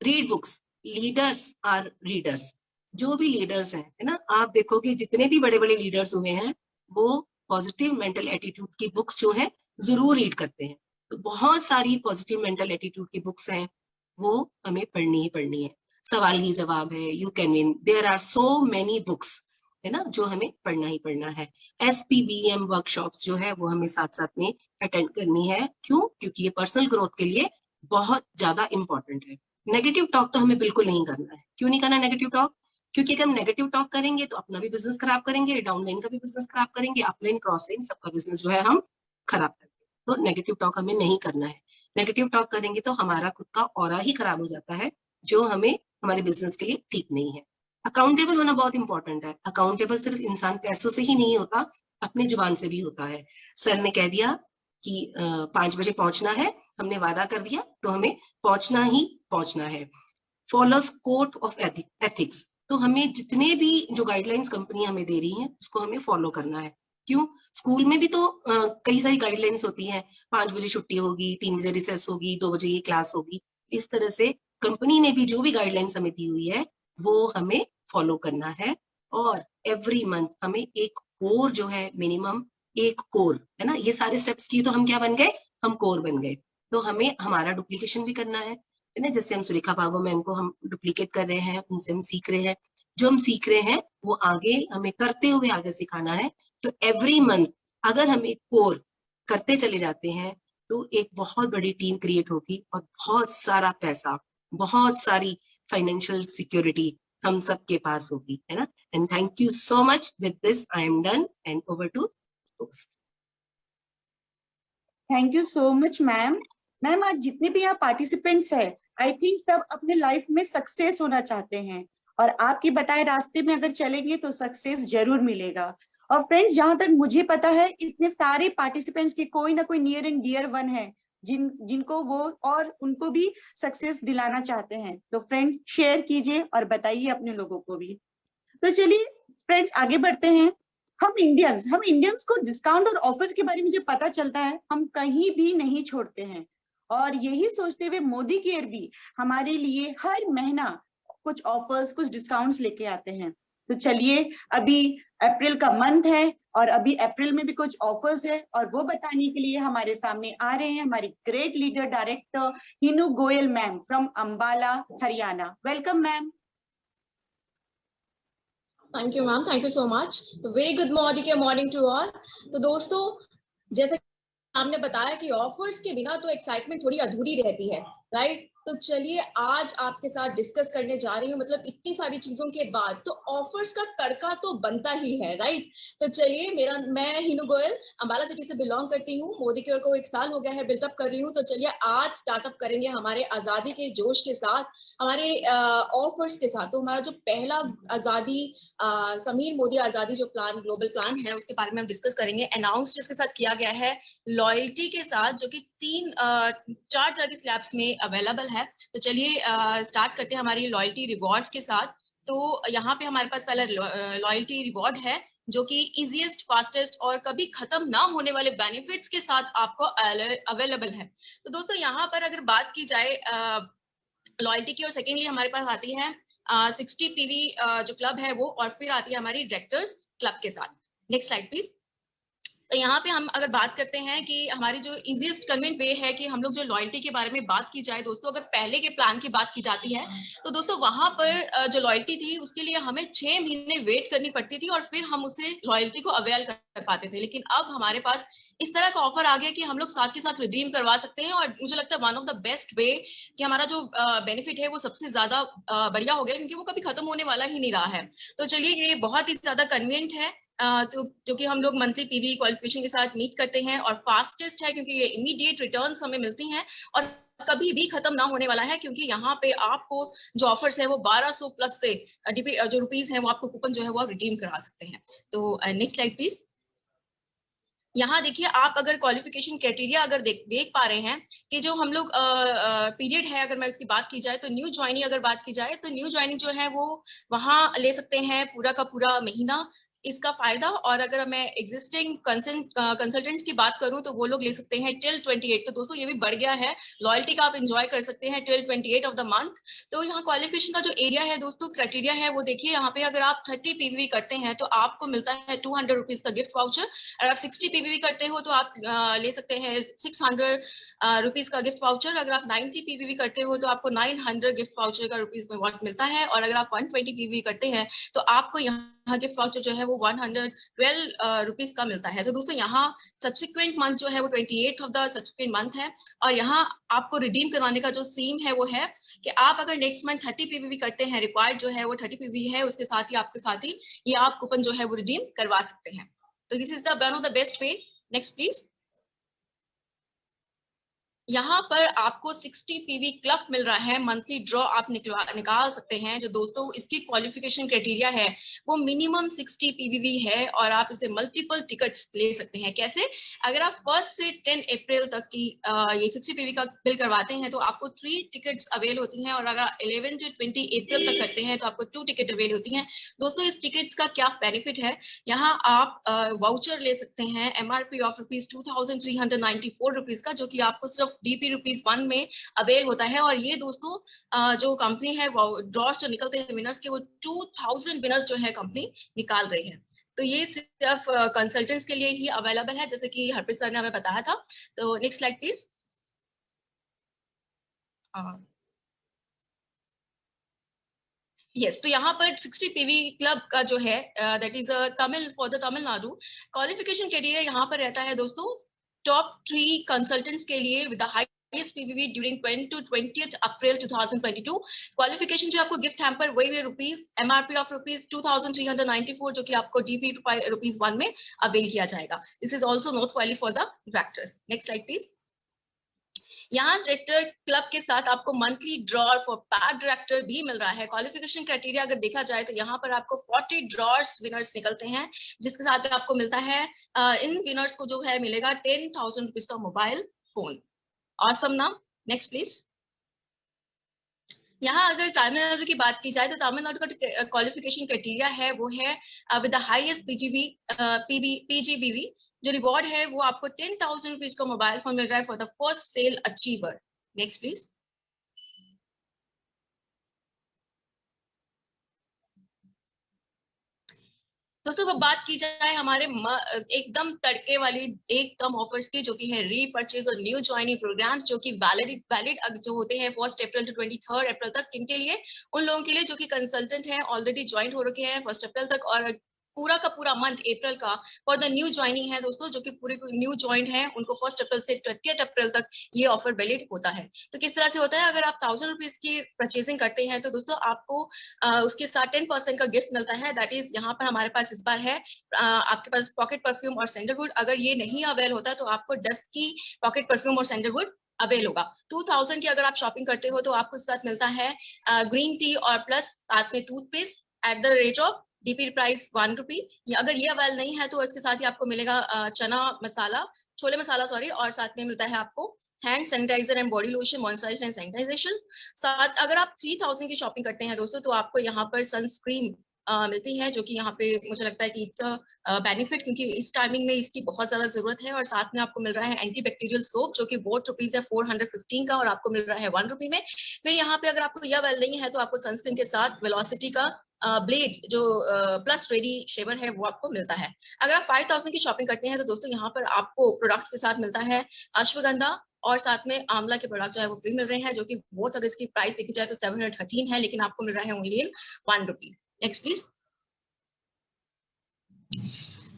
Read books, leaders are readers. जो भी लीडर्स हैं, है ना, आप देखोगे जितने भी बड़े बड़े लीडर्स हुए हैं वो पॉजिटिव मेंटल एटीट्यूड की बुक्स जो है जरूर रीड करते हैं। तो बहुत सारी पॉजिटिव मेंटल एटीट्यूड की बुक्स हैं, वो हमें पढ़नी ही पढ़नी है। सवाल ही जवाब है, you can win, there are so many books, है ना, जो हमें पढ़ना ही पढ़ना है। SPBM वर्कशॉप्स जो है वो हमें साथ साथ में अटेंड करनी है। क्यों? क्योंकि ये पर्सनल ग्रोथ के लिए बहुत ज्यादा इंपॉर्टेंट है। नेगेटिव टॉक तो हमें बिल्कुल नहीं करना है। क्यों नहीं करना नेगेटिव टॉक? क्योंकि अगर हम नेगेटिव टॉक करेंगे तो अपना भी बिजनेस खराब करेंगे, डाउनलाइन का भी बिजनेस खराब करेंगे, अपलाइन क्रॉसलाइन सबका बिजनेस जो है हम खराब करेंगे। तो नेगेटिव टॉक हमें नहीं करना है। नेगेटिव टॉक करेंगे तो हमारा खुद का ऑरा ही खराब हो जाता है, जो हमें हमारे बिजनेस के लिए ठीक नहीं है। अकाउंटेबल होना बहुत इंपॉर्टेंट है। अकाउंटेबल सिर्फ इंसान पैसों से ही नहीं होता, अपने जुबान से भी होता है। सर ने कह दिया कि 5 बजे पहुंचना है, हमने वादा कर दिया तो हमें पहुंचना ही पहुंचना है। फॉलोस कोड ऑफ एथिक्स, तो हमें जितने भी जो गाइडलाइंस कंपनी हमें दे रही है उसको हमें फॉलो करना है। क्यों? स्कूल में भी तो कई सारी गाइडलाइंस होती हैं, 5 बजे छुट्टी होगी, 3 बजे रिसेस होगी, 2 बजे ये क्लास होगी। इस तरह से कंपनी ने भी जो भी गाइडलाइंस हमें दी हुई है वो हमें फॉलो करना है। और एवरी मंथ हमें एक कोर जो है, मिनिमम एक कोर, है ना, ये सारे स्टेप्स किए तो हम क्या बन गए? हम कोर बन गए। तो हमें हमारा डुप्लीकेशन भी करना है ना? जैसे हम सुरेखा भागो मैम को हम डुप्लीकेट कर रहे हैं, उनसे हम सीख रहे हैं। जो हम सीख रहे हैं वो आगे हमें करते हुए आगे सिखाना है। तो एवरी मंथ अगर हम एक कोर करते चले जाते हैं तो एक बहुत बड़ी टीम क्रिएट होगी और बहुत सारा पैसा, बहुत सारी फाइनेंशियल सिक्योरिटी हम सबके पास होगी, है ना? And thank you so much. With this I am done and over to host. Thank you so much ma'am. Ma'am, आज जितने भी यहाँ पार्टिसिपेंट्स हैं, आई थिंक सब अपने लाइफ में सक्सेस होना चाहते हैं और आपके बताए रास्ते में अगर चलेंगे तो सक्सेस जरूर मिलेगा। और फ्रेंड्स, जहां तक मुझे पता है इतने सारे पार्टिसिपेंट्स के कोई ना कोई नियर एंड डियर वन है जिनको वो और उनको भी सक्सेस दिलाना चाहते हैं। तो फ्रेंड्स, शेयर कीजिए और बताइए अपने लोगों को भी। तो चलिए फ्रेंड्स, आगे बढ़ते हैं। हम इंडियंस को डिस्काउंट और ऑफर्स के बारे में जब पता चलता है, हम कहीं भी नहीं छोड़ते हैं। और यही सोचते हुए मोदी केयर भी हमारे लिए हर महीना कुछ ऑफर्स, कुछ डिस्काउंट्स लेके आते हैं। तो चलिए, अभी अप्रैल का मंथ है और अभी अप्रैल में भी कुछ ऑफर्स है, और वो बताने के लिए हमारे सामने आ रहे हैं हमारी great leader director Hinu Goyal ma'am from Ambala, Haryana. Welcome ma'am. Thank you ma'am, thank you so much. Very good morning to all. तो दोस्तों, जैसे आपने बताया कि ऑफर्स के बिना तो एक्साइटमेंट थोड़ी अधूरी रहती है, राइट? तो चलिए आज आपके साथ डिस्कस करने जा रही हूँ, मतलब इतनी सारी चीजों के बाद तो ऑफर्स का तड़का तो बनता ही है, राइट? तो चलिए, मैं हिनू गोयल अंबाला सिटी से बिलोंग करती हूँ। मोदी केयर को 1 साल हो गया है बिल्टअप कर रही हूँ। तो चलिए आज स्टार्टअप करेंगे हमारे आजादी के जोश के साथ, हमारे ऑफर्स के साथ। तो हमारा जो पहला आजादी समीर मोदी आजादी जो प्लान, ग्लोबल प्लान है, उसके बारे में हम डिस्कस करेंगे। अनाउंस जिसके साथ किया गया है लॉयल्टी के साथ, जो कि 4 तरह के स्लैब्स में अवेलेबल है। तो चलिए स्टार्ट करते हैं हमारी लॉयल्टी रिवॉर्ड्स के साथ। तो यहाँ पे हमारे पास पहला लॉयल्टी रिवॉर्ड है, जो कि इजीएस्ट, फास्टेस्ट और कभी खत्म ना होने वाले बेनिफिट्स के साथ आपको अवेलेबल है। तो दोस्तों, यहाँ पर अगर बात की जाए लॉयल्टी की, और सेकेंडली हमारे पास आती है 60 पीवी जो क्लब है वो, और फिर आती है हमारी डायरेक्टर्स क्लब के साथ। Next slide please. तो यहाँ पे हम अगर बात करते हैं कि हमारी जो इजीएस्ट कन्वीनियंट वे है कि हम लोग जो लॉयल्टी के बारे में बात की जाए दोस्तों, अगर पहले के प्लान की बात की जाती है तो दोस्तों वहां पर जो लॉयल्टी थी उसके लिए हमें 6 महीने वेट करनी पड़ती थी और फिर हम उससे लॉयल्टी को अवेल कर पाते थे। लेकिन अब हमारे पास इस तरह का ऑफर आ गया कि हम लोग साथ के साथ रिडीम करवा सकते हैं, और मुझे लगता है one of the best way कि हमारा जो बेनिफिट है वो सबसे ज्यादा बढ़िया हो गया, क्योंकि वो कभी खत्म होने वाला ही नहीं रहा है। तो चलिए, ये बहुत ही ज्यादा कन्वीनियंट है, तो जो कि हम लोग मंथली पीवी क्वालिफिकेशन के साथ मीट करते हैं, और फास्टेस्ट है क्योंकि ये इमीडिएट रिटर्न्स हमें मिलती हैं, और कभी भी खत्म ना होने वाला है, क्योंकि यहाँ पे आपको जो ऑफर्स है वो 1200 प्लस से जो रुपीस है वो आपको कूपन जो है वो आप रिडीम करा सकते हैं। तो नेक्स्ट स्लाइड प्लीज। यहाँ देखिए, आप अगर क्वालिफिकेशन क्राइटेरिया अगर देख पा रहे हैं कि जो हम लोग पीरियड है, अगर मैं इसकी बात की जाए तो न्यू ज्वाइनिंग अगर बात की जाए तो न्यू ज्वाइनिंग जो है वो वहां ले सकते हैं पूरा का पूरा महीना इसका फायदा। और अगर मैं एग्जिस्टिंग कंसल्टेंट्स की बात करूं तो वो लोग ले सकते हैं टिल 28। तो दोस्तों ये भी बढ़ गया है, लॉयल्टी का आप एंजॉय कर सकते हैं टिल 28 ऑफ द मंथ। तो यहाँ क्वालिफिकेशन का जो एरिया है दोस्तों, क्राइटेरिया है वो देखिए, यहाँ पे अगर आप 30 पीवीवी करते हैं तो आपको मिलता है 200 रुपीज का गिफ्ट वाउचर। अगर आप 60 पीवीवी करते हो तो आप ले सकते हैं 600 रुपीज का गिफ्ट वाउचर। अगर आप 90 पीवीवी करते हो तो आपको 900 गिफ्ट वाउचर का रुपीज में वॉट मिलता है। और अगर आप 120 पीवीवी करते हैं तो आपको यहाँ गिफ्ट वाउचर जो है वो 112 रुपीज का मिलता है। तो दोस्तों यहाँ सब्सिक्वेंट मंथ जो है वो 28 ऑफ द सब्सिक्वेंट मंथ है, और यहाँ आपको रिडीम करवाने का जो सीम है वो है कि आप अगर नेक्स्ट मंथ 30 पीवीवी करते हैं, रिक्वायर्ड जो है वो 30 पीवीवी है, उसके साथ ही आपके साथ ही ये आप कूपन जो है वो रिडीम करवा सकते हैं। तो this is the one of the best way. Next please. यहाँ पर आपको 60 पीवी क्लब मिल रहा है, मंथली ड्रॉ आप निकाल सकते हैं। जो दोस्तों इसकी क्वालिफिकेशन क्राइटेरिया है वो मिनिमम 60 पीवीवी है, और आप इसे मल्टीपल टिकट्स ले सकते हैं। कैसे? अगर आप 1 से 10 अप्रैल तक की ये 60 पीवी का बिल करवाते हैं तो आपको 3 टिकट्स अवेल होती हैं, और अगर 11 से 20 अप्रैल तक करते हैं तो आपको 2 टिकट अवेल होती हैं। दोस्तों इस टिकट्स का क्या बेनिफिट है, यहाँ आप वाउचर ले सकते हैं एमआरपी ऑफ ₹2394 रुपीज का, जो कि आपको सिर्फ DP ₹1 में अवेल होता है। और ये दोस्तों जो कंपनी है ड्रॉस जो निकलते हैं विनर्स के, वो 2000 विनर्स जो है कंपनी निकाल रही है। तो ये सिर्फ कंसल्टेंट्स के लिए ही अवेलेबल है, जैसे कि हरप्रीत सर ने हमें बताया था। तो नेक्स्ट स्लाइड प्लीज। यस, तो यहाँ पर 60 पीवी क्लब का जो है that is Tamil for the Tamil Nadu. Qualification criteria यहाँ पर रहता है दोस्तों टॉप 3 कंसल्टेंट्स के लिए with the highest PVV during 20 to 20th April 2022। Qualification जो आपको गिफ्ट हैम्पर वही रुपीज एमआरपी ऑफ ₹2394, जो कि आपको DP ₹1 में अवेल किया जाएगा। This is also not valid for the directors. Next slide please. यहाँ डायरेक्टर क्लब के साथ आपको monthly drawer for pad director भी मिल रहा है। क्वालिफिकेशन क्राइटेरिया अगर देखा जाए तो यहाँ पर आपको 40 ड्रॉर्स विनर्स निकलते हैं, जिसके साथ में आपको मिलता है इन विनर्स को जो है मिलेगा 10,000 रुपीज का मोबाइल फोन। ऑसम ना। Next please. यहाँ अगर तमिलनाडु की बात की जाए तो तमिलनाडु का क्वालिफिकेशन क्राइटेरिया है वो है विद द हाईएस्ट पीजीबीवी। जो रिवॉर्ड है वो आपको 10,000 रुपीज का मोबाइल फोन मिल रहा है for the first sale achiever. Next please. दोस्तों अब बात की जाए हमारे एकदम तड़के वाली एकदम ऑफर्स की, जो कि है रीपर्चेज और न्यू ज्वाइनिंग प्रोग्राम्स, जो कि वैलिड जो होते हैं 1 अप्रैल टू 23 अप्रैल तक। किनके लिए? उन लोगों के लिए जो कि कंसल्टेंट हैं, ऑलरेडी ज्वाइन हो रखे हैं 1 अप्रैल तक, और पूरा का पूरा मंथ अप्रैल का फॉर द न्यू ज्वाइनिंग है दोस्तों, जो कि पूरे न्यू ज्वाइंट हैं, उनको 1 अप्रैल से 30 अप्रैल तक ये ऑफर वैलिड होता है। तो किस तरह से होता है? अगर आप 1000 रुपीज की परचेजिंग करते हैं तो दोस्तों आपको उसके साथ 10% का गिफ्ट मिलता है। दैट इज यहाँ पर हमारे पास इस बार है आपके पास पॉकेट परफ्यूम और सैंडलवुड। अगर ये नहीं अवेल होता तो आपको डस्ट की पॉकेट परफ्यूम और सैंडलवुड अवेल होगा। 2000 की अगर आप शॉपिंग करते हो तो आपको साथ मिलता है ग्रीन टी और प्लस साथ में toothpaste at the rate of DP price 1 रुपी। अगर ये अवेल नहीं है तो इसके साथ ही आपको मिलेगा छोले मसाला सॉरी, और साथ में मिलता है आपको hand sanitiser and body lotion, moisturiser and sanitisation. साथ अगर आप 3000 की शॉपिंग करते हैं दोस्तों तो आपको यहाँ पर सनस्क्रीन मिलती है, जो कि यहाँ पे मुझे लगता है कि इट्स अ बेनिफिट, क्योंकि इस टाइमिंग में इसकी बहुत ज्यादा जरूरत है। और साथ में आपको मिल रहा है एंटी बैक्टीरियल सोप, जो कि बोथ रुपीज है 415 का, और आपको मिल रहा है 1 रुपी में। फिर यहाँ पे अगर आपको यह अवेल नहीं है तो आपको सनस्क्रीन के साथ वेलोसिटी का ब्लेड जो प्लस रेडी शेवर है वो आपको मिलता है। अगर आप 5000 की शॉपिंग करते हैं तो दोस्तों यहाँ पर आपको प्रोडक्ट के साथ मिलता है अश्वगंधा, और साथ में आंवला के प्रोडक्ट जो है वो फ्री मिल रहे हैं, जो कि बहुत, अगर इसकी प्राइस देखी जाए तो 713 है, लेकिन आपको मिल रहा है only in 1 rupee. Next please.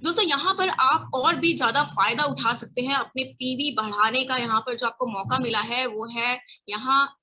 दोस्तों यहाँ पर आप और भी ज्यादा फायदा उठा सकते हैं अपने पीवी बढ़ाने का। यहाँ पर जो आपको मौका मिला है वो है यहाँ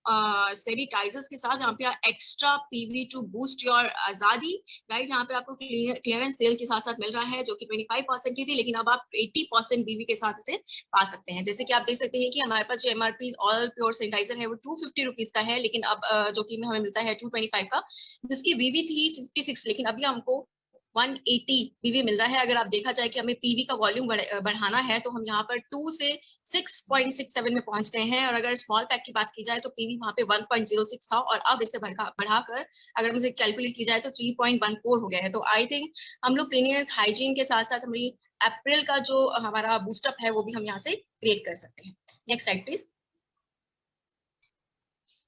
सैनिटाइजर्स के साथ, यहाँ पे extra PV to boost your आजादी, राइट। यहाँ पर आपको क्लियरेंस सेल के साथ साथ मिल रहा है, जो कि 25% की थी, लेकिन अब आप 80% पीवी के साथ इसे पा सकते हैं। जैसे कि आप देख सकते हैं कि हमारे पास जो एमआरपी ऑल प्योर सैनिटाइजर है वो 250 रुपीज का है, लेकिन अब जो कि हमें मिलता है 225 का, जिसकी वीवी थी 56, लेकिन अभी हमको 180 पीवी मिल रहा है। अगर आप देखा जाए कि हमें पीवी का वॉल्यूम बढ़ाना है तो हम यहाँ पर 2 से 6.67 में पहुंच गए हैं, और अगर स्मॉल पैक की बात की जाए तो पीवी वहाँ पे 1.06 था, और अब इसे बढ़ाकर अगर मुझे कैलकुलेट की जाए तो 3.14 हो गया है। तो आई थिंक हम लोग क्लीनिनेस हाइजीन के साथ साथ हमारी अप्रैल का जो हमारा बूस्टअप है वो भी हम यहाँ से क्रिएट कर सकते हैं। Next slide please.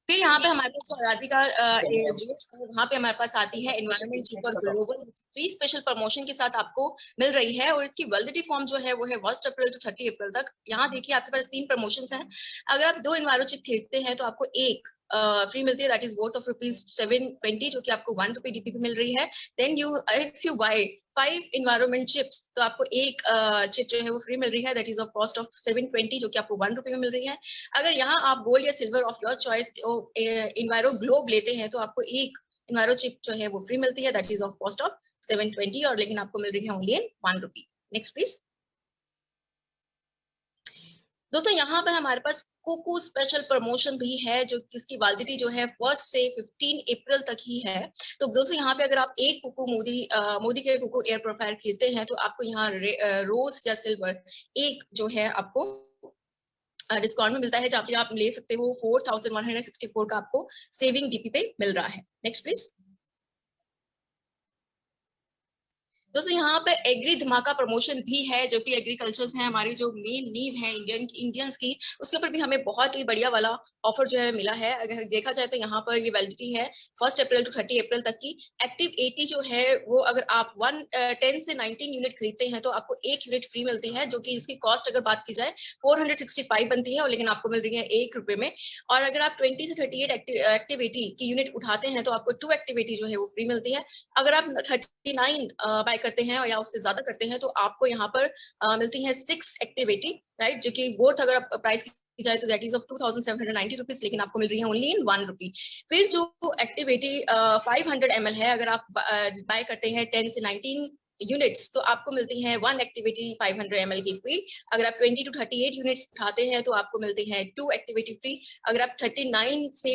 फिर यहाँ पे हमारे पास आजादी का जो यहाँ पे हमारे पास आती है environment cheaper global 3 special promotion के साथ आपको मिल रही है, और इसकी वैलिडिटी फॉर्म जो है वो है 1 अप्रैल टू 30 अप्रैल तक। यहाँ देखिए आपके पास 3 प्रमोशंस हैं। अगर आप 2 एनवायरो चिप खरीदते हैं तो आपको एक फ्री मिलती है, दैट इज वर्थ ऑफ ₹720, जो कि आपको 1 रुपी डीपी मिल रही है। Then if you buy 5 environment chips तो आपको एक चिप जो है वो फ्री मिल रही है, that is of cost of 720, जो कि आपको 1 रुपी में मिल रही है। अगर यहाँ आप गोल्ड या silver of your choice enviro globe लेते हैं तो आपको एक एनवायरो चिप जो है वो फ्री मिलती है, that is of cost of 720, और लेकिन आपको मिल रही है only in 1 rupee. Next please. दोस्तों यहाँ पर हमारे पास कुकू स्पेशल प्रमोशन भी है, जो किसकी वैलिडिटी जो है 1 से 15 अप्रैल तक ही है। तो दोस्तों यहाँ पे अगर आप एक कुकू मोदी के कुकू एयर प्रोफाइल खरीदते हैं तो आपको यहाँ रोज या सिल्वर एक जो है आपको डिस्काउंट में मिलता है, जहाँ पे आप ले सकते हो 4164 का आपको सेविंग डीपी पे मिल रहा है। Next please. दोस्तों यहाँ पे एग्री धमाका प्रमोशन भी है, जो कि एग्रीकल्चर्स है हमारी जो मेन नीव है इंडियंस की, उसके ऊपर भी हमें बहुत ही बढ़िया वाला ऑफर जो है मिला है। अगर देखा जाए तो यहाँ पर ये वैलिडिटी है 1 अप्रैल टू 30 अप्रैल तक की। एक्टिव 80 जो है वो अगर आप 10 से 19 यूनिट खरीदते हैं तो आपको 1 यूनिट फ्री मिलती है, जो कि इसकी कॉस्ट अगर बात की जाए 465 बनती है, और लेकिन आपको मिल रही है 1 रुपए में। और अगर आप 20 से 38 एक्टिव 80 की यूनिट उठाते हैं तो आपको 2 एक्टिव 80 जो है वो फ्री मिलती है। अगर आप 39 बाय करते हैं या उससे ज्यादा करते हैं तो आपको यहाँ पर मिलती है 6 एक्टिव 80, राइट, जो कि वर्थ अगर आप प्राइस की जाए तो दैट इज ऑफ 2790 रुपीज, लेकिन आपको मिल रही है ओनली इन 1 रुपी। फिर जो एक्टिव 80 500 ml है, अगर आप बाय करते हैं 10 से 19 यूनिट्स तो आपको मिलती हैं 1 एक्टिविटी 500 ml की फ्री। अगर आप 20 to 38 यूनिट्स उठाते हैं तो आपको मिलती हैं 2 एक्टिविटी फ्री। अगर आप 39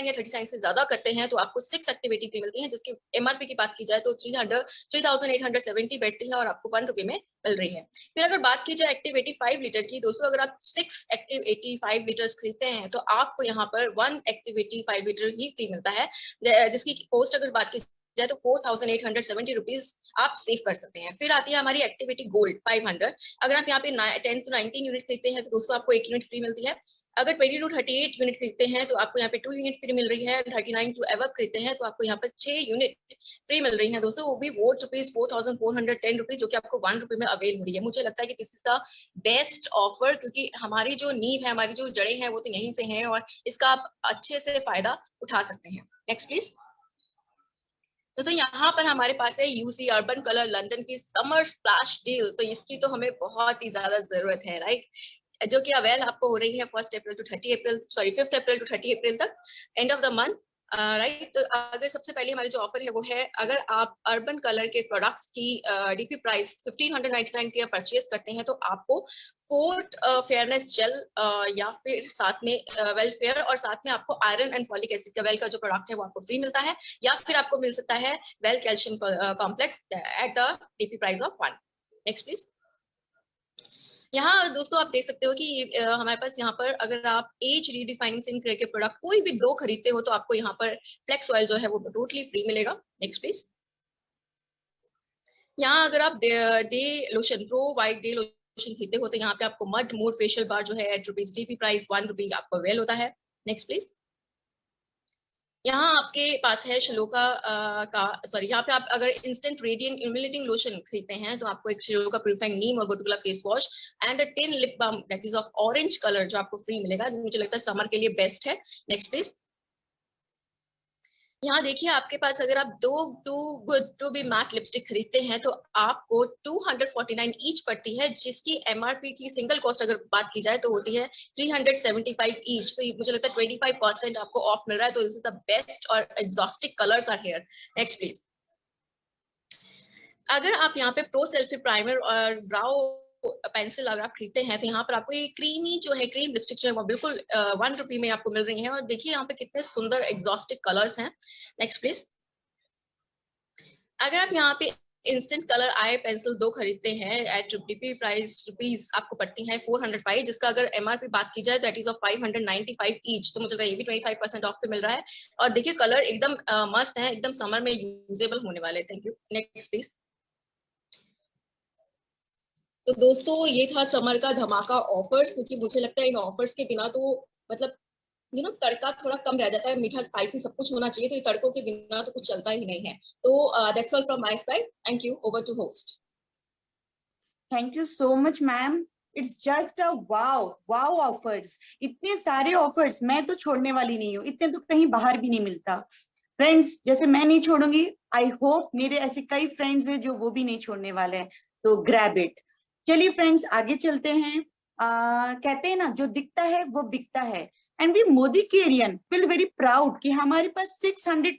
या 39 से ज्यादा करते हैं तो आपको 6 एक्टिविटी फ्री मिलती हैं, जिसकी MRP की बात की जाए तो 3870 बैठती है और आपको 1 रुपए में मिल रही है। फिर अगर बात की जाए एक्टिव 85 लीटर की, दोस्तों अगर आप 6 एक्टिव 85 लीटर्स खरीदते हैं तो आपको यहाँ पर 1 एक्टिव 85 लीटर ही फ्री मिलता है, जिसकी कॉस्ट अगर बात की जाए तो 4870 रुपीज आप सेव कर सकते हैं। फिर आती है हमारी एक्टिविटी गोल्ड 500। अगर आप यहाँ पे 10 to 19 यूनिट खरीदते हैं तो दोस्तों आपको 1 यूनिट फ्री मिलती है। अगर 20 to 38 यूनिट खरीदते हैं तो आपको यहाँ पे 2 यूनिट फ्री मिल रही है। 39 to above खरीदते हैं तो आपको यहाँ पर 6 यूनिट फ्री मिल रही है दोस्तों, वो भी वोट रुपीज 4410 रुपीज, जो कि आपको 1 रुपए में अवेल हो रही है। मुझे लगता है कि this is the best offer, क्योंकि हमारी जो नींव है, हमारी जो जड़ें हैं वो तो यहीं से हैं और इसका आप अच्छे से फायदा उठा सकते हैं। Next please. तो यहाँ पर हमारे पास है यूसी अर्बन कलर लंदन की समर स्प्लैश डील। तो इसकी तो हमें बहुत ही ज्यादा जरूरत है, राइट, जो कि अवेल आपको हो रही है 5th April to 5th April to 30 अप्रैल तक, end of the month, right. तो अगर सबसे पहले हमारे जो ऑफर है वो है, अगर आप अर्बन कलर के प्रोडक्ट्स की डीपी प्राइस 1599 के परचेज करते हैं तो आपको फोर्ट फेयरनेस जेल या फिर साथ में वेलफेयर और साथ में आपको आयरन एंड फॉलिक एसिड का वेल का जो प्रोडक्ट है वो आपको फ्री मिलता है, या फिर आपको मिल सकता है well calcium complex at the DP price of 1। Next please. यहाँ दोस्तों आप देख सकते हो कि हमारे पास यहाँ पर अगर आप एज रीडिफाइनिंग स्किन केयर के प्रोडक्ट कोई भी 2 खरीदते हो तो आपको यहाँ पर फ्लेक्स ऑयल जो है वो टोटली फ्री मिलेगा। Next please. यहाँ अगर आप day lotion pro white day lotion खरीदते हो तो यहाँ पे आपको मड मूड फेशियल बार जो है एट रुपीज डीपी प्राइस 1 रुपी आपको अवेल होता है। Next please. यहाँ आपके पास है शिलोका यहाँ पे आप अगर इंस्टेंट रेडिएंट इम्यूलेटिंग लोशन खरीदते हैं तो आपको एक शिलोका प्यूरिफाइंग नीम और गोटुगला face wash and a 10 lip balm that is of orange colour जो आपको फ्री मिलेगा, मुझे लगता है समर के लिए बेस्ट है। Next please. यहाँ देखिए आपके पास अगर आप 2 good to be matte lipstick खरीदते हैं तो आपको 249 ईच पड़ती है, जिसकी MRP की सिंगल कॉस्ट अगर बात की जाए तो होती है 375 ईच। तो मुझे लगता है 25% आपको ऑफ मिल रहा है, तो दिस इज द बेस्ट और exotic colours are here. Next please. अगर आप यहाँ पे प्रो सेल्फी प्राइमर और ब्राउ पेंसिल अगर आप खरीदते हैं तो यहाँ पर आपको ये क्रीमी जो है क्रीम लिपस्टिक जो है वो बिल्कुल 1 रुपी में आपको मिल रही है, और देखिए यहाँ पे कितने सुंदर एग्जॉस्टिक कलर्स हैं। Next please. अगर आप यहाँ पे इंस्टेंट कलर आई पेंसिल 2 खरीदते हैं एट डीपी प्राइस रुपीज आपको पड़ती है 405, जिसका अगर MRP बात की जाए दैट इज ऑफ 595 ईच, तो मुझे लगता है ये भी 25% ऑफ पे मिल रहा है। और देखिए कलर एकदम मस्त है, एकदम समर में यूजेबल होने वाले। Thank you. Next please. तो दोस्तों ये था समर का धमाका ऑफर्स, क्योंकि मुझे लगता है इन ऑफर्स के बिना तो मतलब तड़का थोड़ा कम रह जाता है, मीठा स्पाइसी सब कुछ होना चाहिए, तो ये तड़कों के बिना तो कुछ चलता ही नहीं है। तो that's all from my side. Thank you. Over to host. Thank you so much ma'am. It's just a wow offers, इतने सारे ऑफर्स मैं तो छोड़ने वाली नहीं हूँ, इतने तो कहीं बाहर भी नहीं मिलता। फ्रेंड्स जैसे मैं नहीं छोड़ूंगी, आई होप मेरे ऐसे कई फ्रेंड्स हैं जो वो भी नहीं छोड़ने वाले हैं, तो ग्रैब इट। चलिए फ्रेंड्स आगे चलते हैं। कहते हैं ना जो दिखता है वो बिकता है, and we Modicarean feel very proud कि हमारे पास 600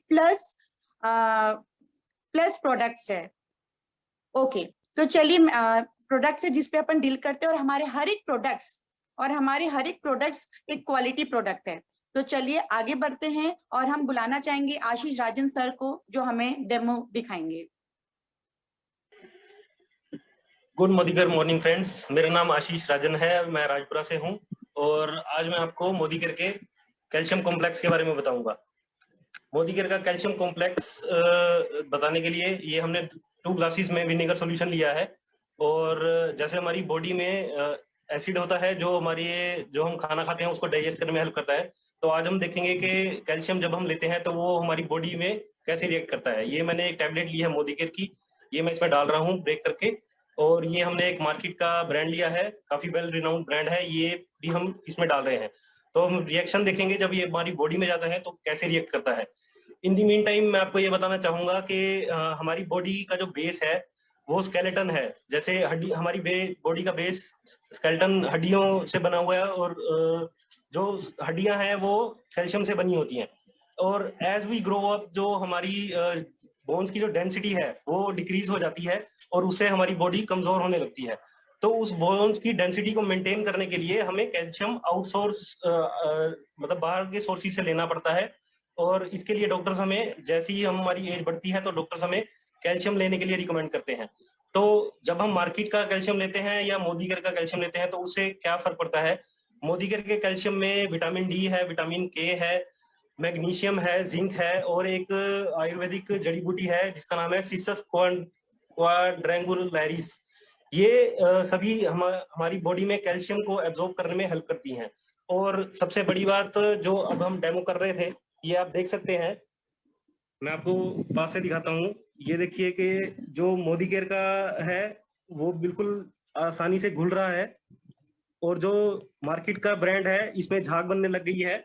प्लस प्रोडक्ट्स है। ओके तो चलिए प्रोडक्ट्स है जिसपे अपन डील करते हैं, और हमारे हर एक प्रोडक्ट्स एक क्वालिटी प्रोडक्ट है। तो चलिए आगे बढ़ते हैं और हम बुलाना चाहेंगे आशीष राजन सर को, जो हमें डेमो दिखाएंगे। गुड मोदीकेयर मॉर्निंग फ्रेंड्स, मेरा नाम आशीष राजन है, मैं राजपुरा से हूं और आज मैं आपको मोदीकेयर के कैल्शियम कॉम्प्लेक्स के बारे में बताऊंगा। मोदीकेयर का कैल्शियम कॉम्प्लेक्स बताने के लिए ये हमने 2 ग्लासेस में विनेगर सॉल्यूशन लिया है, और जैसे हमारी बॉडी में एसिड होता है जो हम खाना खाते हैं उसको डाइजेस्ट करने में हेल्प करता है, तो आज हम देखेंगे कि कैल्शियम जब हम लेते हैं तो वो हमारी बॉडी में कैसे रिएक्ट करता है। ये मैंने एक टैबलेट ली है मोदीकेयर की, ये मैं इसमें डाल रहा हूँ ब्रेक करके, और ये हमने एक मार्केट का ब्रांड लिया है, काफी वेल रिनाउंड ब्रांड है, ये भी हम इसमें डाल रहे हैं। तो हम रिएक्शन देखेंगे जब ये हमारी बॉडी में जाता है तो कैसे रिएक्ट करता है। इन दी मीन टाइम मैं आपको ये बताना चाहूंगा कि हमारी बॉडी का जो बेस है वो स्केलेटन है। जैसे हड्डी, हमारी बॉडी का बेस स्केलेटन हड्डियों से बना हुआ है, और जो हड्डियां हैं वो कैल्शियम से बनी होती हैं, और एज वी ग्रो अप जो हमारी बोन्स की जो डेंसिटी है वो डिक्रीज हो जाती है और उससे हमारी बॉडी कमजोर होने लगती है। तो उस बोन्स की डेंसिटी को मेंटेन करने के लिए हमें कैल्शियम आउटसोर्स मतलब बाहर के सोर्सेज से लेना पड़ता है। और इसके लिए डॉक्टर्स हमें, जैसे ही हमारी एज बढ़ती है तो डॉक्टर्स हमें कैल्शियम लेने के लिए रिकमेंड करते हैं। तो जब हम मार्केट का कैल्शियम लेते हैं या मोदीकेयर का कैल्शियम लेते हैं तो उससे क्या फर्क पड़ता है? मोदीकेयर के कैल्शियम में विटामिन डी है, विटामिन के है, मैग्नीशियम है, जिंक है और एक आयुर्वेदिक जड़ी बूटी है जिसका नाम है सिसस क्वाड्रैंगुलैरिस। ये सभी हमारी बॉडी में कैल्शियम को एब्जॉर्ब करने में हेल्प करती हैं। और सबसे बड़ी बात जो अब हम डेमो कर रहे थे, ये आप देख सकते हैं, मैं आपको पास से दिखाता हूँ। ये देखिए कि जो मोदीकेयर का है वो बिल्कुल आसानी से घुल रहा है और जो मार्केट का ब्रांड है इसमें झाग बनने लग गई है।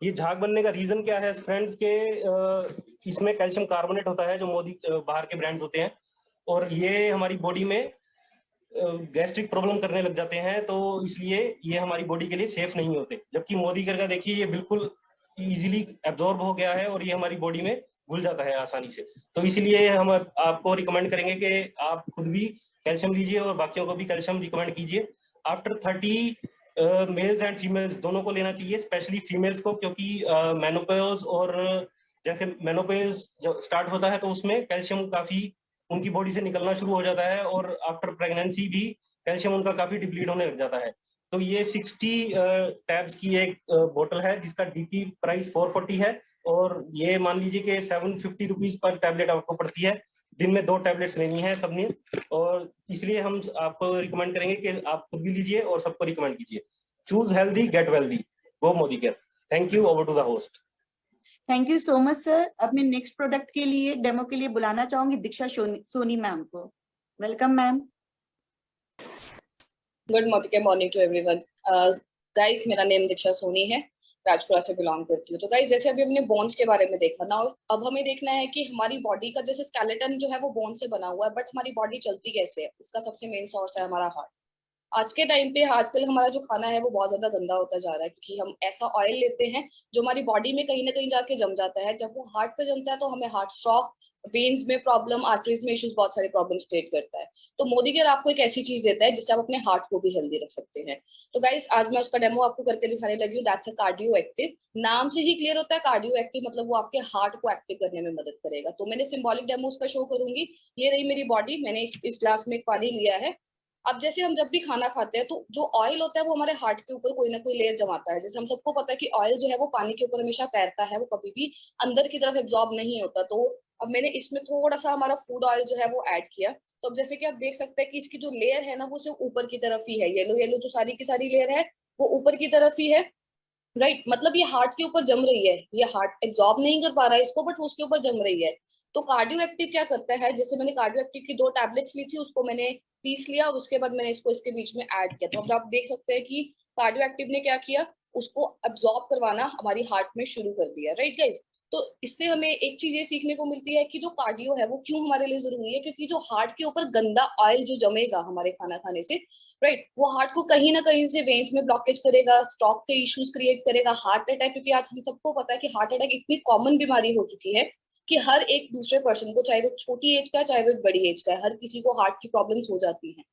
ये झाग बनने का रीजन क्या है फ्रेंड्स के इसमें कैल्शियम कार्बोनेट होता है जो बाहर के ब्रांड्स होते हैं और ये हमारी बॉडी में गैस्ट्रिक प्रॉब्लम करने लग जाते हैं, तो इसलिए ये हमारी बॉडी के लिए सेफ नहीं होते। जबकि मोदीकेयर का देखिए ये बिल्कुल इजीली एब्जॉर्ब हो गया है और ये हमारी बॉडी में घुल जाता है आसानी से। तो इसीलिए हम आपको रिकमेंड करेंगे कि आप खुद भी कैल्शियम लीजिए और बाकियों को भी कैल्शियम रिकमेंड कीजिए। आफ्टर 30 मेल्स एंड फीमेल्स दोनों को लेना चाहिए, स्पेशली फीमेल्स को, क्योंकि मेनोपॉज और जैसे मेनोपॉज जब स्टार्ट होता है तो उसमें कैल्शियम काफी उनकी बॉडी से निकलना शुरू हो जाता है और आफ्टर प्रेगनेंसी भी कैल्शियम उनका काफी डिप्लीट होने लग जाता है। तो ये 60 टैब्स की एक बोतल है जिसका डीपी प्राइस 440 है और ये मान लीजिए कि 750 रुपीज पर टैबलेट आपको पड़ती है। दिन में 2 टैबलेट्स लेनी है सबने, और इसलिए हम आपको रिकमेंड करेंगे कि आप खुद भी लीजिए और सबको रिकमेंड कीजिए। Choose healthy, get wealthy, go Modicare. Thank you, over to the host. Thank you so much sir. अपने नेक्स्ट प्रोडक्ट के लिए डेमो के लिए बुलाना चाहूंगी दीक्षा सोनी मैम को। Welcome ma'am. Good morning to everyone. Guys, मेरा नेम दीक्षा सोनी है, राजपुरा से बिलोंग करती हूँ। तो गाइस, जैसे अभी हमने बोन्स के बारे में देखा ना, और अब हमें देखना है कि हमारी बॉडी का जैसे स्केलेटन जो है वो बोन से बना हुआ है, बट हमारी बॉडी चलती कैसे है, उसका सबसे मेन सोर्स है हमारा हार्ट। आज के टाइम पे आजकल हमारा जो खाना है वो बहुत ज्यादा गंदा होता जा रहा है, क्योंकि हम ऐसा ऑयल लेते हैं जो हमारी बॉडी में कहीं ना कहीं जाके जम जाता है। जब वो हार्ट पे जमता है तो हमें हार्ट स्ट्रोक, वेन्स में प्रॉब्लम, आर्टरीज में इश्यूज, बहुत सारे प्रॉब्लम्स क्रिएट करता है। तो मोदीकेयर आपको एक ऐसी चीज देता है जिससे आप अपने हार्ट को भी हेल्दी रख सकते हैं। तो गाइस, आज मैं उसका डेमो आपको करके दिखाने लगी हूँ। That's a cardio active. नाम से ही क्लियर होता है कार्डियो एक्टिव, मतलब वो आपके हार्ट को एक्टिव करने में मदद करेगा। तो मैंने सिंबॉलिक डेमो उसका शो करूंगी। ये रही मेरी बॉडी, मैंने इस ग्लास में एक पानी लिया है। अब जैसे हम जब भी खाना खाते हैं तो जो ऑयल होता है वो हमारे हार्ट के ऊपर कोई ना कोई लेयर जमाता है। जैसे हम सबको पता है कि ऑयल जो है वो पानी के ऊपर हमेशा तैरता है, वो कभी भी अंदर की तरफ एब्जॉर्ब नहीं होता। तो अब मैंने इसमें थोड़ा सा हमारा फूड ऑयल जो है वो ऐड किया। तो अब जैसे कि आप देख सकते हैं कि इसकी जो लेयर है ना वो सिर्फ ऊपर की तरफ ही है। येलो येलो जो सारी की सारी लेयर है वो ऊपर की तरफ ही है, राइट। मतलब ये हार्ट के ऊपर जम रही है, ये हार्ट एब्जॉर्ब नहीं कर पा रहा है इसको, बट वो उसके ऊपर जम रही है। तो कार्डियो एक्टिव क्या करता है, जैसे मैंने कार्डियो एक्टिव की 2 टैबलेट्स ली थी, उसको मैंने पीस लिया और उसके बाद मैंने इसको इसके बीच में ऐड किया। तो अब आप देख सकते हैं कि कार्डियो एक्टिव ने क्या किया, उसको अब्सॉर्ब करवाना हमारी हार्ट में शुरू कर दिया, राइट गाइस। तो इससे हमें एक चीज ये सीखने को मिलती है कि जो कार्डियो है वो क्यों हमारे लिए जरूरी है, क्योंकि जो हार्ट के ऊपर गंदा ऑयल जो जमेगा हमारे खाना खाने से, राइट, वो हार्ट को कहीं ना कहीं से वेन्स में ब्लॉकेज करेगा, स्ट्रोक के इश्यूज क्रिएट करेगा, हार्ट अटैक। क्योंकि आज हम सबको पता है कि हार्ट अटैक इतनी कॉमन बीमारी हो चुकी है कि हर एक दूसरे पर्सन को, चाहे वो छोटी एज का है चाहे वो बड़ी एज का है, हर किसी को हार्ट की प्रॉब्लम्स हो जाती हैं।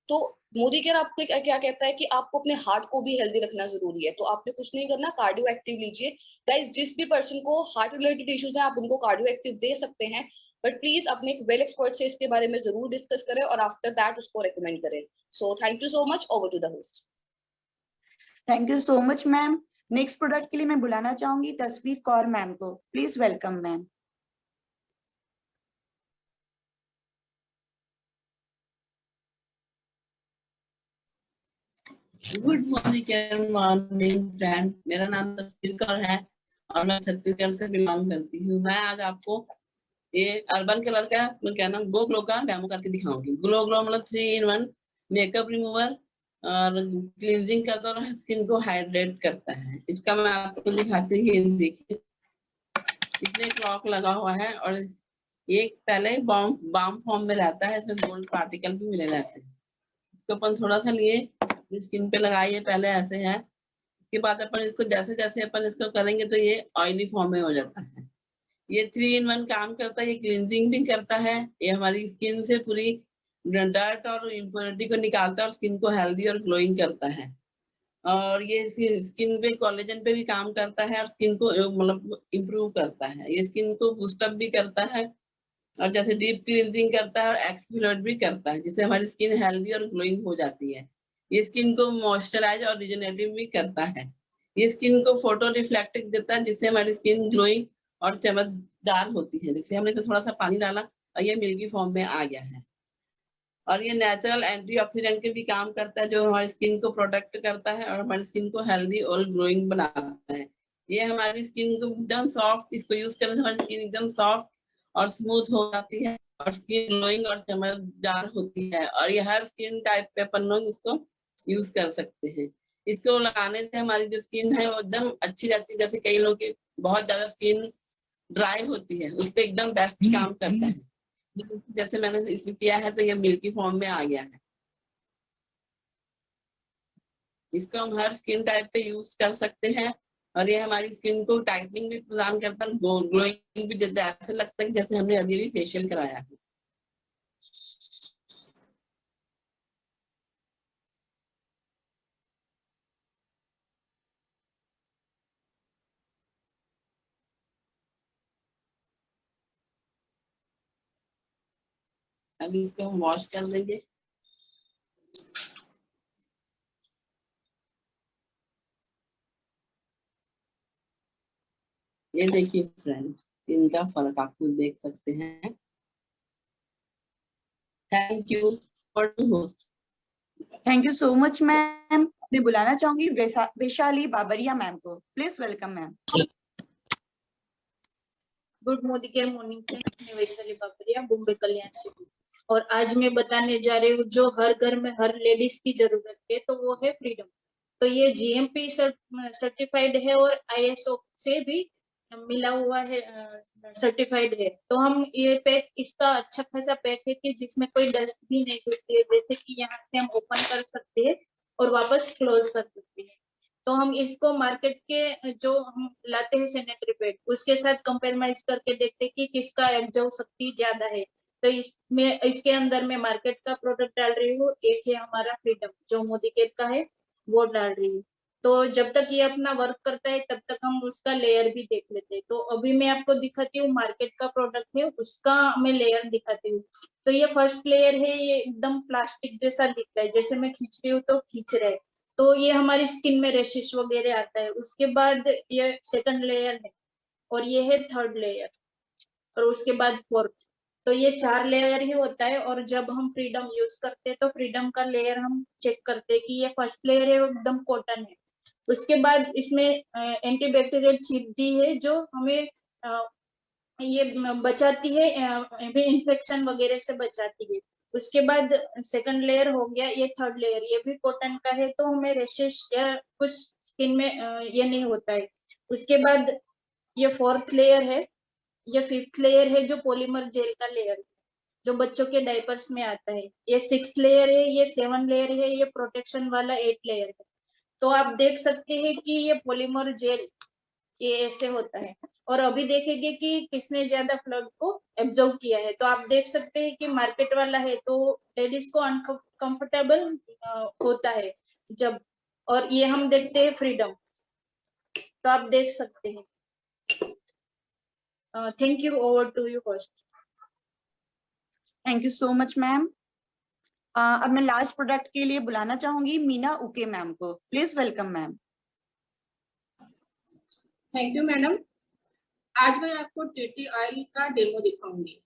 तो मोदीकेयर आपको क्या कहता है कि आपको अपने हार्ट को भी हेल्दी रखना जरूरी है। तो आपने कुछ नहीं करना, कार्डियो एक्टिव लीजिए। गाइस, जिस भी पर्सन को हार्ट रिलेटेड इश्यूज है आप उनको कार्डियो एक्टिव दे सकते हैं, बट प्लीज अपने एक वेल एक्सपर्ट से इसके बारे में जरूर डिस्कस करें और आफ्टर दैट उसको रेकमेंड करें। So thank you so much, over to the host. Thank you so much ma'am. Next product के लिए मैं बुलाना चाहूंगी तस्वीर कौर मैम को। Please welcome ma'am. Good morning friend, मेरा नाम तस्वीर कौर है और मैं छत्तीसगढ़ से बिलोंग करती हूँ। मैं आज आपको ये अर्बन कलर का क्या नाम गो ग्लो का डेमो करके दिखाऊंगी। ग्लो मतलब 3-in-1 मेकअप रिमूवर और क्लींजिंग करता है और स्किन को हाइड्रेट करता है। इसका मैं आपको दिखाती हूँ। देखिए, इसमें क्लॉक लगा हुआ है और ये पहले बाम फॉर्म में रहता है, इसमें गोल्ड पार्टिकल भी मिले रहते हैं। इसको अपन थोड़ा सा लिए स्किन पे लगाइए, पहले ऐसे है, इसके बाद अपन इसको जैसे जैसे अपन इसको करेंगे तो ये ऑयली फॉर्म में हो जाता है। ये 3 in 1 काम करता है, ये क्लींजिंग भी करता है, ये हमारी स्किन से पूरी डर्ट और इम्प्योरिटी को निकालता है और स्किन को हेल्दी और ग्लोइंग करता है। और ये स्किन पे कोलेजन पे भी काम करता है और स्किन को मतलब इम्प्रूव करता है। ये स्किन को बूस्टअप भी करता है और जैसे डीप क्लींजिंग करता है और एक्सफोलिएट भी करता है, जिससे हमारी स्किन हेल्दी और ग्लोइंग हो जाती है। ये स्किन को मॉइस्चराइज और रिजेनरेटिव भी करता है। ये स्किन को फोटो रिफ्लेक्टिव देता है, जिससे हमारी स्किन ग्लोइंग और चमकदार होती है। जैसे हमने थोड़ा सा पानी डाला और ये मिल्की फॉर्म में आ गया है। और ये नेचुरल एंटीऑक्सीडेंट के भी काम करता है, जो हमारी स्किन को प्रोटेक्ट करता है और हमारी स्किन को हेल्दी और ग्लोइंग बनाता है। ये हमारी स्किन को एकदम सॉफ्ट, इसको यूज करने से हमारी स्किन एकदम सॉफ्ट और स्मूथ हो जाती है और स्किन ग्लोइंग और चमकदार होती है। और ये हर स्किन टाइप पे अपन लोग इसको यूज कर सकते हैं। इसको लगाने से हमारी जो स्किन है वो एकदम अच्छी रहती है। जैसे कई लोग की बहुत ज्यादा स्किन ड्राई होती है, उस पर एकदम बेस्ट काम करता है। जैसे मैंने इसमें किया है तो ये मिल्की फॉर्म में आ गया है। इसको हम हर स्किन टाइप पे यूज कर सकते हैं और ये हमारी स्किन को टाइटनिंग भी प्रदान करता है, ग्लोइंग भी देता है। ऐसा लगता है जैसे हमने अभी भी फेशियल कराया है। अभी इसको हम वॉश कर देंगे। ये देखिए फ्रेंड्स, इनका फर्क आप खुद देख सकते हैं। Thank you for to host. Thank you so much ma'am. मैं बुलाना चाहूंगी वैशाली बाबरिया मैम को। Please welcome ma'am. Good Modicare morning से मैं वैशाली बाबरिया बॉम्बे कल्याण से हूँ और आज मैं बताने जा रही हूँ जो हर घर में हर लेडीज की जरूरत है, तो वो है फ्रीडम। तो ये जीएमपी सर्टिफाइड है और आईएसओ से भी मिला हुआ है, सर्टिफाइड है। तो हम ये पैक, इसका अच्छा खासा पैक है कि जिसमें कोई डस्ट भी नहीं घुसती है। जैसे कि यहाँ से हम ओपन कर सकते हैं और वापस क्लोज कर सकते हैं। तो हम इसको मार्केट के जो हम लाते हैं सैनिटरी पैड, उसके साथ कंपेयरमाइज करके देखते हैं कि किसका एब्जॉर्ब शक्ति ज्यादा है। तो इसमें इसके अंदर मैं मार्केट का प्रोडक्ट डाल रही हूँ, एक है हमारा फ्रीडम जो मोदी केयर का है वो डाल रही हूँ। तो जब तक ये अपना वर्क करता है तब तक हम उसका लेयर भी देख लेते हैं। तो अभी मैं आपको दिखाती हूँ मार्केट का प्रोडक्ट है उसका मैं लेयर दिखाती हूँ। तो ये फर्स्ट लेयर है, ये एकदम प्लास्टिक जैसा दिखता है, जैसे मैं खींच रही हूँ तो खींच रहा है, तो ये हमारी स्किन में रेशिश वगैरह आता है। उसके बाद ये सेकंड लेयर है और ये है थर्ड लेयर और उसके बाद फोर्थ। तो ये 4 लेयर ही होता है। और जब हम फ्रीडम यूज करते हैं तो फ्रीडम का लेयर हम चेक करते हैं कि ये फर्स्ट लेयर है वो एकदम कॉटन है। उसके बाद इसमें एंटीबैक्टीरियल चिप दी है जो हमें ये बचाती है, इन्फेक्शन वगैरह से बचाती है। उसके बाद सेकंड लेयर हो गया, ये थर्ड लेयर, ये भी कॉटन का है तो हमें रेशेस या कुछ स्किन में ये नहीं होता है। उसके बाद ये फोर्थ लेयर है, ये फिफ्थ लेयर है जो पॉलीमर जेल का लेयर है जो बच्चों के डायपर्स में आता है। ये 6 लेयर है, ये 7 लेयर है, ये प्रोटेक्शन वाला 8 लेयर है। तो आप देख सकते हैं कि ये पॉलीमर जेल ये ऐसे होता है। और अभी देखेंगे कि किसने ज्यादा फ्लड को एब्जॉर्ब किया है। तो आप देख सकते हैं कि मार्केट वाला है तो लेडीज को अनकंफर्टेबल होता है जब, और ये हम देखते हैं फ्रीडम, तो आप देख सकते हैं। Thank you, over to you host. Thank you so much ma'am. अब मैं लास्ट प्रोडक्ट के लिए बुलाना चाहूंगी मीना उके मैम को। Please welcome ma'am. Thank you madam. आज मैं आपको टीटी ऑयल का डेमो दिखाऊंगी।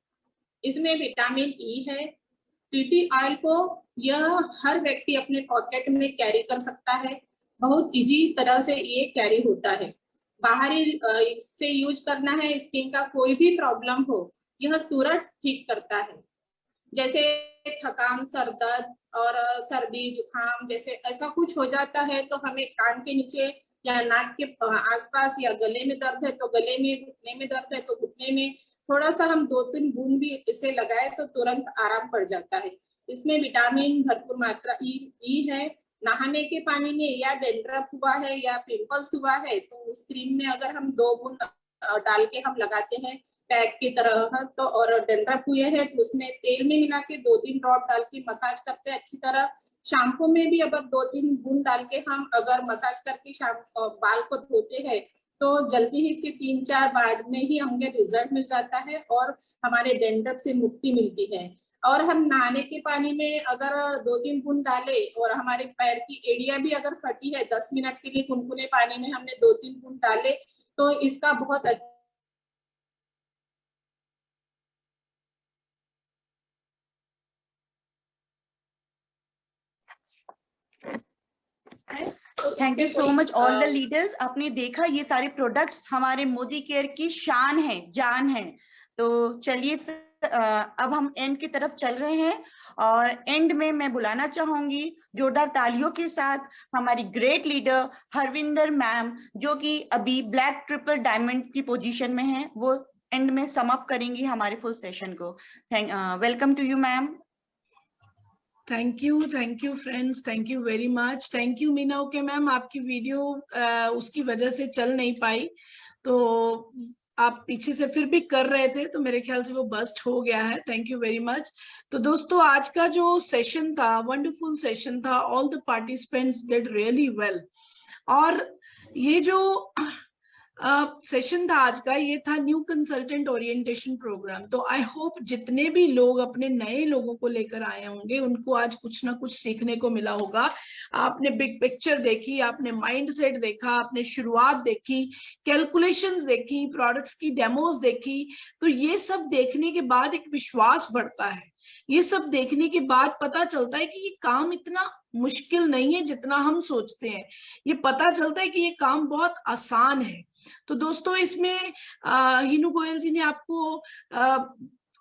इसमें विटामिन ई है। टीटी ऑयल को यह हर व्यक्ति अपने पॉकेट में कैरी कर सकता है। बहुत इजी तरह से ये कैरी होता है। बाहरी से यूज करना है, स्किन का कोई भी प्रॉब्लम हो यह तुरंत ठीक करता है। जैसे थकान, सर दर्द और सर्दी जुकाम जैसे ऐसा कुछ हो जाता है तो हमें कान के नीचे या नाक के आसपास या गले में दर्द है तो गले में, घुटने में दर्द है तो घुटने में थोड़ा सा हम 2-3 बूंद भी इसे लगाए तो तुरंत आराम पड़ जाता है। इसमें विटामिन भरपूर मात्रा ई है। नहाने के पानी में या डेंड्रफ हुआ है या पिंपल्स हुआ है तो उस क्रीम में अगर हम 2 बूंद डाल के हम लगाते हैं पैक की तरह। तो और डैंड्रफ हुए हैं तो उसमें तेल में मिला के 2-3 ड्रॉप डाल के मसाज करते हैं अच्छी तरह। शैम्पू में भी अगर 2-3 बूंद डाल के हम अगर मसाज करके बाल को धोते हैं तो जल्दी ही इसके 3-4 बाद में ही हमें रिजल्ट मिल जाता है और हमारे डैंड्रफ से मुक्ति मिलती है। और हम नहाने के पानी में अगर 2-3 बूंद डाले और हमारे पैर की एड़ियां भी अगर फटी है 10 मिनट के लिए कुनकुने पानी में हमने 2-3 बूंद डाले तो इसका बहुत अच्छा thank you so much all the leaders. आपने देखा ये सारे प्रोडक्ट्स हमारे मोदी केयर की शान है, जान है। तो चलिए अब हम एंड की तरफ चल रहे हैं और एंड में मैं बुलाना चाहूंगी जोरदार तालियों के साथ हमारी ग्रेट लीडर हरविंदर मैम, जो कि अभी ब्लैक ट्रिपल डायमंड की पोजीशन में है। वो एंड में सम अप करेंगी हमारे फुल सेशन को। Welcome to you ma'am. Thank you friends, thank you very much. Thank you Meena. Okay ma'am, आपकी वीडियो उसकी वजह से चल नहीं पाई, तो आप पीछे से फिर भी कर रहे थे तो मेरे ख्याल से वो बस्ट हो गया है। Thank you very much. तो दोस्तों आज का जो सेशन था, वंडरफुल सेशन था। All the participants did really well. और ये जो सेशन था आज का, ये था न्यू कंसल्टेंट ओरिएंटेशन प्रोग्राम। तो आई होप जितने भी लोग अपने नए लोगों को लेकर आए होंगे उनको आज कुछ ना कुछ सीखने को मिला होगा। आपने बिग पिक्चर देखी, आपने माइंडसेट देखा, आपने शुरुआत देखी, कैलकुलेशंस देखी, प्रोडक्ट्स की डेमोज देखी। तो ये सब देखने के बाद एक विश्वास बढ़ता है। ये सब देखने के बाद पता चलता है कि ये काम इतना मुश्किल नहीं है जितना हम सोचते हैं। ये पता चलता है कि ये काम बहुत आसान है। तो दोस्तों इसमें हिनू गोयल जी ने आपको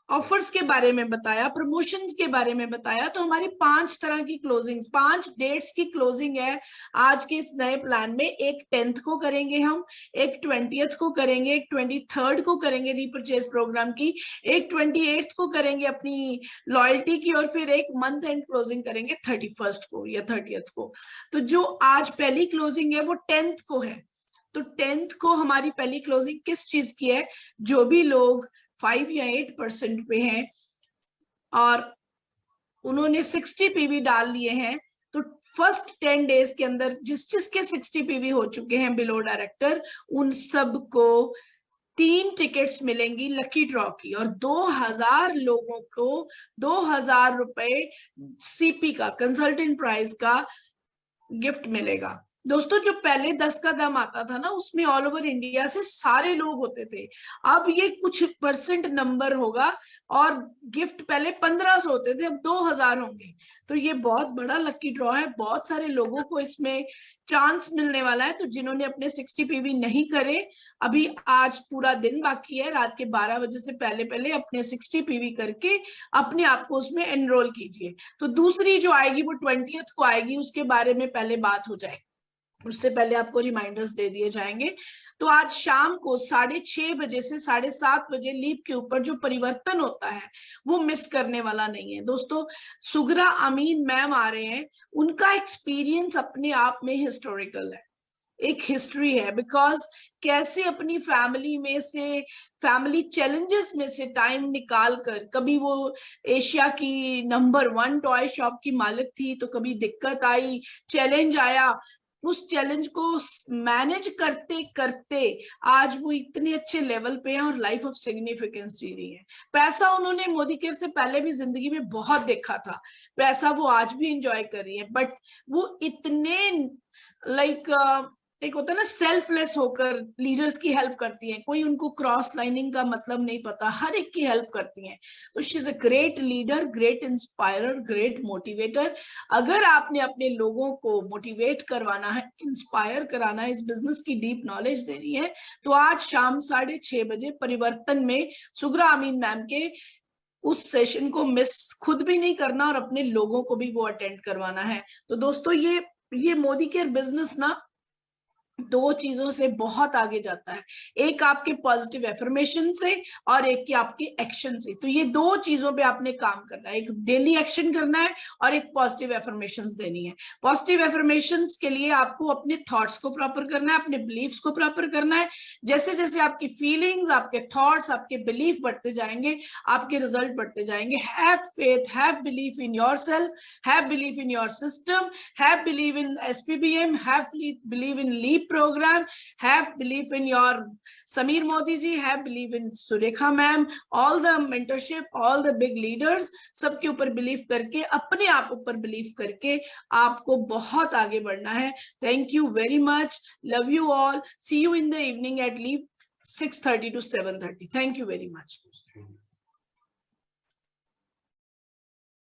ऑफर्स के बारे में बताया, प्रमोशंस के बारे में बताया। तो हमारी 5 तरह की क्लोजिंग, 5 डेट्स की क्लोजिंग है आज के इस नए प्लान में। एक 10th को करेंगे हम, एक 20th को करेंगे, एक 23rd को करेंगे रीपरचेज प्रोग्राम की, एक 28th को करेंगे अपनी लॉयल्टी की, और फिर एक मंथ एंड क्लोजिंग करेंगे 31st को या 30th को। तो जो आज पहली क्लोजिंग है वो 10th को है। तो 10th को हमारी पहली क्लोजिंग किस चीज की है? जो भी लोग 5 या 8% पे हैं और उन्होंने 60 पीवी डाल लिए हैं, तो फर्स्ट 10 डेज के अंदर जिसके 60 पीवी हो चुके हैं बिलो डायरेक्टर, उन सबको 3 टिकट्स मिलेंगी लकी ड्रॉ की, और 2000 लोगों को 2000 रुपए सीपी का, कंसल्टेंट प्राइस का गिफ्ट मिलेगा। दोस्तों जो पहले 10 का दाम आता था ना, उसमें ऑल ओवर इंडिया से सारे लोग होते थे। अब ये कुछ % नंबर होगा और गिफ्ट पहले 1500 होते थे, अब 2000 होंगे। तो ये बहुत बड़ा लकी ड्रॉ है, बहुत सारे लोगों को इसमें चांस मिलने वाला है। तो जिन्होंने अपने 60 पीवी नहीं करे, अभी आज पूरा दिन बाकी है, रात के 12 बजे से पहले पहले अपने 60 पीवी करके अपने आप को उसमें एनरोल कीजिए। तो दूसरी जो आएगी वो 20th को आएगी, उसके बारे में पहले बात हो जाएगी, उससे पहले आपको रिमाइंडर्स दे दिए जाएंगे। तो आज शाम को 6:30 बजे से 7:30 बजे लीप के ऊपर जो परिवर्तन होता है वो मिस करने वाला नहीं है। दोस्तों सुगरा अमीन मैम आ रहे हैं, उनका एक्सपीरियंस अपने आप में हिस्टोरिकल है, एक हिस्ट्री है। बिकॉज कैसे अपनी फैमिली में से, फैमिली चैलेंजेस में से टाइम निकाल कर, कभी वो एशिया की नंबर 1 टॉय शॉप की मालिक थी, तो कभी दिक्कत आई, चैलेंज आया, उस चैलेंज को मैनेज करते करते आज वो इतने अच्छे लेवल पे हैं और लाइफ ऑफ सिग्निफिकेंस जी रही है। पैसा उन्होंने मोदी केयर से पहले भी जिंदगी में बहुत देखा था, पैसा वो आज भी एंजॉय कर रही है, बट वो इतने एक होता है ना सेल्फलेस होकर लीडर्स की हेल्प करती हैं। कोई उनको क्रॉस लाइनिंग का मतलब नहीं पता, हर एक की हेल्प करती हैं। तो she is a great leader, great inspirer, great motivator. अगर आपने अपने लोगों को मोटिवेट करवाना है, इंस्पायर कराना है, इस बिजनेस की डीप नॉलेज देनी है, तो आज शाम 6:30 बजे परिवर्तन में सुगरा अमीन मैम के उस सेशन को मिस खुद भी नहीं करना और अपने लोगों को भी वो अटेंड करवाना है। तो दोस्तों ये मोदी केयर बिजनेस ना दो चीजों से बहुत आगे जाता है, एक आपके पॉजिटिव एफर्मेशन से और एक की आपकी एक्शन से। तो ये दो चीजों पे आपने काम करना है, एक डेली एक्शन करना है और एक पॉजिटिव एफर्मेशंस देनी है। पॉजिटिव एफर्मेशंस के लिए आपको अपने थॉट्स को प्रॉपर करना है, अपने बिलीफ्स को प्रॉपर करना है। जैसे जैसे आपकी फीलिंग्स, आपके थॉट्स, आपके बिलीफ बढ़ते जाएंगे, आपके रिजल्ट बढ़ते जाएंगे। Have faith, have belief in yourself, have belief in your system, have believe in SPBM, have believe in leap program, have belief in your Sameer Modi ji, have believe in Surekha ma'am, all the mentorship, all the big leaders, सबके ऊपर believe करके, अपने आप ऊपर believe करके आपको बहुत आगे बढ़ना है। Thank you very much, love you all, see you in the evening at leave 6:30 to 7:30. Thank you very much.